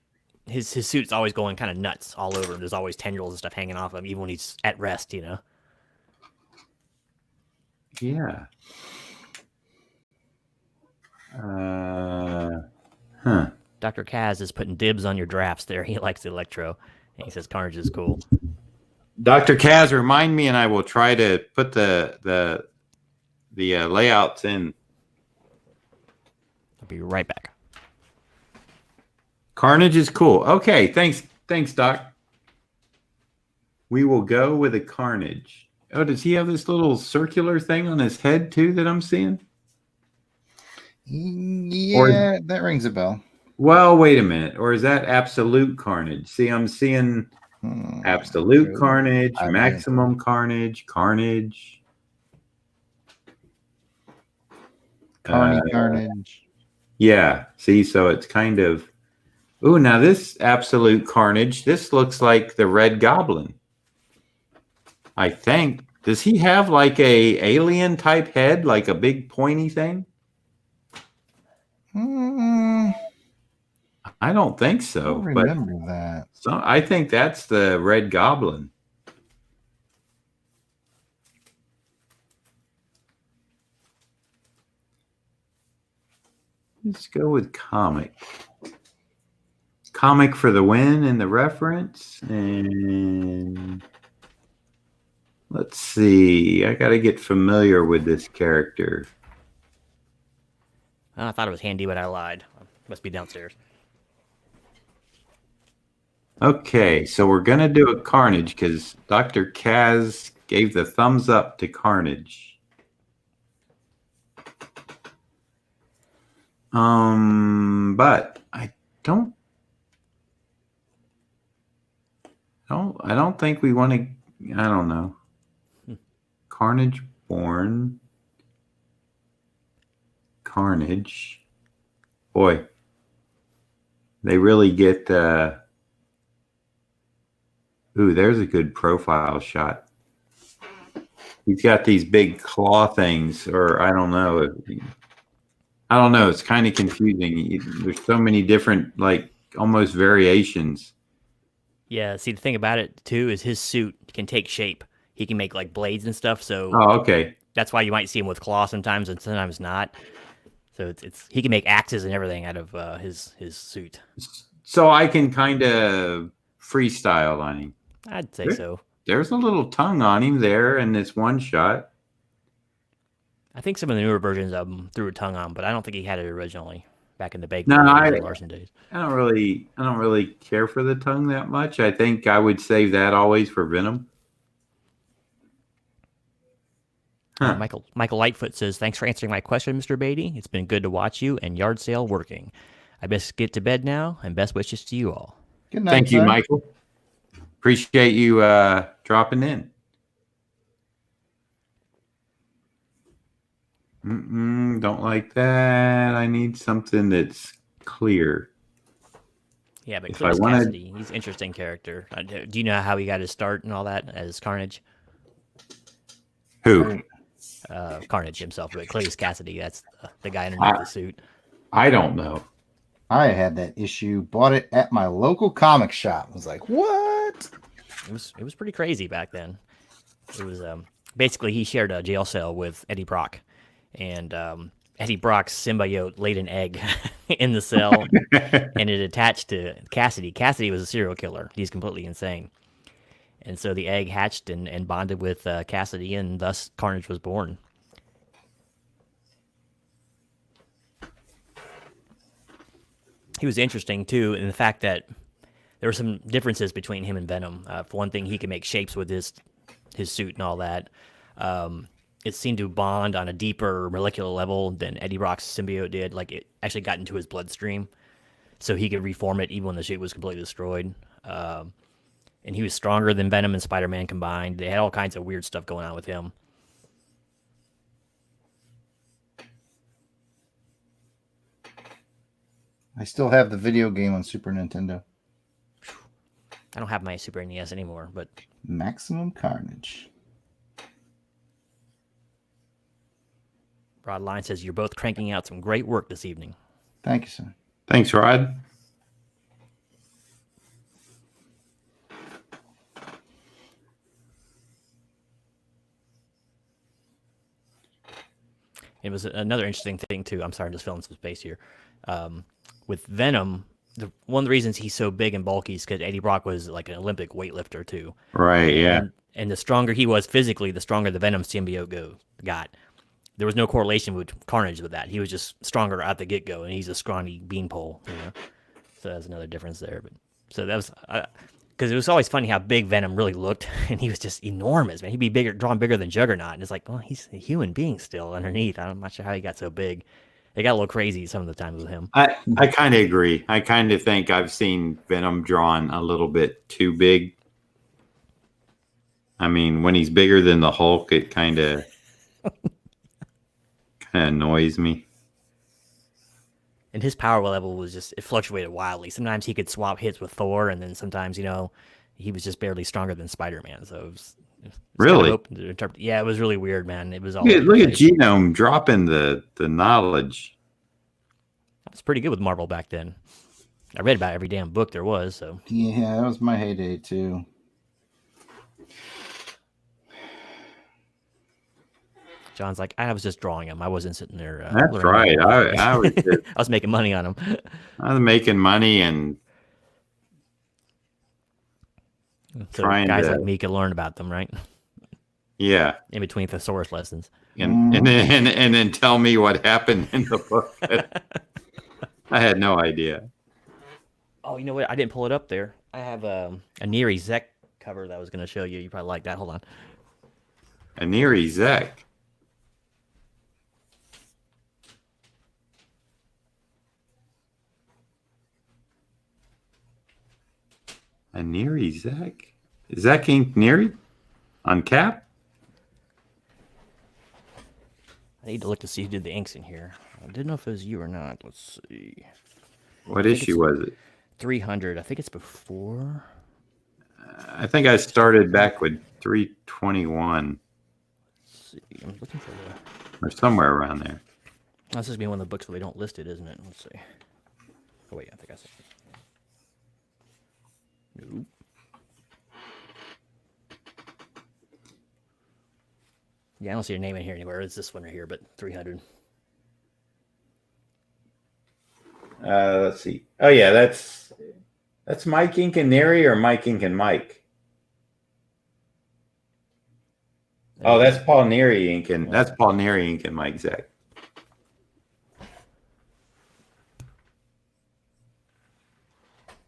his suit's always going kind of nuts all over. There's always tendrils and stuff hanging off him, even when he's at rest. You know. Yeah. Dr. Kaz is putting dibs on your drafts there. He likes the Electro, and he says Carnage is cool. Dr. Kaz, remind me, and I will try to put the layouts in. I'll be right back. Carnage is cool. Okay, thanks, Doc. We will go with a Carnage. Oh, does he have this little circular thing on his head too that I'm seeing? Yeah, that rings a bell. Well, wait a minute. Or is that Absolute Carnage? See, I'm seeing Absolute Carnage, Maximum Carnage, Carnage. Carnage. Yeah. See, so it's kind of. Ooh, now this Absolute Carnage, this looks like the Red Goblin. I think. Does he have like a alien type head, like a big pointy thing? I don't think so. I don't remember that. So I think that's the Red Goblin. Let's go with comic. Comic for the win in the reference. And let's see. I got to get familiar with this character. I thought it was handy, but I lied. Must be downstairs. Okay, so we're going to do a Carnage because Dr. Kaz gave the thumbs up to Carnage. But I don't think we want to, I don't know. Carnage born. Carnage. Boy, they really get, ooh, there's a good profile shot. He's got these big claw things, or I don't know. It's kind of confusing. There's so many different, like, almost variations. Yeah, see, the thing about it, too, is his suit can take shape. He can make, like, blades and stuff, so Oh, okay. that's why you might see him with claws sometimes and sometimes not. So it's he can make axes and everything out of his suit. So I can kind of freestyle on him. I'd say so. There's a little tongue on him there in this one shot. I think some of the newer versions of him threw a tongue on, but I don't think he had it originally back in the Bacon No, and Larson days. I don't really care for the tongue that much. I think I would save that always for Venom. Huh. Michael Lightfoot says, "Thanks for answering my question, Mr. Beatty. It's been good to watch you and yard sale working. I best get to bed now, and best wishes to you all." Good night. Thank you, sir. Michael. Appreciate you dropping in. Don't like that. I need something that's clear. Yeah, but If Cletus I wanted- Cassidy, he's an interesting character. Do you know how he got his start and all that as Carnage? Who? Carnage himself, but Cletus Cassidy, that's the guy underneath the suit. I don't know. I had that issue, bought it at my local comic shop. I was like, what? It was pretty crazy back then. It was basically he shared a jail cell with Eddie Brock, and Eddie Brock's symbiote laid an egg in the cell, and it attached to Cassidy. Cassidy was a serial killer. He's completely insane. And so the egg hatched and bonded with Cassidy, and thus Carnage was born. He was interesting, too, in the fact that there were some differences between him and Venom. For one thing, he could make shapes with his suit and all that. It seemed to bond on a deeper molecular level than Eddie Brock's symbiote did. Like, it actually got into his bloodstream, so he could reform it even when the suit was completely destroyed. And he was stronger than Venom and Spider-Man combined. They had all kinds of weird stuff going on with him. I still have the video game on Super Nintendo. I don't have my Super NES anymore, but Maximum Carnage. Rod Line says, "You're both cranking out some great work this evening." Thank you, sir. Thanks, Rod. It was another interesting thing, too. I'm sorry, I'm just filling some space here. With Venom, one of the reasons he's so big and bulky is because Eddie Brock was like an Olympic weightlifter, too. Right, yeah. And the stronger he was physically, the stronger the Venom symbiote got. There was no correlation with Carnage with that. He was just stronger at the get-go, and he's a scrawny beanpole, you know? So that's another difference there. But so that was... because it was always funny how big Venom really looked, and he was just enormous, man. He'd be drawn bigger than Juggernaut, and it's like, well, he's a human being still underneath. I'm not sure how he got so big. It got a little crazy some of the times with him. I kind of agree. I kind of think I've seen Venom drawn a little bit too big. I mean, when he's bigger than the Hulk, it kind of annoys me. And his power level was just, it fluctuated wildly. Sometimes he could swap hits with Thor, and then sometimes, you know, he was just barely stronger than Spider-Man. So it was Really? kind of open to interpret. Yeah, it was really weird, man. It was all Look at like, Genome dropping the knowledge. It was pretty good with Marvel back then. I read about every damn book there was. So Yeah, that was my heyday, too. John's like, I was just drawing him. I wasn't sitting there. That's learning. right. I was just, I was making money on him. I was making money and So trying guys to- like me could learn about them, right? yeah, In between thesaurus lessons. and then tell me what happened in the book. I had no idea. Oh, you know what? I didn't pull it up there. I have a Neri Zek cover that I was going to show you. You probably like that. Hold on. Aniri Zek. Aniri Zek? Zek Ink Neri? On Cap? I need to look to see who did the inks in here. I didn't know if it was you or not. Let's see. What issue was it? 300. I think it's before. I think I started back with 321 Let's see. I'm looking for the. or somewhere around there. Oh, this is be one of the books where they don't list it, isn't it? Let's see. Oh wait, I think I said. Nope. Yeah, I don't see your name in here anywhere. It's this one right here, but 300. Let's see. Oh yeah, that's Mike Ink and Neri or Mike Ink and Mike. Oh, that's Paul Neri Ink and that's Paul Neri Ink and Mike Zach.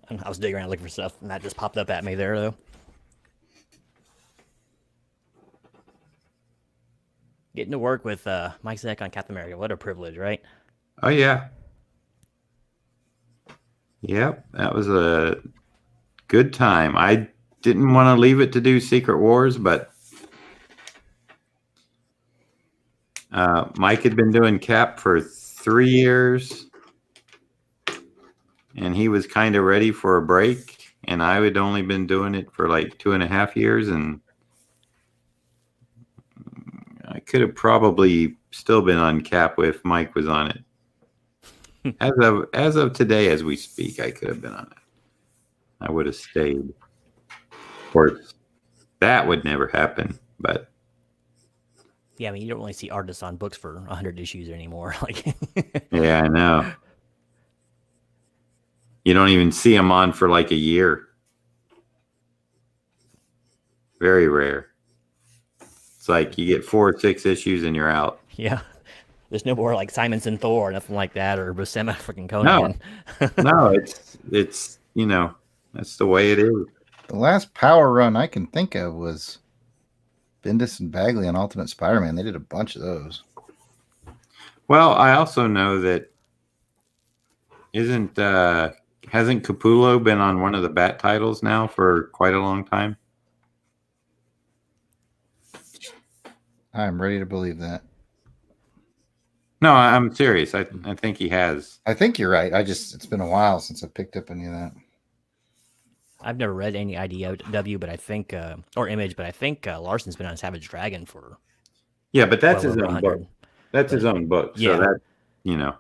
I was digging around looking for stuff, and that just popped up at me there, though. Getting to work with Mike Zach on Captain America. What a privilege, right? Oh yeah. Yep, that was a good time. I didn't want to leave it to do Secret Wars, but Mike had been doing Cap for 3 years, and he was kind of ready for a break, and I had only been doing it for like 2.5 years, and I could have probably still been on Cap if Mike was on it. As of today, as we speak, I could have been on it. I would have stayed. Of course, that would never happen, but Yeah, I mean, you don't really see artists on books for 100 issues anymore. Like, yeah, I know. You don't even see them on for like a year. Very rare. It's like you get 4 or 6 issues and you're out. yeah. There's no more like Simonson Thor, nothing like that, or Buscema freaking Conan. No, it's that's the way it is. The last power run I can think of was Bendis and Bagley on Ultimate Spider-Man. They did a bunch of those. Well, I also know that hasn't Capullo been on one of the Bat titles now for quite a long time? I'm ready to believe that. No, I'm serious. I think he has. I think you're right. It's been a while since I picked up any of that. I've never read any IDW, but I think, or Image, but I think Larson's been on Savage Dragon for. Yeah, but that's well his own book. That's his own book. Yeah. So that,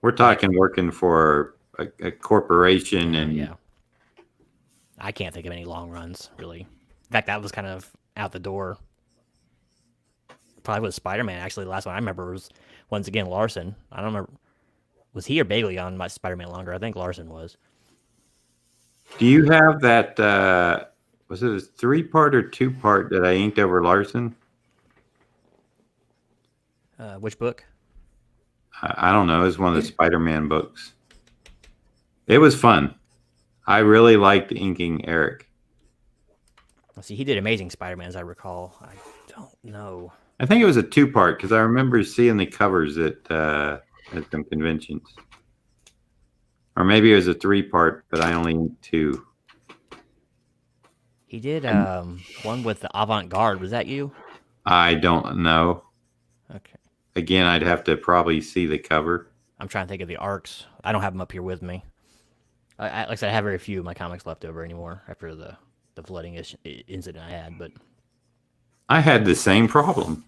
we're talking working for a corporation and. Yeah. I can't think of any long runs, really. In fact, that was kind of out the door. Probably with Spider-Man, actually. The last one I remember was, once again, Larson. I don't remember. Was he or Bailey on my Spider-Man longer? I think Larson was. Do you have that, was it a 3-part or 2-part that I inked over Larson? Which book? I don't know. It was one of the Spider-Man books. It was fun. I really liked inking Eric. Let's see, he did Amazing Spider-Man, as I recall. I don't know. I think it was a 2-part because I remember seeing the covers at some conventions. Or maybe it was a 3-part, but I only inked 2. He did one with the Avant-Garde. Was that you? I don't know. Okay. Again, I'd have to probably see the cover. I'm trying to think of the arcs. I don't have them up here with me. Like I said, I have very few of my comics left over anymore after the flooding incident I had. But I had the same problem.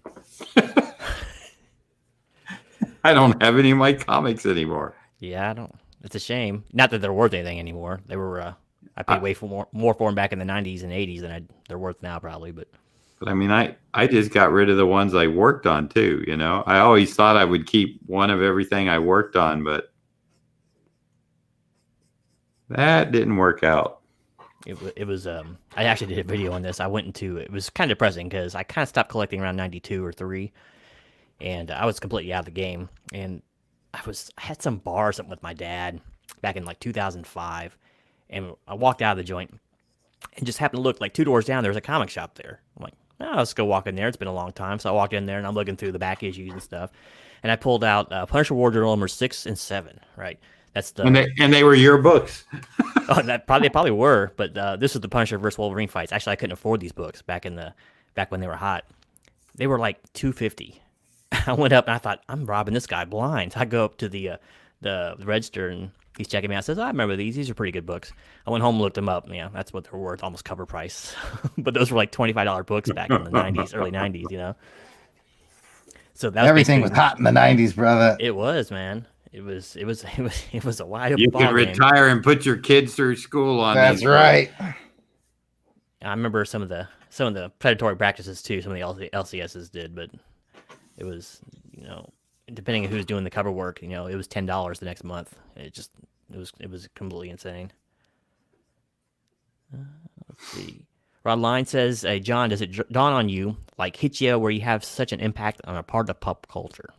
I don't have any of my comics anymore. Yeah, I don't. It's a shame. Not that they're worth anything anymore. They were. I paid way more for them back in the 90s and 80s than they're worth now, probably. But I mean, I just got rid of the ones I worked on too. I always thought I would keep one of everything I worked on, but that didn't work out. It was. I actually did a video on this. I went into. It was kind of depressing because I kind of stopped collecting around 92 or 3, and I was completely out of the game. And I had some bar or something with my dad back in like 2005, and I walked out of the joint and just happened to look like 2 doors down. There was a comic shop there. I'm like, oh, let's go walk in there. It's been a long time, so I walked in there and I'm looking through the back issues and stuff, and I pulled out Punisher War Journal number 6 and 7. Right, that's the and they were your books. Oh, they probably were, but this is the Punisher versus Wolverine fights. Actually, I couldn't afford these books back when they were hot. They were like $2.50. I went up and I thought, I'm robbing this guy blind. So I go up to the register and he's checking me out. Says, I remember these. These are pretty good books. I went home and looked them up. Yeah, that's what they're worth, almost cover price. But those were like $25 books back in the 90s, early 90s. So that everything was hot in the 90s, brother. It was, man. It was a wide open You ball can game. retire and put your kids through school on. That's right. I remember some of the predatory practices too. Some of the LCSs did, but it was, depending on who's doing the cover work, it was $10 the next month. It was completely insane. Let's see. Rod Line says, "Hey John, does it dawn on you, like hit you, where you have such an impact on a part of pop culture?"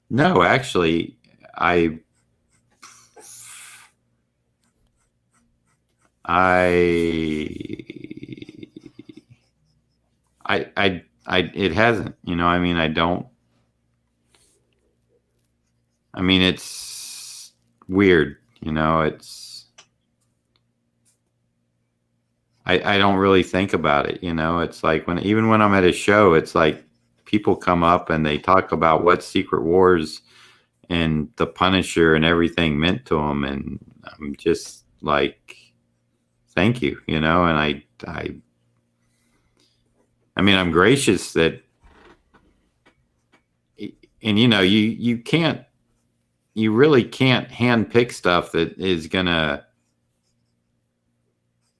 No, actually, I it hasn't, I mean, it's weird, I don't really think about it, it's like even when I'm at a show, it's like people come up and they talk about what Secret Wars and the Punisher and everything meant to them, and I'm just like, thank you, and I mean, I'm gracious that, and you really can't handpick stuff that is gonna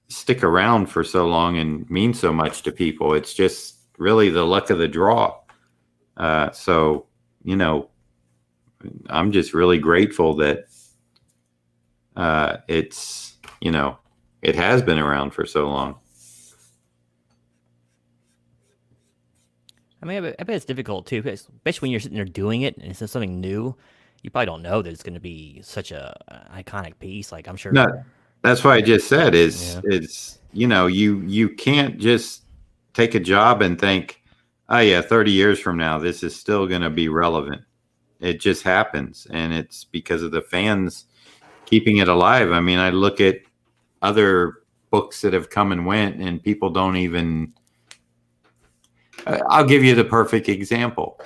stick around for so long and mean so much to people. It's just really the luck of the draw. So, I'm just really grateful that it's, it has been around for so long. I mean, I bet it's difficult too, especially when you're sitting there doing it and it's something new. You probably don't know that it's going to be such a iconic piece. Like, I'm sure. No, that's what I just said. It's you can't just take a job and think, oh yeah, 30 years from now this is still going to be relevant. It just happens, and it's because of the fans keeping it alive. I mean, I look at other books that have come and went, and people don't even. I'll give you the perfect example.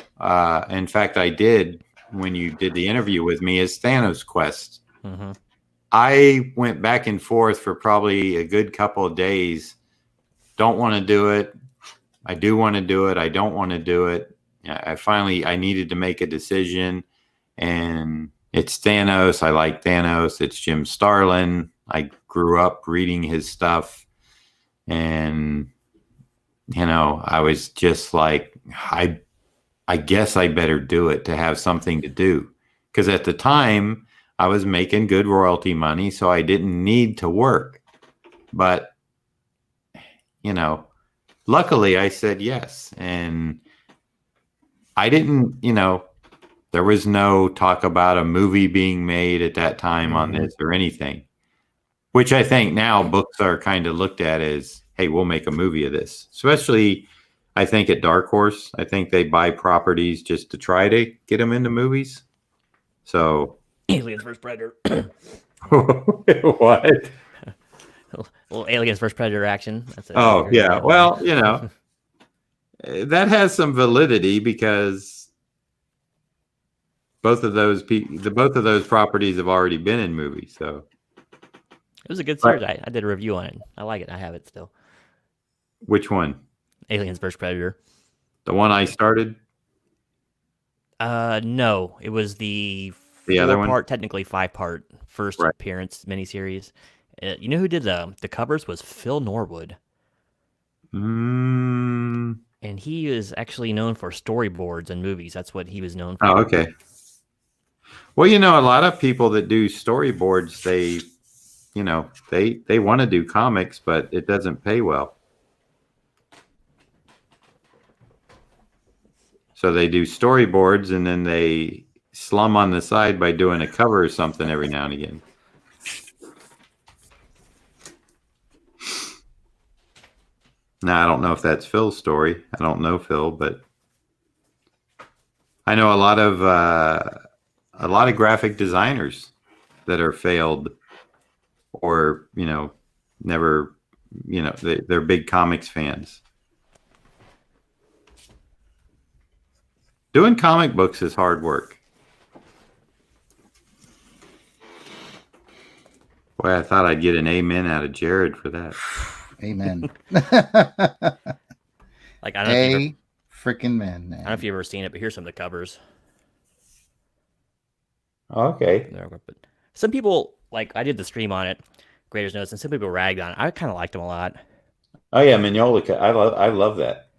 In fact, I did when you did the interview with me, is Thanos Quest. Mm-hmm. I went back and forth for probably a good couple of days. Don't want to do it. I do want to do it. I don't want to do it. I needed to make a decision, and it's Thanos. I like Thanos. It's Jim Starlin. I grew up reading his stuff, and I was just like, I guess I better do it to have something to do. Because at the time, I was making good royalty money, so I didn't need to work. But, luckily I said yes. And I didn't, there was no talk about a movie being made at that time on this or anything. Which I think now books are kind of looked at as, hey, we'll make a movie of this. Especially, I think at Dark Horse, I think they buy properties just to try to get them into movies. So, Aliens vs. Predator. What? A little Aliens vs. Predator action. Oh yeah, well, that has some validity because both of those properties have already been in movies. So it was a good series. I did a review on it. I like it. I have it still. Which one? Aliens vs. Predator. The one I started? No, it was the other one. Technically 5-part first appearance miniseries. You know who did the covers was Phil Norwood. And he is actually known for storyboards and movies. That's what he was known for. Oh, okay. Well, a lot of people that do storyboards, they want to do comics, but it doesn't pay well. So they do storyboards and then they slum on the side by doing a cover or something every now and again. Now, I don't know if that's Phil's story. I don't know Phil, but I know a lot of graphic designers that are failed or, never, they're big comics fans. Doing comic books is hard work. Boy, I thought I'd get an amen out of Jarrod for that. Amen. Like, I don't know if freaking man. I don't know if you've ever seen it, but here's some of the covers. Okay. But some people, like, I did the stream on it, Graders Notes, and some people ragged on it. I kind of liked them a lot. Oh yeah, Mignola. I love that.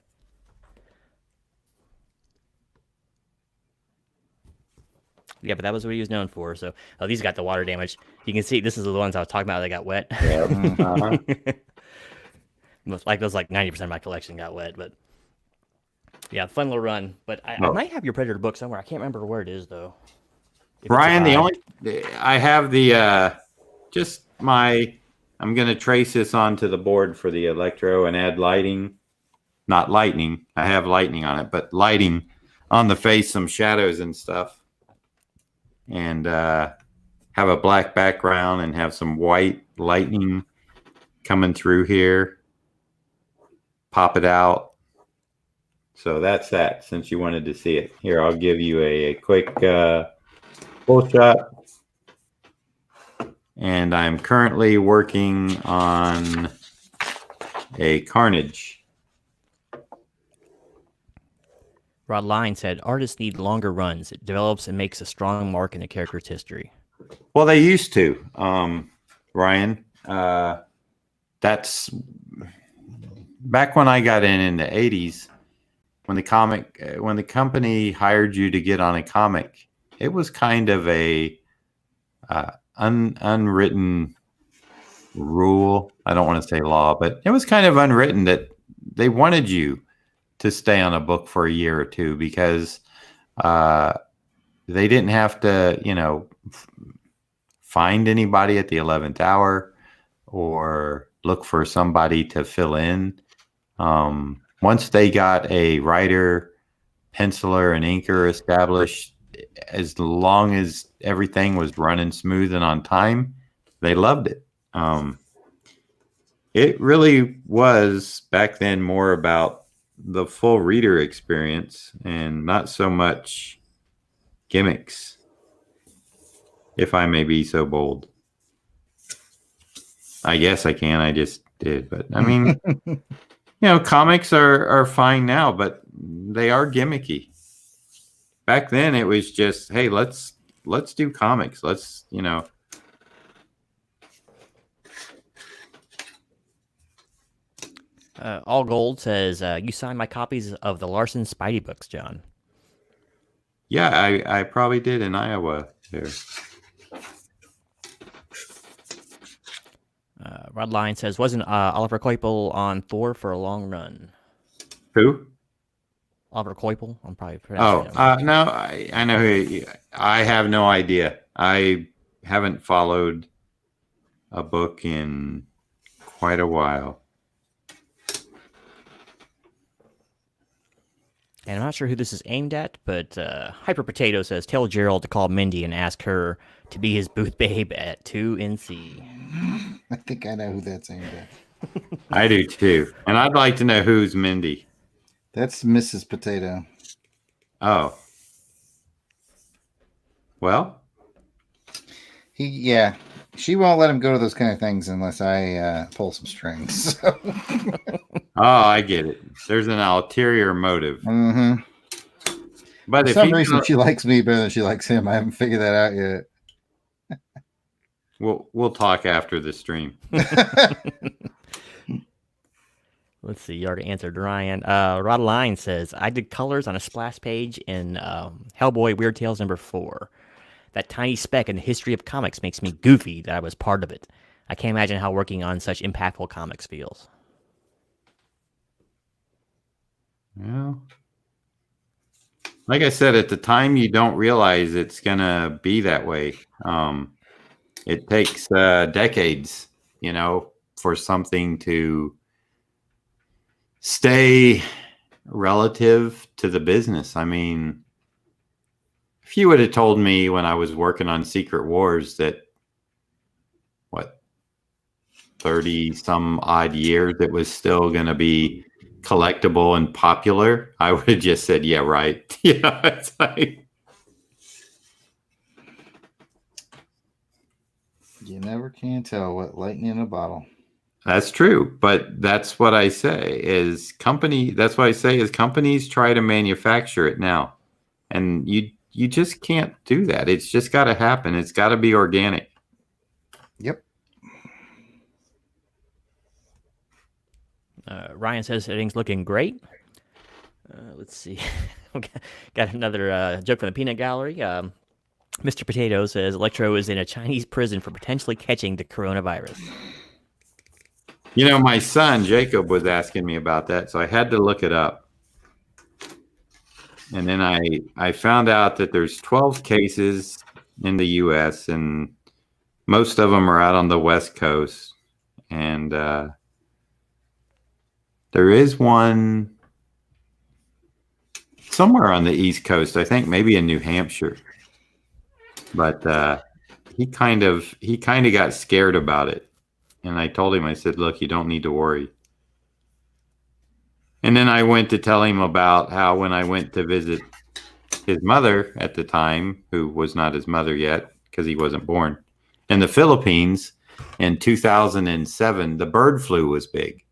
Yeah, but that was what he was known for. So, these got the water damage. You can see this is the ones I was talking about that got wet. Yeah. Uh-huh. Like those, like 90% of my collection got wet. But yeah, fun little run. But I Oh. might have your Predator book somewhere. I can't remember where it is though. If it's Brian, the alive. only I have the just my. I'm going to trace this onto the board for the electro and add lighting. Not lightning. I have lightning on it, but lighting on the face, some shadows and stuff. And have a black background and have some white lightning coming through here. Pop it out. So that's that, since you wanted to see it. Here, I'll give you a quick full shot. And I'm currently working on a Carnage. Rod Line said, artists need longer runs. It develops and makes a strong mark in a character's history. Well, they used to, Ryan. That's back when I got in the 80s, when the company hired you to get on a comic, it was kind of a unwritten rule. I don't want to say law, but it was kind of unwritten that they wanted you to stay on a book for a year or two because they didn't have to, find anybody at the 11th hour or look for somebody to fill in. Once they got a writer, penciler, and inker established, as long as everything was running smooth and on time, they loved it. It really was back then more about the full reader experience and not so much gimmicks, if I may be so bold. I guess I can. I just did. But I mean, comics are fine now, but they are gimmicky. Back then it was just, hey, let's do comics. Let's. All Gold says, you signed my copies of the Larson Spidey books, John. Yeah, I probably did in Iowa there. Rod Line says, wasn't Oliver Coipel on Thor for a long run? Who? Oliver Coipel? I'm probably pronouncing it. No, I know who. I have no idea. I haven't followed a book in quite a while. And I'm not sure who this is aimed at, but Hyper Potato says, tell Jarrod to call Mindy and ask her to be his booth babe at 2NC. I think I know who that's aimed at. I do too. And I'd like to know who's Mindy. That's Mrs. Potato. Oh. Well? She won't let him go to those kind of things unless I pull some strings. So. Oh, I get it. There's an ulterior motive. Mm-hmm. But for some reason, she likes me better than she likes him. I haven't figured that out yet. We'll talk after the stream. Let's see. You already answered Ryan. Rod Line says, I did colors on a splash page in Hellboy Weird Tales #4. That tiny speck in the history of comics makes me goofy that I was part of it. I can't imagine how working on such impactful comics feels. Well, like I said, at the time, you don't realize it's going to be that way. It takes decades, for something to stay relative to the business. I mean, if you would have told me when I was working on Secret Wars that, 30 some odd years, it was still going to be collectible and popular, I would have just said, yeah, right. It's like, you never can tell what lightning in a bottle. That's true, but that's what I say is companies try to manufacture it now, and you you just can't do that. It's just got to happen. It's got to be organic. Yep. Ryan says everything's looking great. Let's see. Got another joke from the Peanut Gallery. Mr. Potato says Electro is in a Chinese prison for potentially catching the coronavirus. You know, my son, Jacob, was asking me about that, so I had to look it up. And then I found out that there's 12 cases in the U.S., and most of them are out on the West Coast. And there is one somewhere on the East Coast, I think maybe in New Hampshire. But he kind of got scared about it. And I told him, I said, look, you don't need to worry. And then I went to tell him about how when I went to visit his mother at the time, who was not his mother yet because he wasn't born, in the Philippines in 2007, the bird flu was big.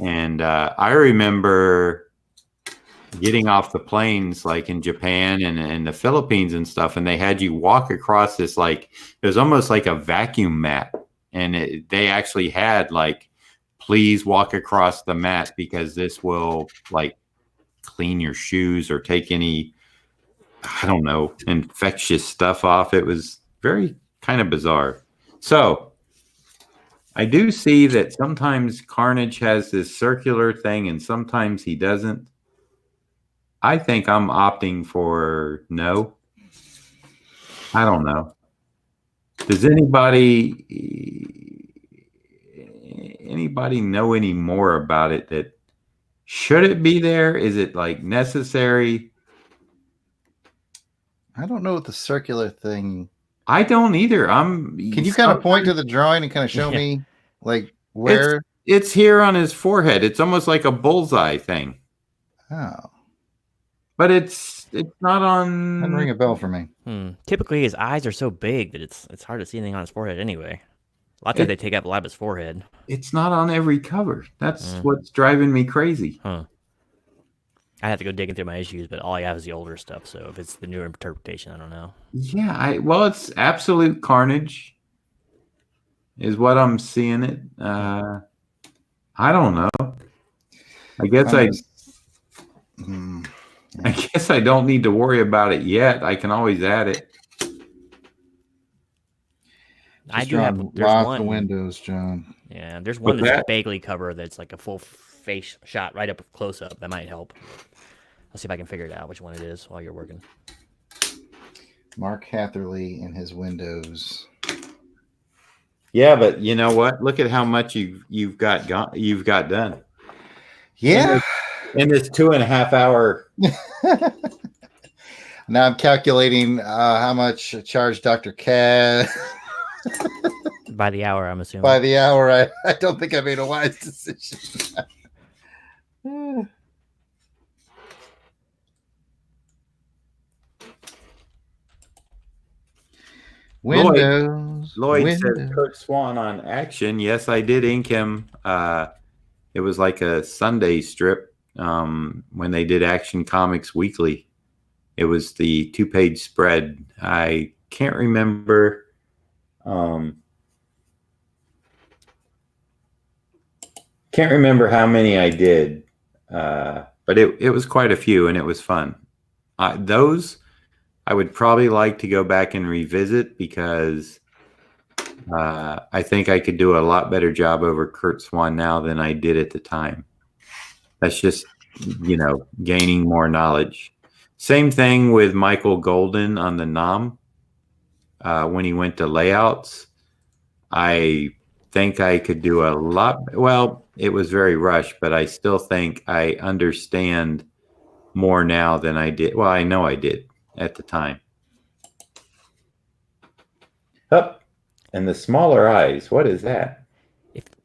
And I remember getting off the planes like in Japan and the Philippines and stuff, and they had you walk across this, like, it was almost like a vacuum mat. And they actually had like, please walk across the mat because this will like clean your shoes or take any, I don't know, infectious stuff off. It was very kind of bizarre. So I do see that sometimes Carnage has this circular thing and sometimes he doesn't. I think I'm opting for no. I don't know. Does anybody know any more about it? That should it be there? Is it like necessary? I don't know what the circular thing. I don't either. Can you kind of point to the drawing and kind of show me like where? It's here on his forehead. It's almost like a bullseye thing. Oh. But it's not on. Doesn't ring a bell for me. Typically, his eyes are so big that it's hard to see anything on his forehead anyway. A lot of times they take up a lot of his forehead. It's not on every cover. That's what's driving me crazy. Huh. I have to go digging through my issues, but all I have is the older stuff. So if it's the newer interpretation, I don't know. Yeah, well, it's Absolute Carnage is what I'm seeing it. I don't know. I guess I guess I don't need to worry about it yet. I can always add it. I do have. There's lock one. The windows, John. Yeah, there's one that's a Bagley cover that's like a full face shot right up close up. That might help. I'll see if I can figure it out which one it is while you're working. Mark Hatherley and his windows. Yeah, but you know what? Look at how much you've got done. Yeah. In this 2.5 hour. Now I'm calculating how much I charge Dr. Cat. By the hour, I'm assuming. By the hour, I don't think I made a wise decision. Windows. Lloyd says Kurt Swan on Action. Yes, I did ink him. It was like a Sunday strip when they did Action Comics Weekly. It was the 2-page spread. I can't remember. Can't remember how many I did, but it was quite a few, and it was fun. Those I would probably like to go back and revisit because I think I could do a lot better job over Kurt Swan now than I did at the time. That's just, gaining more knowledge. Same thing with Michael Golden on the Nom. When he went to layouts, I think I could do a lot. Well, it was very rushed, but I still think I understand more now than I did. Well, I know I did at the time. Up. And the smaller eyes. What is that?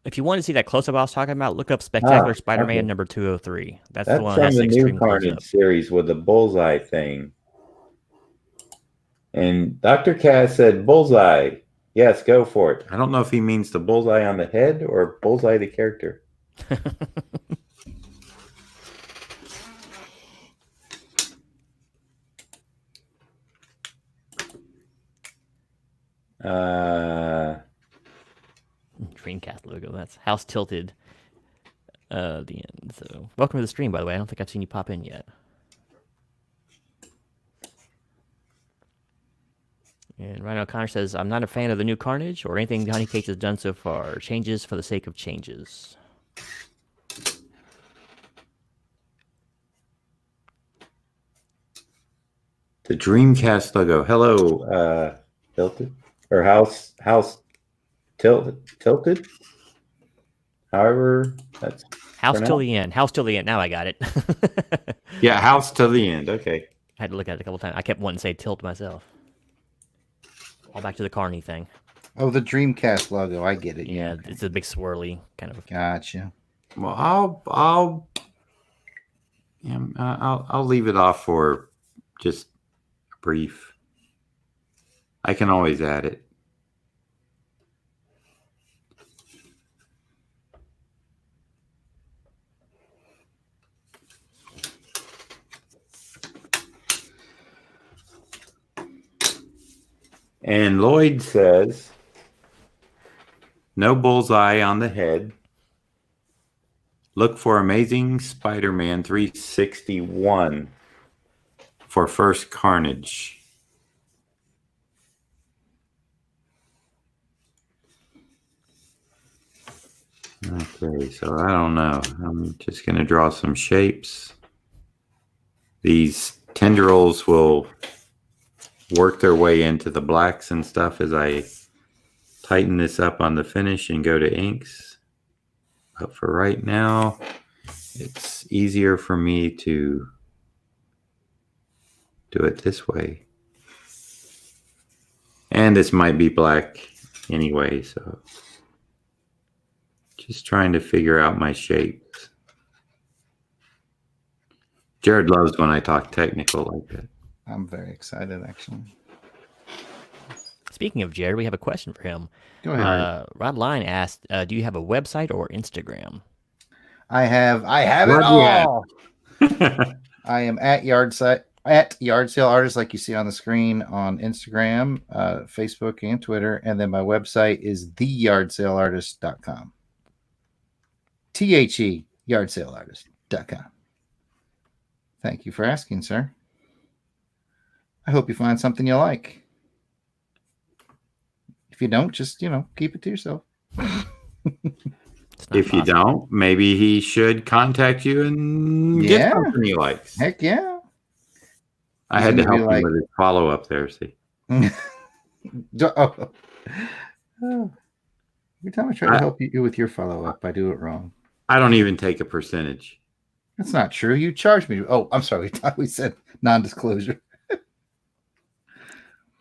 If you want to see that close-up I was talking about, look up Spectacular Spider-Man number 203. That's the one from that's the new extreme Carnage close-up series with the bullseye thing. And Dr. Cass said bullseye. Yes, go for it. I don't know if he means the bullseye on the head or bullseye the character. Dreamcast logo. That's House Tilted. The end. So, welcome to the stream, by the way. I don't think I've seen you pop in yet. And Ryan O'Connor says, I'm not a fan of the new Carnage or anything Honey Cakes has done so far. Changes for the sake of changes. The Dreamcast logo. Hello, Tilted or House Tilted. However, that's House till the end. House till the end. Now I got it. yeah, House till the end. Okay. I had to look at it a couple times. I kept wanting to say tilt myself. All back to the Carney thing. Oh, the Dreamcast logo. I get it. Yeah, it's a big swirly kind of. Gotcha. Well, I'll leave it off for just a brief. I can always add it. And Lloyd says, no bullseye on the head. Look for Amazing Spider-Man 361 for first Carnage. Okay, so I don't know. I'm just going to draw some shapes. These tendrils will work their way into the blacks and stuff as I tighten this up on the finish and go to inks. But for right now, it's easier for me to do it this way. And this might be black anyway, so just trying to figure out my shapes. Jarrod loves when I talk technical like that. I'm very excited, actually. Speaking of Jarrod, we have a question for him. Go ahead. Rod Line asked, do you have a website or Instagram? I have it all. I am at Yard Sale Artist, like you see on the screen on Instagram, Facebook, and Twitter. And then my website is theyardsaleartist.com. THE yardsaleartist.com. Thank you for asking, sir. I hope you find something you like. If you don't, just, keep it to yourself. If you don't, maybe he should contact you and get something he likes. Heck yeah. I had to help him with his follow-up there, see. Every time I try to help you with your follow-up, I do it wrong. I don't even take a percentage. That's not true. You charged me. Oh, I'm sorry. We said non-disclosure.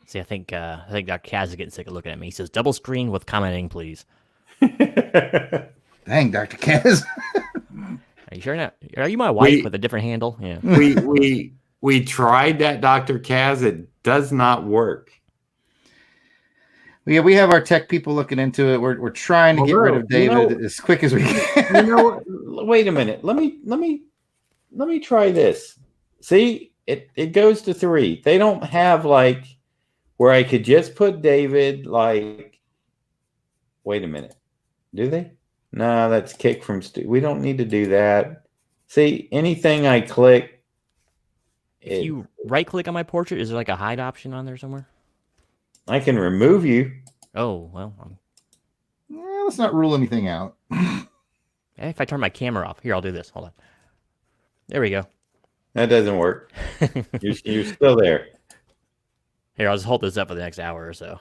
See, I think Dr. Kaz is getting sick of looking at me. He says, double screen with commenting, please. Dang, Dr. Kaz. Are you sure not? Are you my wife with a different handle? Yeah. We tried that, Dr. Kaz. It does not work. Yeah, we have our tech people looking into it. We're trying to get rid of David as quick as we can. Wait a minute. Let me try this. See, it goes to 3. They don't have where I could just put David wait a minute. Do they? No, that's kick from we don't need to do that. See, anything I click. If you right click on my portrait, is there a hide option on there somewhere? I can remove you. Oh, well. Let's not rule anything out. If I turn my camera off. Here, I'll do this. Hold on. There we go. That doesn't work. You're still there. Here, I'll just hold this up for the next hour or so.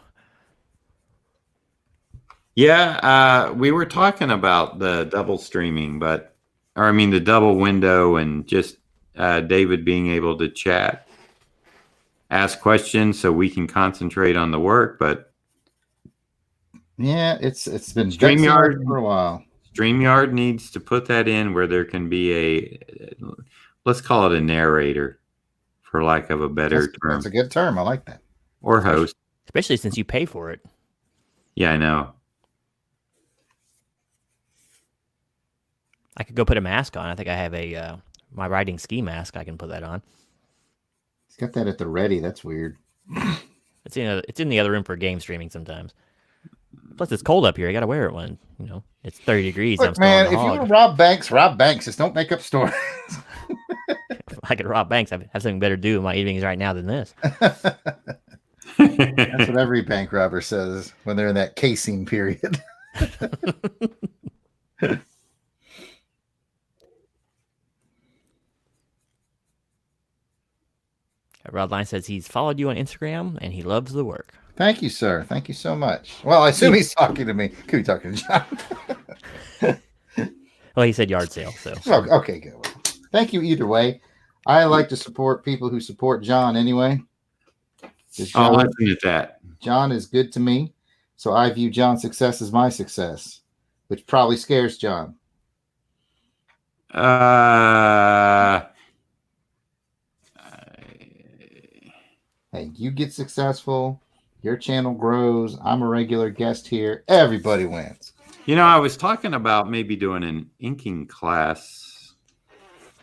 Yeah, we were talking about the double streaming, the double window and just David being able to chat, ask questions so we can concentrate on the work. But yeah, it's been StreamYard for a while. StreamYard needs to put that in where there can be let's call it a narrator, for lack of a better term. That's a good term. I like that. Or host. Especially since you pay for it. Yeah, I know. I could go put a mask on. I think I have my riding ski mask. I can put that on. He's got that at the ready. That's weird. It's in the other room for game streaming sometimes. Plus, it's cold up here. I got to wear it when it's 30 degrees. I'm Look, still man, on if the you hog. want to rob banks, rob banks. Just don't make up stories. If I could rob banks, I have something better to do in my evenings right now than this. That's what every bank robber says when they're in that casing period. Rodline says he's followed you on Instagram and he loves the work. Thank you, sir. Thank you so much. Well, I assume he's talking to me. Could be talking to John. Well, he said yard sale, so. Okay, good. Well, thank you either way. I like to support people who support John anyway. I'll listen to that. John is good to me, so I view John's success as my success, which probably scares John. Hey, you get successful, your channel grows, I'm a regular guest here, everybody wins. I was talking about maybe doing an inking class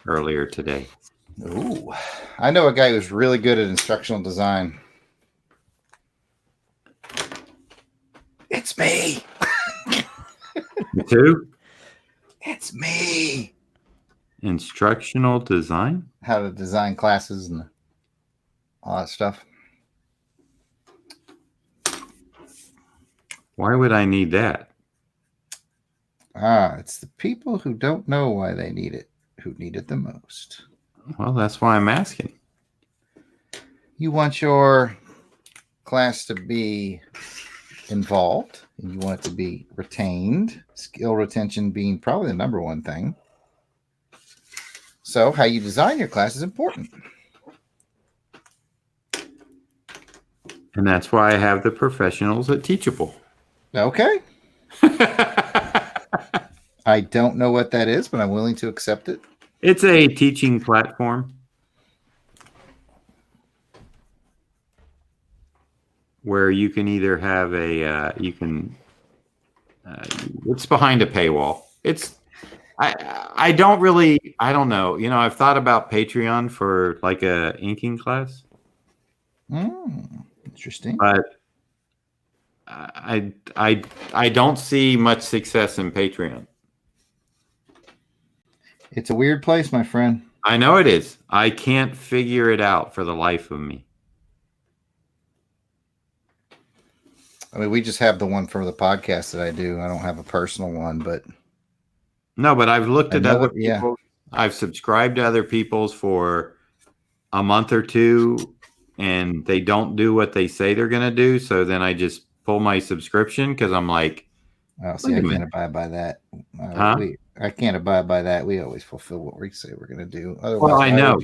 earlier today. Ooh, I know a guy who's really good at instructional design. It's me. Who? It's me. Instructional design? How to design classes and all that stuff. Why would I need that? It's the people who don't know why they need it who need it the most. Well, that's why I'm asking. You want your class to be involved, and you want it to be retained, skill retention being probably the number one thing. So how you design your class is important. And that's why I have the professionals at Teachable. Okay. I don't know what that is, but I'm willing to accept it. It's a teaching platform where you can either have it's behind a paywall. I don't know. I've thought about Patreon for like a inking class. Interesting. But I don't see much success in Patreon. It's a weird place, my friend. I know it is. I can't figure it out for the life of me. I mean, we just have the one for the podcast that I do. I don't have a personal one, but no, but I've looked at other people. Yeah. I've subscribed to other people's for a month or two, and they don't do what they say they're going to do. So then I just pull my subscription because I'm like, oh, see, I can't abide by that. I can't abide by that. We always fulfill what we say we're going to do. Otherwise, well, I know,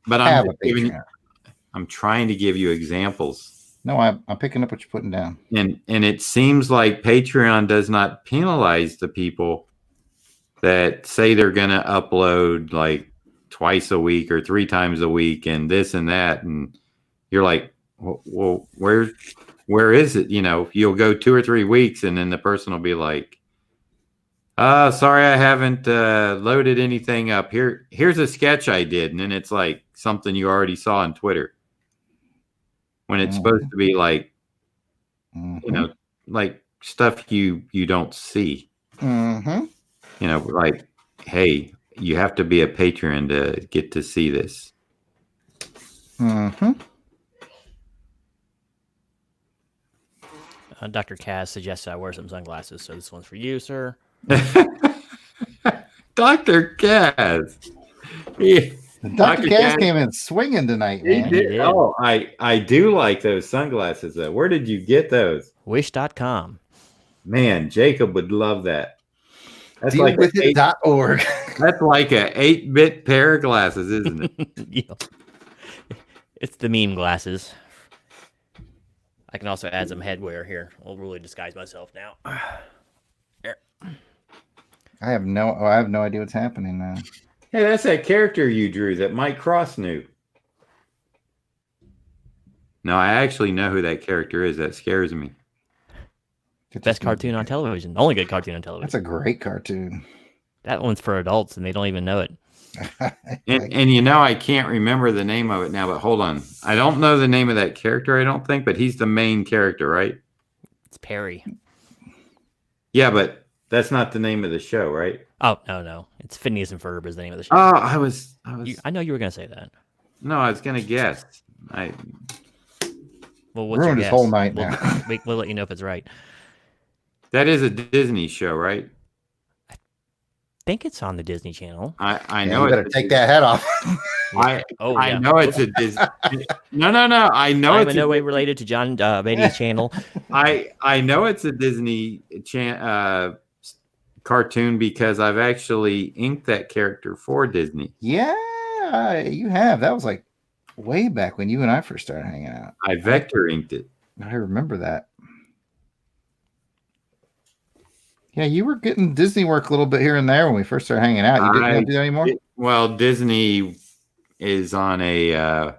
but I'm trying to give you examples. No, I'm picking up what you're putting down. And it seems like Patreon does not penalize the people that say they're going to upload like twice a week or 3 times a week and this and that. And you're like, well, where is it? You'll go 2 or 3 weeks and then the person will be like, sorry, I haven't loaded anything up. Here's a sketch I did. And then it's like something you already saw on Twitter. When it's supposed to be like, like stuff you don't see. Like, hey, you have to be a patron to get to see this. Dr. Kaz suggests I wear some sunglasses, so this one's for you, sir. Dr. Kaz. Dr. Kaz came in swinging tonight, man. He did. Oh, I do like those sunglasses, though. Where did you get those? Wish.com. Man, Jacob would love that. That's Dealwithit.org. That's like a 8-bit pair of glasses, isn't it? Yeah. It's the meme glasses. I can also add some headwear here. I'll really disguise myself now. There. I have no idea what's happening now. Hey, that's that character you drew that Mike Cross knew. No, I actually know who that character is. That scares me. Best cartoon on television. The only good cartoon on television. That's a great cartoon. That one's for adults, and they don't even know it. And you know, I can't remember the name of it now, but hold on. I don't know the name of that character, I don't think, but he's the main character, right? It's Perry. Yeah, but that's not the name of the show, right? Oh, no. It's Phineas and Ferb is the name of the show. Oh, I was I know you were going to say that. No, I was gonna guess. Well, what's Ruined your his guess? whole night now. We'll let you know if it's right. That is a Disney show, right? I think it's on the Disney Channel. I Yeah, know you better take that hat off. I yeah. know it's a Disney. No. I know I'm it's in no way related to John Beatty's channel. I know it's a Disney cartoon because I've actually inked that character for Disney. Yeah, you have. That was like way back when you and I first started hanging out. I vector inked it. I remember that. Yeah, you were getting Disney work a little bit here and there when we first started hanging out. You didn't do that anymore? Well, Disney is on a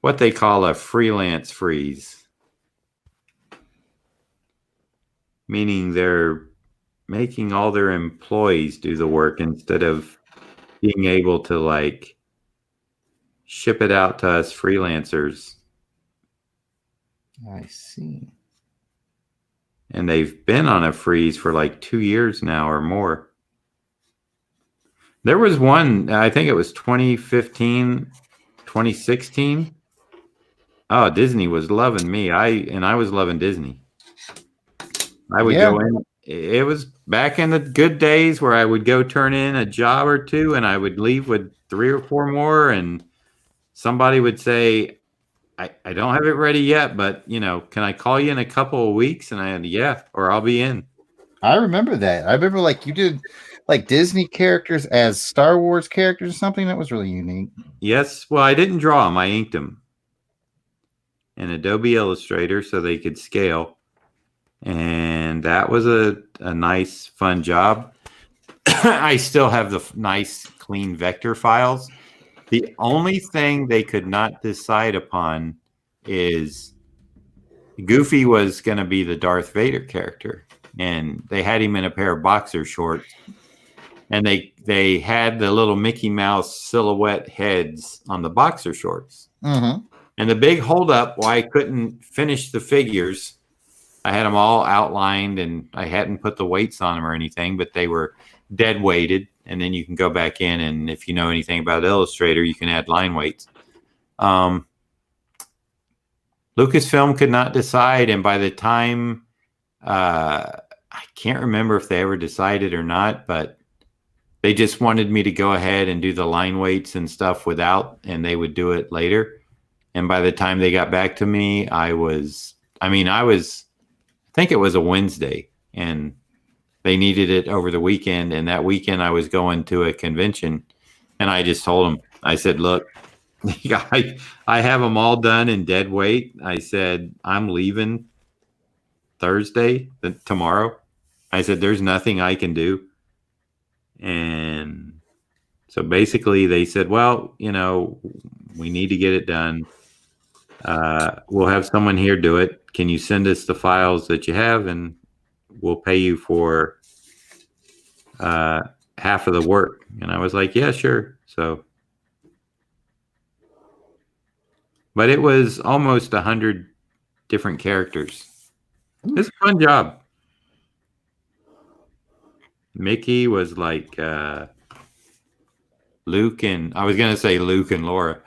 what they call a freelance freeze, meaning they're making all their employees do the work instead of being able to like ship it out to us freelancers. I see. And they've been on a freeze for like 2 years now or more. There was one, I think it was 2015, 2016. Oh, Disney was loving me. I was loving Disney. I would go in. It was back in the good days where I would go turn in a job or two and I would leave with 3 or 4 more and somebody would say, I don't have it ready yet, but can I call you in a couple of weeks? And I had, yeah, or I'll be in. I remember that. I remember like you did like Disney characters as Star Wars characters or something that was really unique. Yes. Well, I didn't draw them. I inked them in Adobe Illustrator so they could scale. And that was a nice, fun job. I still have the nice, clean vector files. The only thing they could not decide upon is Goofy was going to be the Darth Vader character, and they had him in a pair of boxer shorts, and they had the little Mickey Mouse silhouette heads on the boxer shorts. Mm-hmm. And the big holdup why I couldn't finish the figures, I had them all outlined, and I hadn't put the weights on them or anything, but they were dead weighted. And then you can go back in, and if you know anything about Illustrator, you can add line weights. Lucasfilm could not decide, and by the time I can't remember if they ever decided or not, but they just wanted me to go ahead and do the line weights and stuff without, and they would do it later. And by the time they got back to me, I think it was a Wednesday, and they needed it over the weekend, and that weekend I was going to a convention, and I just told them, I said, look, I have them all done in dead weight. I said, I'm leaving Thursday, tomorrow. I said, there's nothing I can do. And so basically they said, well, we need to get it done. We'll have someone here do it. Can you send us the files that you have, and we'll pay you for half of the work? And I was like, yeah, sure. So, but it was almost 100 different characters. It's a fun job. Mickey was like Luke and I was going to say Luke and Laura.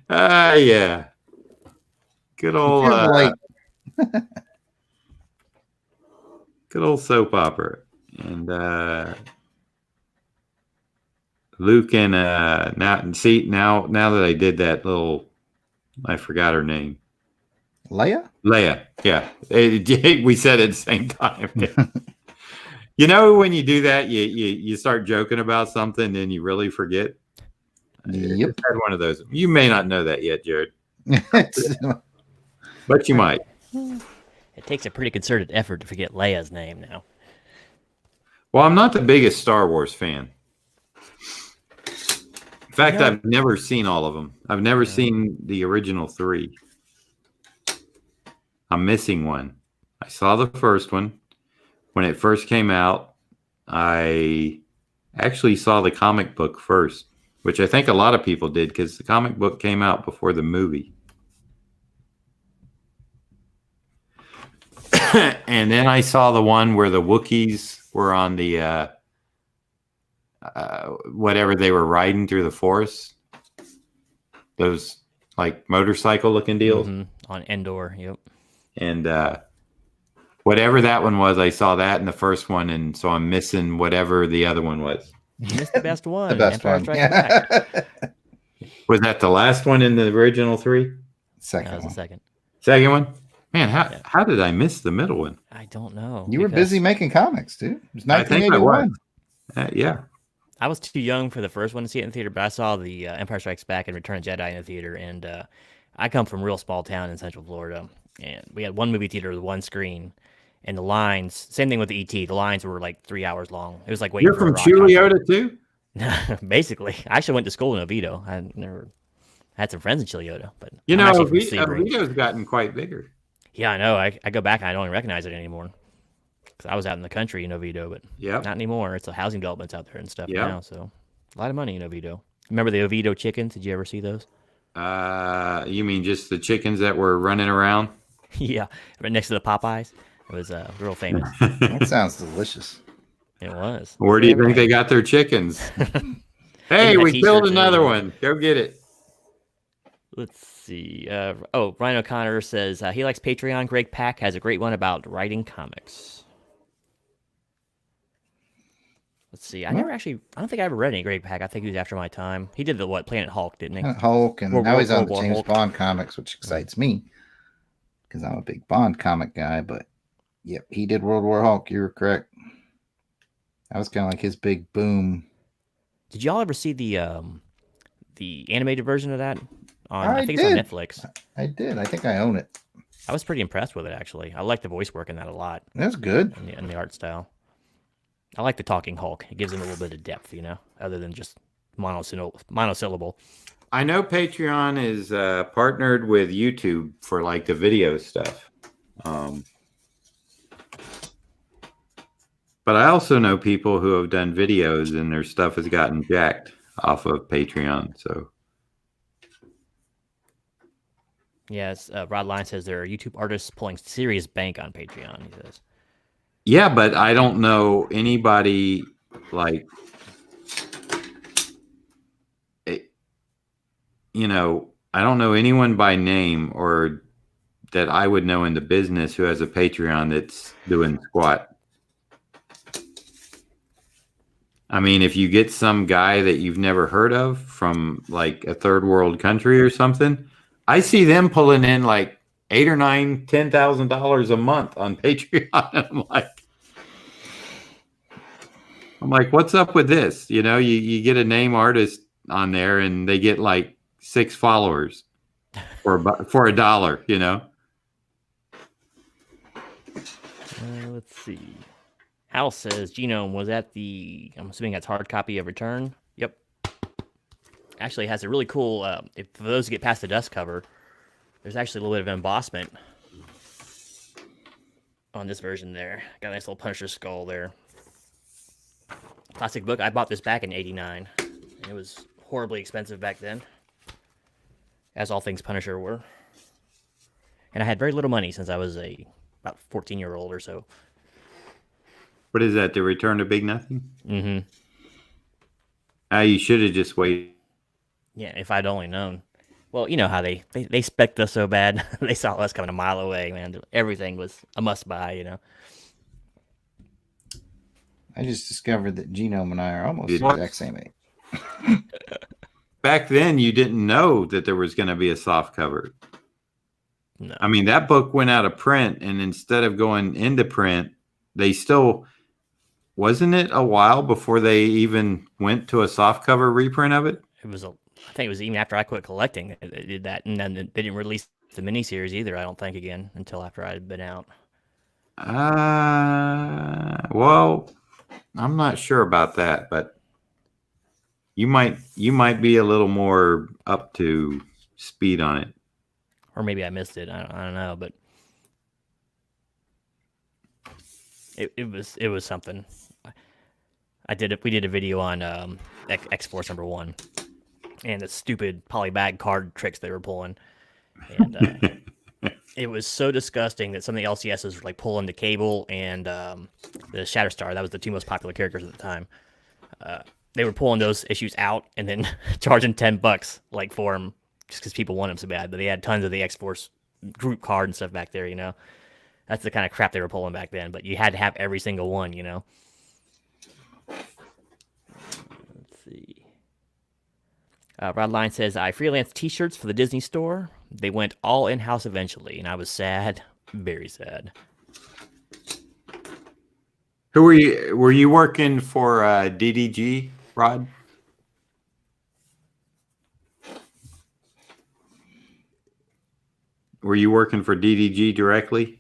Yeah. Good old good old soap opera. And Luke and now that I did that little, I forgot her name. Leia, yeah. We said it at the same time. When you do that, you start joking about something and you really forget. Yep. I had one of those. You may not know that yet, Jarrod, but you might. It takes a pretty concerted effort to forget Leia's name now. Well, I'm not the biggest Star Wars fan. In fact, I've never seen all of them. I've never seen the original 3. I'm missing one. I saw the first one when it first came out, I actually saw the comic book first, which I think a lot of people did because the comic book came out before the movie. And then I saw the one where the Wookiees were on the whatever they were riding through the forest. Those like motorcycle looking deals. On Endor, yep. And whatever that one was, I saw that in the first one, and so I'm missing whatever the other one was. You missed the best one. The best Empire one. Strikes Yeah. Back. Was that the last one in the original 3? Second That was the one. second. Second one? Man, how did I miss the middle one? I don't know. You were busy making comics, dude. It was I think I 1981. was. Yeah. I was too young for the first one to see it in the theater, but I saw the Empire Strikes Back and Return of the Jedi in the theater, and I come from a real small town in Central Florida, and we had one movie theater with one screen, and the lines, same thing with the ET, the lines were like 3 hours long. It was like waiting You're for from a rock concert. Chilliota too? Basically. I actually went to school in Oviedo. I had some friends in Chilliota, but You I'm know, actually from Sebring. Oviedo's gotten quite bigger. Yeah, I know. I go back and I don't even recognize it anymore. Because I was out in the country in Oviedo, but not anymore. It's a housing developments out there and stuff now, so a lot of money in Oviedo. Remember the Oviedo chickens? Did you ever see those? You mean just the chickens that were running around? Yeah, right next to the Popeyes. It was real famous. That sounds delicious. It was. Where do you think they got their chickens? Hey, we killed another one. Go get it. Let's see. Ryan O'Connor says he likes Patreon. Greg Pak has a great one about writing comics. Let's see. I don't think I ever read any Greg Pak. I think he was after my time. He did Planet Hulk, didn't he? Hulk, and now he's on the James Hulk. Bond comics, which excites me because I'm a big Bond comic guy. But yep, he did World War Hulk. You were correct. That was kind of like his big boom. Did y'all ever see the animated version of that? I think did. It's on Netflix. I did. I think I own it. I was pretty impressed with it, actually. I like the voice work in that a lot. That's good. And the art style. I like the talking Hulk. It gives him a little bit of depth, other than just monosyllable. I know Patreon is partnered with YouTube for like the video stuff. But I also know people who have done videos and their stuff has gotten jacked off of Patreon. So, yes, Rod Line says there are YouTube artists pulling serious bank on Patreon. He says, yeah, but I don't know anybody like, I don't know anyone by name or that I would know in the business who has a Patreon that's doing squat. I mean, if you get some guy that you've never heard of from like a third world country or something, I see them pulling in like $8,000 or $9,000, $10,000 a month on Patreon. I'm like, what's up with this? You get a name artist on there and they get like 6 followers for $1, Let's see. Hal says Genome was at I'm assuming that's hard copy of Return. Yep. Actually, it has a really cool, for those who get past the dust cover, there's actually a little bit of embossment on this version there. Got a nice little Punisher skull there. Classic book. I bought this back in '89. And it was horribly expensive back then, as all things Punisher were. And I had very little money since I was about 14-year-old or so. What is that? The Return to Big Nothing? Mm-hmm. You should have just waited. Yeah, if I'd only known. Well, you know how they spec'd us so bad. They saw us coming a mile away, man. Everything was a must-buy, I just discovered that Genome and I are almost the exact same age. Back then, you didn't know that there was going to be a soft cover. No. I mean, that book went out of print, and instead of going into print, they still... Wasn't it a while before they even went to a softcover reprint of it? I think it was even after I quit collecting they did that, and then they didn't release the miniseries either. I don't think again until after I had been out. Well, I'm not sure about that, but you might be a little more up to speed on it, or maybe I missed it. I don't know, but it was something. We did a video on X-Force #1 and the stupid polybag card tricks they were pulling, and it was so disgusting that some of the LCSs were like pulling the Cable and the Shatterstar. That was the two most popular characters at the time. They were pulling those issues out and then charging $10 like for them just because people want them so bad. But they had tons of the X-Force group card and stuff back there. You know, that's the kind of crap they were pulling back then. But you had to have every single one. You know. Let's see. Rodline says, I freelanced t-shirts for the Disney store. They went all in-house eventually, and I was sad, very sad. Who were you? Were you working for DDG, Rod? Were you working for DDG directly?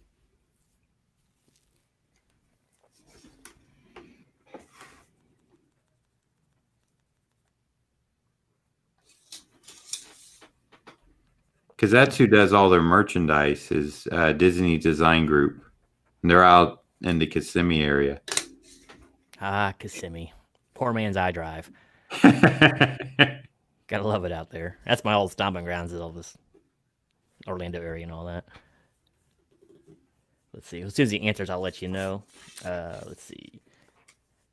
Because that's who does all their merchandise is Disney Design Group. And they're out in the Kissimmee area. Ah, Kissimmee. Poor man's iDrive. Gotta love it out there. That's my old stomping grounds, is all this Orlando area and all that. Let's see. As soon as he answers, I'll let you know. Let's see.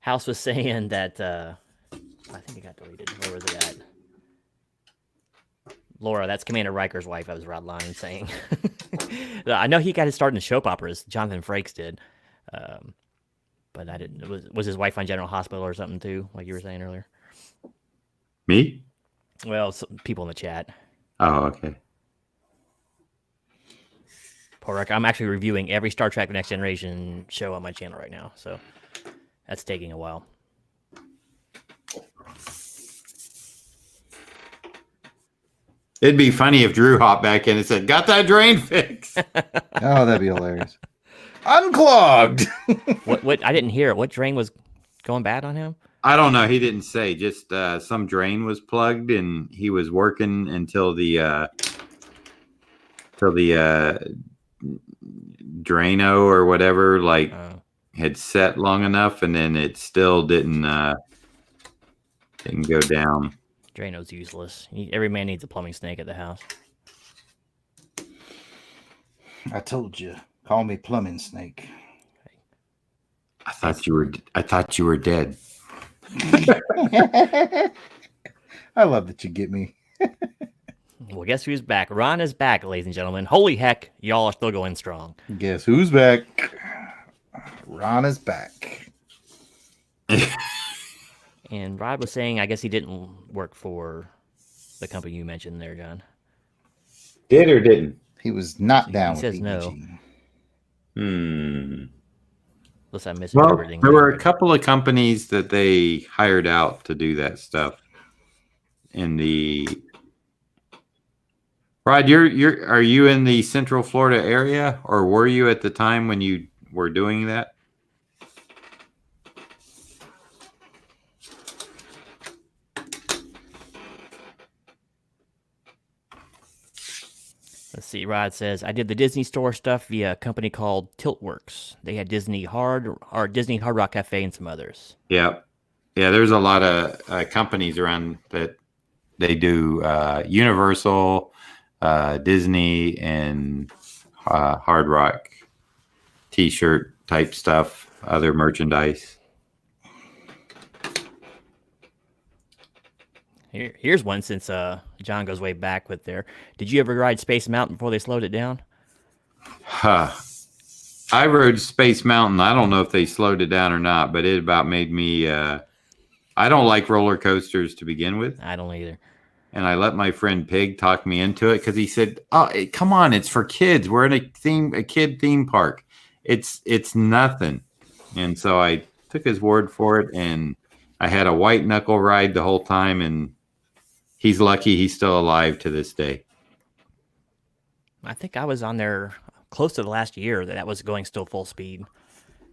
House was saying that... I think it got deleted. Where was it at? Laura, that's Commander Riker's wife. That was Rod Line saying. I know he got his start in the soap operas. Jonathan Frakes did. But I didn't. Was his wife on General Hospital or something too, like you were saying earlier? Me? Well, people in the chat. Oh, okay. Poor Riker. I'm actually reviewing every Star Trek Next Generation show on my channel right now, so that's taking a while. It'd be funny if Drew hopped back in and said, "Got that drain fixed." Oh, that'd be hilarious. Unclogged. What? I didn't hear it. What drain was going bad on him? I don't know. He didn't say. Just some drain was plugged, and he was working until the Drano or whatever had set long enough, and then it still didn't go down. Drano's useless. Every man needs a plumbing snake at the house. I told you. Call me Plumbing Snake. I thought you were dead. I love that you get me. Well, guess who's back? Ron is back, ladies and gentlemen. Holy heck, y'all are still going strong. Guess who's back? Ron is back. And Rod was saying, I guess he didn't work for the company you mentioned there, John. Did or didn't? He was not down He with says DDG. no. Unless I'm well, misinterpreting. there were a couple of companies that they hired out to do that stuff. In the Rod, are you in the Central Florida area, or were you at the time when you were doing that? Let's see. Rod says, I did the Disney Store stuff via a company called Tiltworks. They had Disney Hard Rock Cafe and some others. Yeah. There's a lot of companies around that they do Universal, Disney, and Hard Rock T-shirt type stuff, other merchandise. Here's one since John goes way back with there. Did you ever ride Space Mountain before they slowed it down? I rode Space Mountain. I don't know if they slowed it down or not, but it about made me. I don't like roller coasters to begin with. I don't either. And I let my friend Pig talk me into it because he said, "Oh, come on, it's for kids. We're in a kid theme park. It's nothing." And so I took his word for it, and I had a white knuckle ride the whole time, and he's lucky he's still alive to this day. I think I was on there close to the last year that was going still full speed,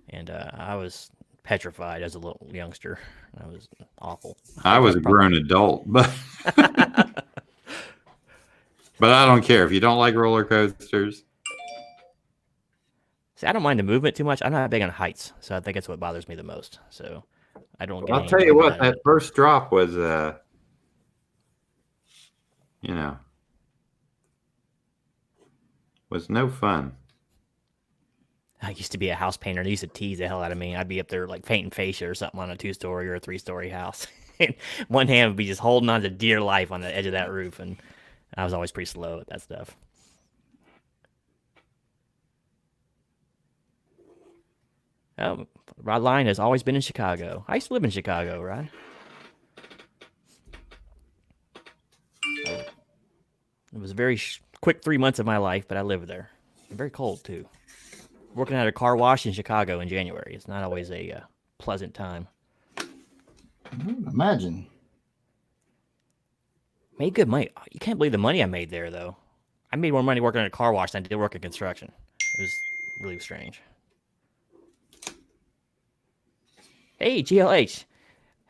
and I was petrified as a little youngster. That was awful. I was a grown adult, but but I don't care if you don't like roller coasters. See, I don't mind the movement too much. I'm not big on heights, so I think that's what bothers me the most. So I don't get I'll any tell you what, enjoyment out of that first drop was, you know, was no fun. I used to be a house painter. They used to tease the hell out of me. I'd be up there like painting fascia or something on a 2-story or a 3-story house. And one hand would be just holding on to dear life on the edge of that roof, and I was always pretty slow at that stuff. Rod Line has always been in Chicago. I used to live in Chicago, Rod. It was a very quick 3 months of my life, but I lived there. Very cold, too. Working at a car wash in Chicago in January. It's not always a pleasant time. Imagine. Made good money. You can't believe the money I made there, though. I made more money working at a car wash than I did work in construction. It was really strange. Hey, GLH.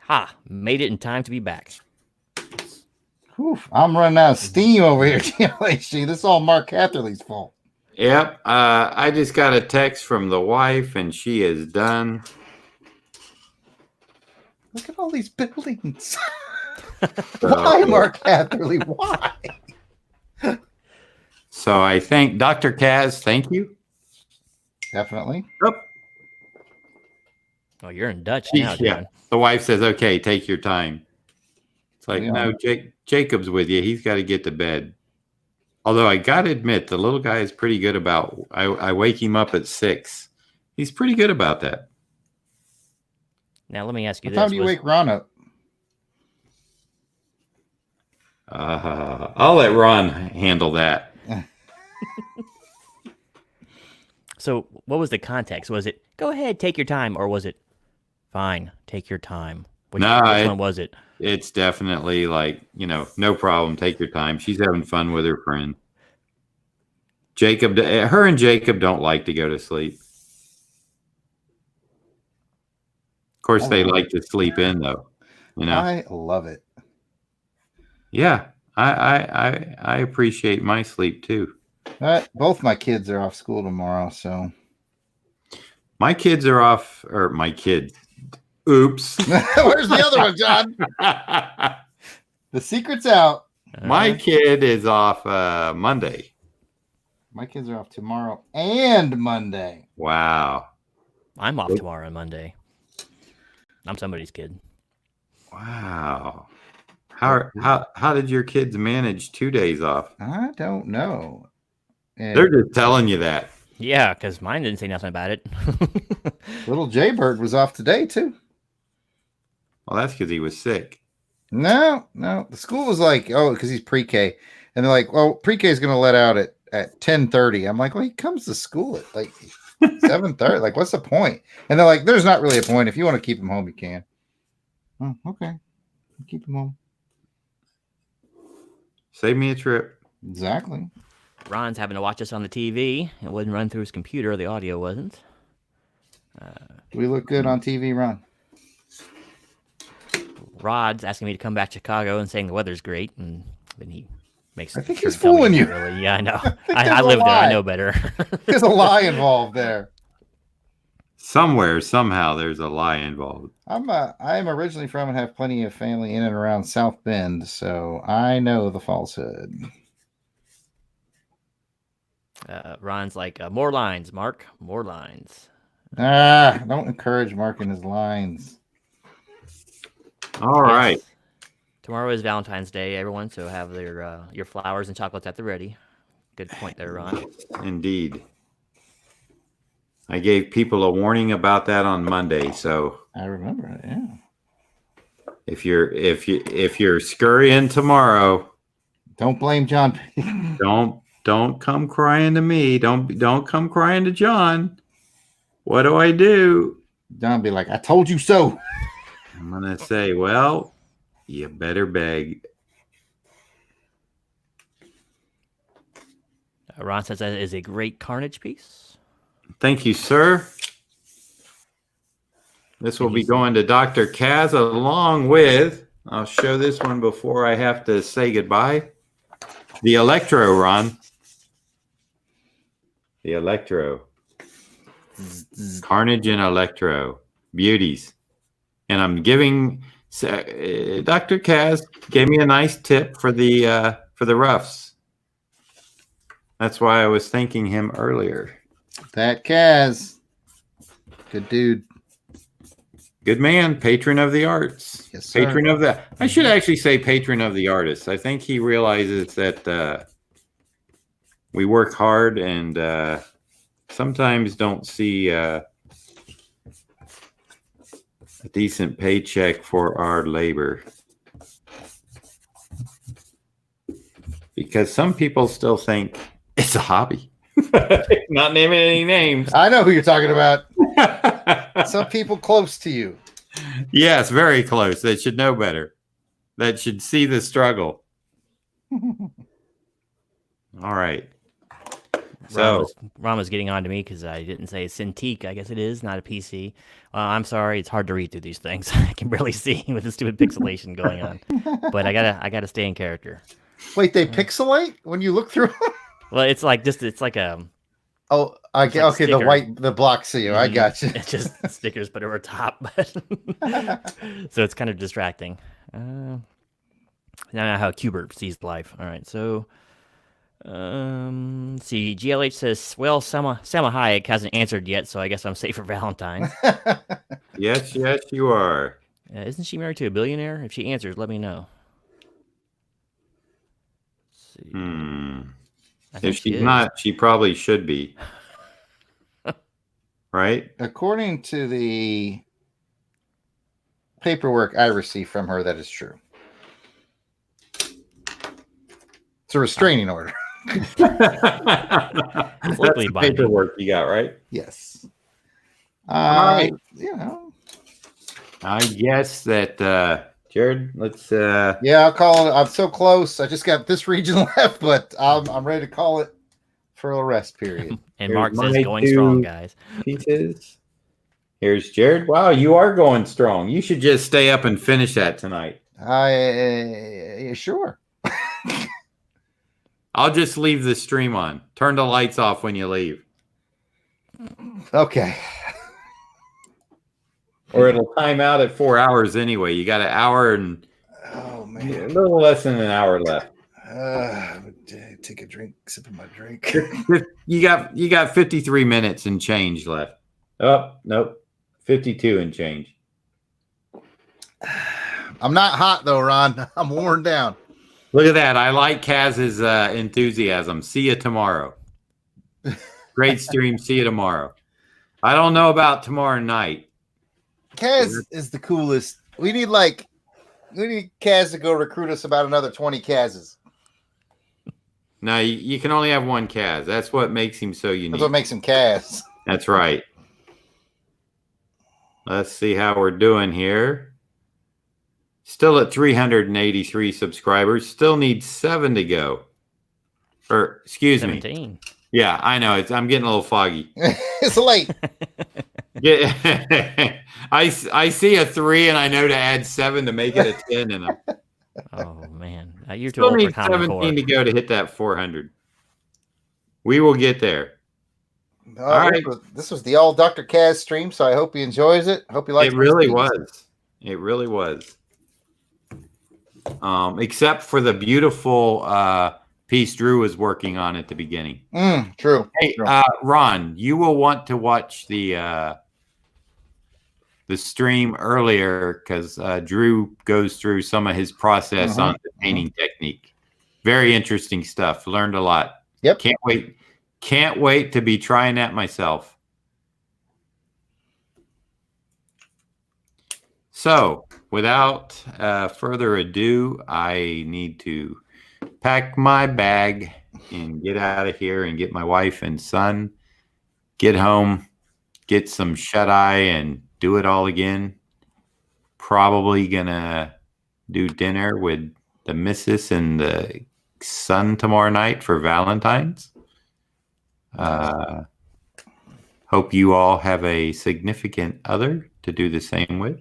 Ha, made it in time to be back. Whew, I'm running out of steam over here, GLHG. This is all Mark Catherley's fault. Yep. I just got a text from the wife, and she is done. Look at all these buildings. Why, Mark Catherley? Why? So I thank Dr. Kaz. Thank you. Definitely. Oh, Oh, you're in Dutch now, John. yeah. The wife says, "Okay, take your time." It's like, Yeah. no, Jacob's with you. He's got to get to bed. Although I got to admit, the little guy is pretty good about. I wake him up at 6. He's pretty good about that. Now, let me ask you What this. time do you wake Ron up? I'll let Ron handle that. So, what was the context? Was it, go ahead, take your time, or was it, fine, take your time? Which one was it? It's definitely like, no problem. Take your time. She's having fun with her friend. Her and Jacob don't like to go to sleep. Of course, they like to sleep in, though. I love it. Yeah, I appreciate my sleep too. Both my kids are off school tomorrow, so my kids are off, or my kids. Oops. Where's the other one, John? The secret's out. My kid is off Monday. My kids are off tomorrow and Monday. Wow. I'm off tomorrow and Monday. I'm somebody's kid. Wow. How did your kids manage 2 days off? I don't know. They're just telling you that. Yeah, because mine didn't say nothing about it. Little Jaybird was off today, too. Well, that's because he was sick. No. The school was like, because he's pre-K. And they're like, well, pre-K is going to let out at 10:30. I'm like, well, he comes to school at like 7:30. Like, what's the point? And they're like, there's not really a point. If you want to keep him home, you can. Oh, okay. Keep him home. Save me a trip. Exactly. Ron's having to watch us on the TV. It wouldn't run through his computer. The audio wasn't. We look good on TV, Ron. Rod's asking me to come back to Chicago and saying the weather's great, and then he makes. I think sure he's to tell me fooling you. Really. Yeah, I know. there's I a live there. lie. I know better. There's a lie involved there. Somewhere, somehow, there's a lie involved. I'm originally from and have plenty of family in and around South Bend, so I know the falsehood. Ron's like, more lines, Mark. More lines. Don't encourage marking his lines. All right. Tomorrow is Valentine's Day, everyone, so have your flowers and chocolates at the ready. Good point there, Ron. Indeed. I gave people a warning about that on Monday, so I remember it, yeah. if you're scurrying tomorrow, Don't blame John. don't come crying to me. Don't come crying to John. What do I do? John be like, I told you so. I'm gonna say, well, you better beg. Ron says that is a great Carnage piece. Thank you, sir. This will be going to Dr. Kaz along with, I'll show this one before I have to say goodbye. The Electro, Ron. The Electro. Carnage and Electro. Beauties. And I'm giving Dr. Kaz gave me a nice tip for the roughs. That's why I was thanking him earlier. That Kaz. Good dude. Good man, patron of the arts. Yes, sir. Patron of the. I should actually say patron of the artists. I think he realizes that we work hard and sometimes don't see a decent paycheck for our labor. Because some people still think it's a hobby. Not naming any names. I know who you're talking about. Some people close to you. Yes, very close. That should know better. That should see the struggle. All right. So Ron was getting on to me because I didn't say Cintiq. I guess it is, not a PC. I'm sorry, it's hard to read through these things. I can barely see with the stupid pixelation going on. But I gotta stay in character. Wait, they pixelate when you look through? Well, it's like a Oh, like okay, sticker. the block seal. I got you. It's just stickers put over top, so it's kind of distracting. Now how Cubert sees life. All right, so see, GLH says, well, Selma Hayek hasn't answered yet, so I guess I'm safe for Valentine's. yes, you are. Isn't she married to a billionaire? If she answers, let me know. Let's see. If she's not, she probably should be. Right? According to the paperwork I received from her, that is true. It's a restraining order. That's the paperwork you got, right? Yes. All right. You know. I guess that Jarrod, let's Yeah, I'll call it. I'm so close. I just got this region left, but I'm ready to call it for a rest period. And Mark says going strong, guys. Pieces. Here's Jarrod. Wow, you are going strong. You should just stay up and finish that tonight. Sure. I'll just leave the stream on. Turn the lights off when you leave. Okay. Or it'll time out at 4 hours anyway. You got an hour and a little less than an hour left. Take a drink, sip of my drink. You got 53 minutes and change left. Oh, nope. 52 and change. I'm not hot though, Ron. I'm worn down. Look at that. I like Kaz's enthusiasm. See you tomorrow. Great stream. See you tomorrow. I don't know about tomorrow night. Kaz is the coolest. We need Kaz to go recruit us about another 20 Kazes. No, you can only have one Kaz. That's what makes him so unique. That's what makes him Kaz. That's right. Let's see how we're doing here. Still at 383 subscribers. Still need 7 to go. Or, excuse 17. me. Yeah, I know. I'm getting a little foggy. It's late. Yeah, I see a 3 and I know to add 7 to make it a 10. And Oh, man. You're too still old for need Common 17 Core. to go to hit that 400. We will get there. All right. This was the all Dr. Kaz stream, so I hope he enjoys it. I hope he likes it. It really was. It really was. Except for the beautiful piece Drew was working on at the beginning. True. Hey, true. Ron, you will want to watch the stream earlier because Drew goes through some of his process on the painting technique. Very interesting stuff. Learned a lot. Yep. Can't wait to be trying that myself. So, without further ado, I need to pack my bag and get out of here and get my wife and son, get home, get some shut-eye and do it all again. Probably gonna do dinner with the missus and the son tomorrow night for Valentine's. Hope you all have a significant other to do the same with.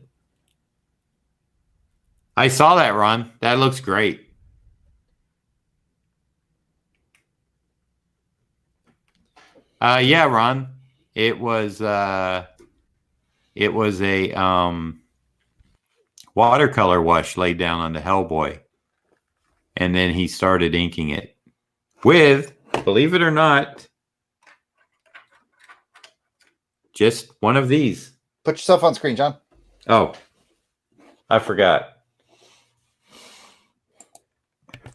I saw that, Ron. That looks great. Yeah, Ron. It was a watercolor wash laid down on the Hellboy. And then he started inking it with, believe it or not, just one of these. Put yourself on screen, John. Oh, I forgot.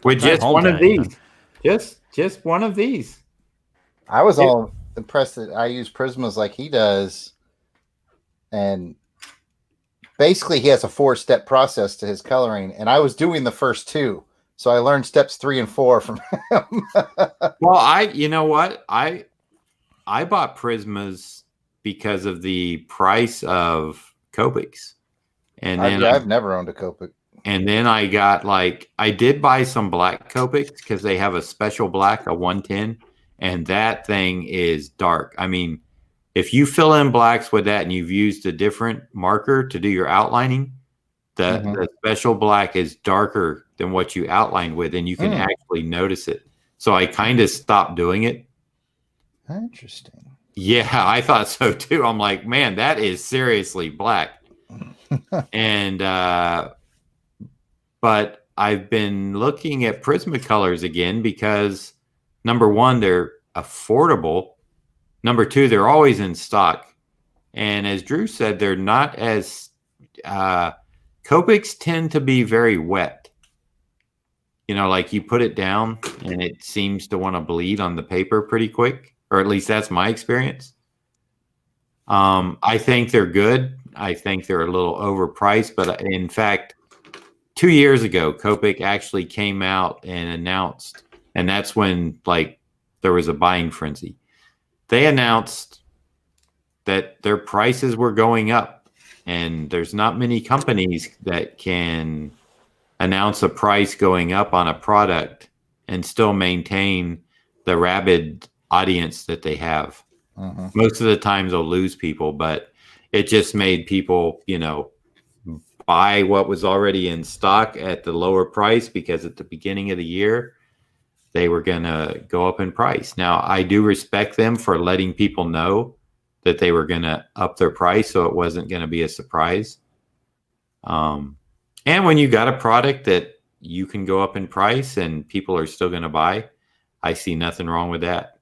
With just one of these. Just one of these. I was all impressed that I use Prismas like he does. And basically he has a 4-step process to his coloring. And I was doing the first 2. So I learned steps 3 and 4 from him. Well, you know what? I bought Prismas because of the price of Copics. And then I've never owned a Copic. And then I got I did buy some black Copics because they have a special black, a 110, and that thing is dark. I mean, if you fill in blacks with that and you've used a different marker to do your outlining, the special black is darker than what you outlined with, and you can actually notice it. So I kind of stopped doing it. Interesting. Yeah, I thought so too. I'm like, man, that is seriously black. And but I've been looking at Prismacolors again because number one, they're affordable. Number two, they're always in stock. And as Drew said, they're not as Copics tend to be very wet. You know, like you put it down and it seems to want to bleed on the paper pretty quick, or at least that's my experience. I think they're good. I think they're a little overpriced, but in fact, 2 years ago, Copic actually came out and announced, and that's when there was a buying frenzy. They announced that their prices were going up, and there's not many companies that can announce a price going up on a product and still maintain the rabid audience that they have. Most of the times they'll lose people, but it just made people, buy what was already in stock at the lower price because at the beginning of the year, they were going to go up in price. Now, I do respect them for letting people know that they were going to up their price so it wasn't going to be a surprise. And when you got a product that you can go up in price and people are still going to buy, I see nothing wrong with that.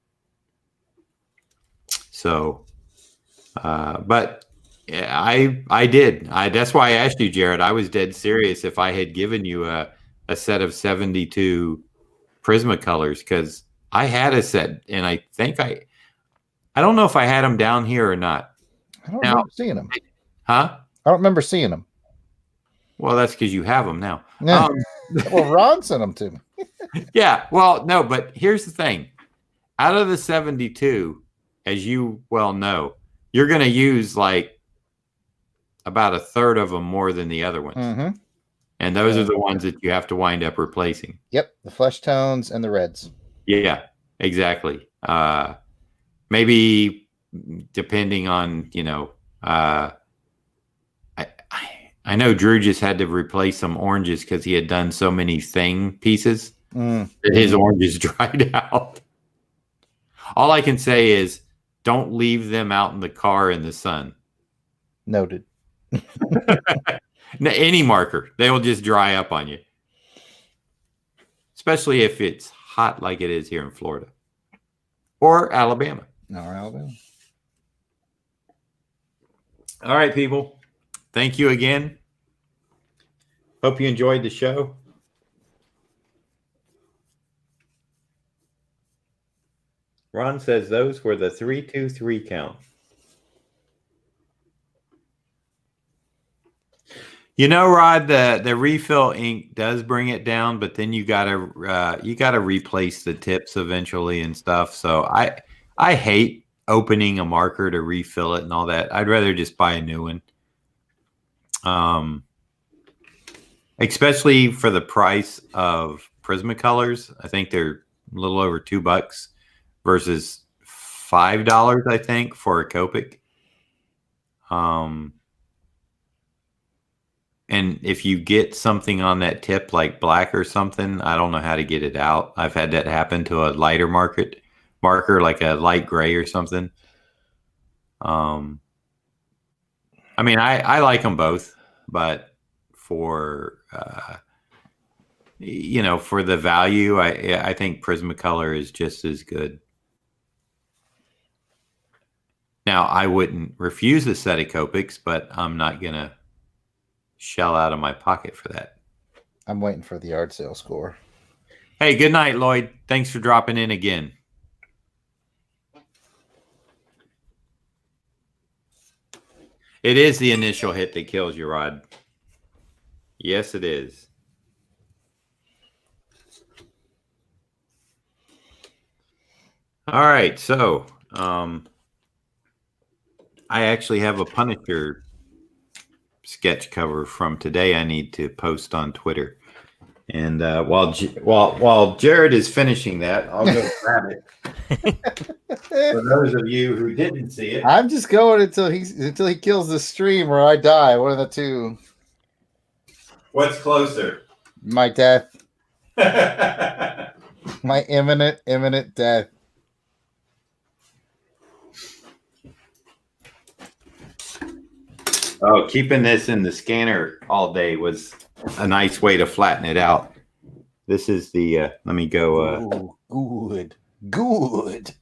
So, but I did. That's why I asked you, Jarrod. I was dead serious if I had given you a set of 72 Prismacolors, because I had a set, and I think I don't know if I had them down here or not. I don't remember seeing them. Huh? I don't remember seeing them. Well, that's because you have them now. Yeah. Well, Ron sent them to me. Yeah. Well, no, but here's the thing. Out of the 72, as you well know, you're going to use about a third of them more than the other ones. And those are the ones that you have to wind up replacing. Yep. The flesh tones and the reds. Yeah, exactly. Maybe depending on, I know Drew just had to replace some oranges because he had done so many thing pieces that his oranges dried out. All I can say is don't leave them out in the car in the sun. Noted. Any marker, they will just dry up on you. Especially if it's hot like it is here in Florida. Or Alabama. Or Alabama. All right, people. Thank you again. Hope you enjoyed the show. Ron says those were the 3-2-3 count. Rod, the refill ink does bring it down, but then you gotta replace the tips eventually and stuff. So I hate opening a marker to refill it and all that. I'd rather just buy a new one. Especially for the price of Prismacolors. I think they're a little over $2 versus $5, I think, for a Copic. And if you get something on that tip like black or something, I don't know how to get it out. I've had that happen to a lighter marker, like a light gray or something. I like them both, but for for the value. I think Prismacolor is just as good. Now, I wouldn't refuse a set of Copics, but I'm not going to shell out of my pocket for that. I'm waiting for the yard sale score. Hey, good night, Lloyd. Thanks for dropping in again. It is the initial hit that kills you, Rod. Yes, it is. All right, so I actually have a Punisher sketch cover from today I need to post on Twitter. And while Jarrod is finishing that, I'll go grab it. For those of you who didn't see it, I'm just going until he kills the stream or I die. One of the two. what's closer? My death. My imminent death. Oh, keeping this in the scanner all day was a nice way to flatten it out. This is the, let me go. Good.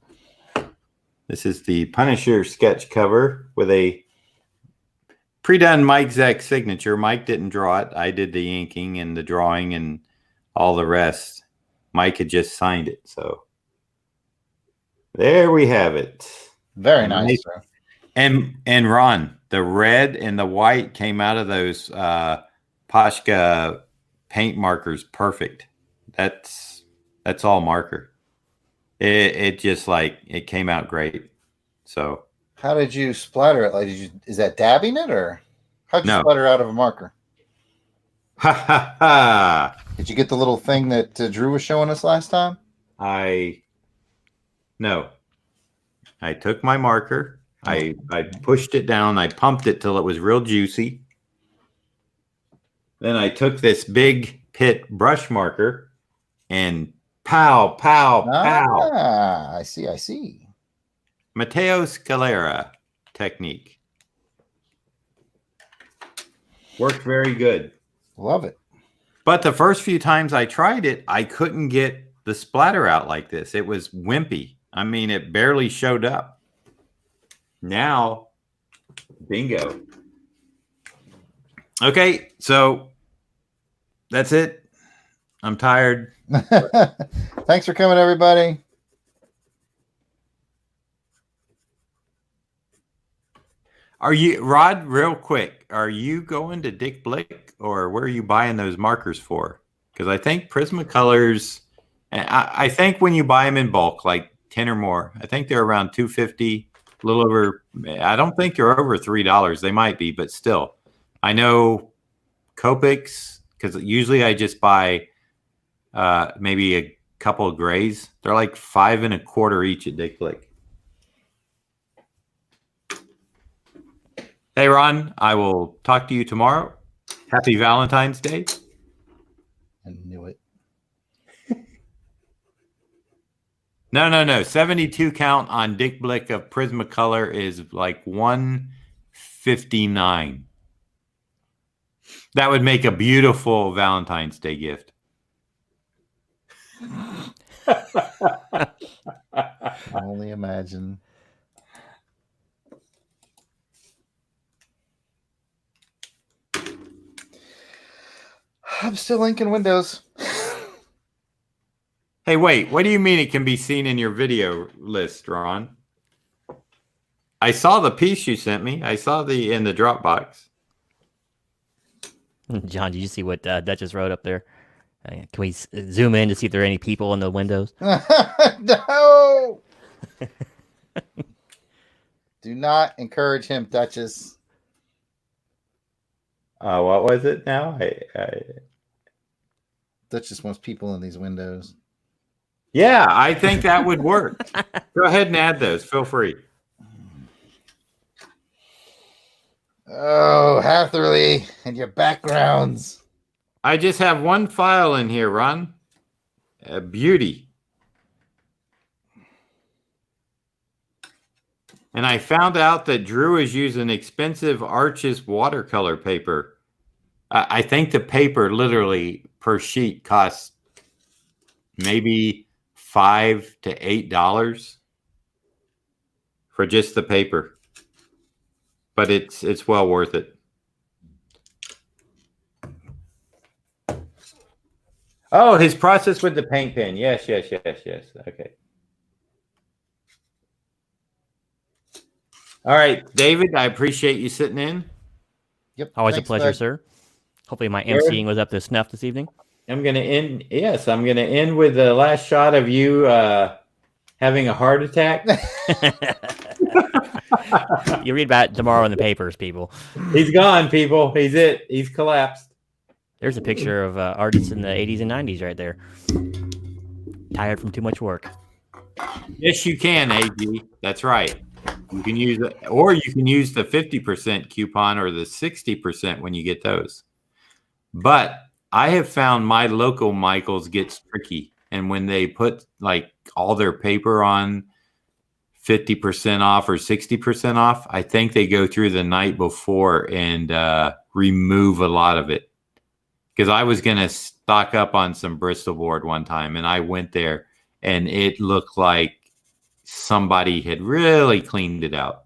This is the Punisher sketch cover with a pre-done Mike Zeck signature. Mike didn't draw it. I did the inking and the drawing and all the rest. Mike had just signed it. So there we have it. Very nice, bro. And Ron, the red and the white came out of those Pashka paint markers perfect. That's all marker. It just it came out great. So how did you splatter it? Like, is that dabbing it or how'd you splatter out of a marker? Ha ha ha! Did you get the little thing that Drew was showing us last time? No. I took my marker. I pushed it down. I pumped it till it was real juicy. Then I took this big pit brush marker and pow, pow, pow. Ah, I see. Matteo Scalera technique. Worked very good. Love it. But the first few times I tried it, I couldn't get the splatter out like this. It was wimpy. I mean, it barely showed up. Now, bingo. Okay, so that's it. I'm tired. Thanks for coming, everybody. Are you, Rod, real quick, are you going to Dick Blick or where are you buying those markers for? Because I think Prismacolors, I think when you buy them in bulk, like 10 or more, I think they're around $2.50. A little over, I don't think they're over $3. They might be, but still. I know Copics, because usually I just buy maybe a couple of grays. They're like $5.25 each at Dick Blick. Hey, Ron, I will talk to you tomorrow. Happy Valentine's Day. I knew it. No. 72 count on Dick Blick of Prismacolor is like $159. That would make a beautiful Valentine's Day gift. Only imagine. I'm still inking Windows. Hey, wait. What do you mean it can be seen in your video list, Ron? I saw the piece you sent me. I saw in the Dropbox. John, did you see what Duchess wrote up there? Can we zoom in to see if there are any people in the windows? No! Do not encourage him, Duchess. What was it now? Duchess wants people in these windows. Yeah, I think that would work. Go ahead and add those. Feel free. Oh, Hatherley and your backgrounds. I just have one file in here, Ron. Beauty. And I found out that Drew is using expensive Arches watercolor paper I think the paper literally per sheet costs maybe $5 to $8 for just the paper, but it's well worth it. Oh, his process with the paint pen. Yes. Okay. All right, David, I appreciate you sitting in. Yep. Always thanks, a pleasure, bud. sir. Hopefully my Jarrod? emceeing was up to snuff this evening. I'm going to end. Yes, I'm going to end with the last shot of you having a heart attack. You read about it tomorrow in the papers, people. He's gone, people. He's collapsed. There's a picture of artists in the 80s and 90s right there. Tired from too much work. Yes, you can, AG. That's right. You can use it, or you can use the 50% coupon or the 60% when you get those. But I have found my local Michaels gets tricky. And when they put like all their paper on 50% off or 60% off, I think they go through the night before and remove a lot of it. Because I was going to stock up on some Bristol board one time, and I went there, and it looked like somebody had really cleaned it out.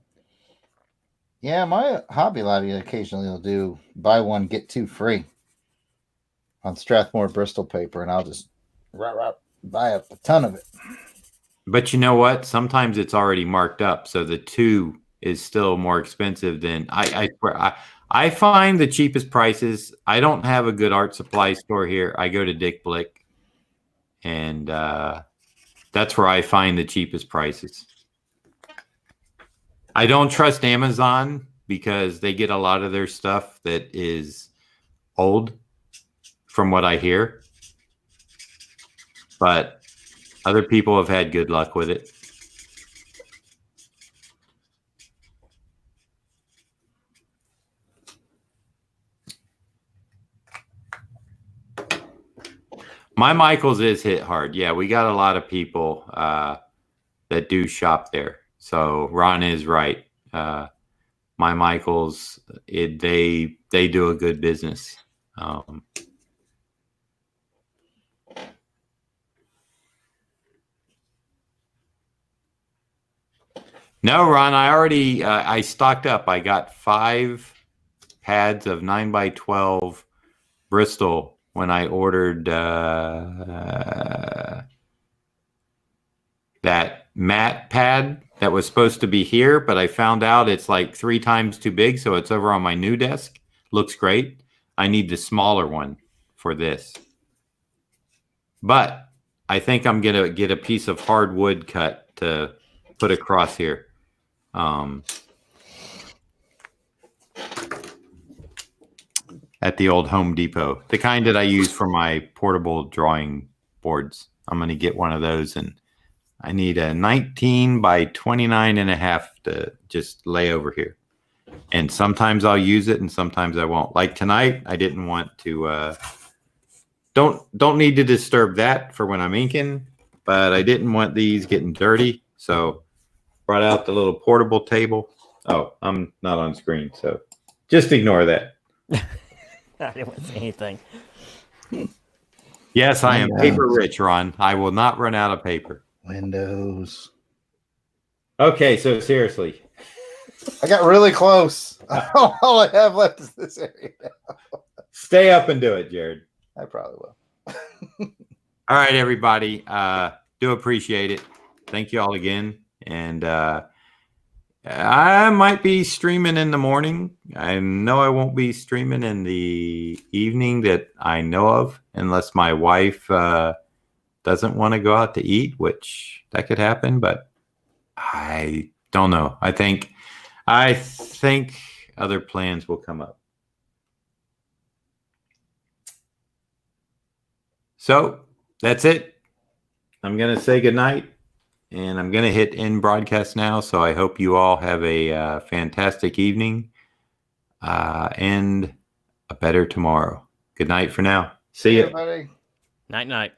Yeah, my Hobby Lobby occasionally will do buy one, get two free on Strathmore Bristol paper, and I'll just buy a ton of it. But you know what? Sometimes it's already marked up, so the 2 is still more expensive than I swear. I find the cheapest prices. I don't have a good art supply store here. I go to Dick Blick, and that's where I find the cheapest prices. I don't trust Amazon because they get a lot of their stuff that is old, from what I hear. But other people have had good luck with it. My Michaels is hit hard. Yeah, we got a lot of people that do shop there. So Ron is right. My Michaels, they do a good business. No, Ron, I already I stocked up. I got 5 pads of 9x12 Bristol when I ordered that matte pad that was supposed to be here, but I found out it's like 3 times too big, so it's over on my new desk. Looks great. I need the smaller one for this. But I think I'm going to get a piece of hardwood cut to put across here. At the old Home Depot, the kind that I use for my portable drawing boards. I'm going to get one of those, and I need a 19 by 29.5 to just lay over here. And sometimes I'll use it and sometimes I won't. Like tonight, I didn't want to, don't need to disturb that for when I'm inking, but I didn't want these getting dirty. So brought out the little portable table. Oh, I'm not on screen, so just ignore that. I didn't want to say anything. Yes, I am paper rich, Ron. I will not run out of paper. Windows. Okay, so seriously. I got really close. All I have left is this area now. Stay up and do it, Jarrod. I probably will. All right, everybody. Do appreciate it. Thank you all again. And I might be streaming in the morning. I know I won't be streaming in the evening that I know of, unless my wife doesn't want to go out to eat, which that could happen, but I don't know. I think other plans will come up. So that's it. I'm going to say goodnight. And I'm going to hit end broadcast now. So I hope you all have a fantastic evening and a better tomorrow. Good night for now. See you. Everybody. Night, night.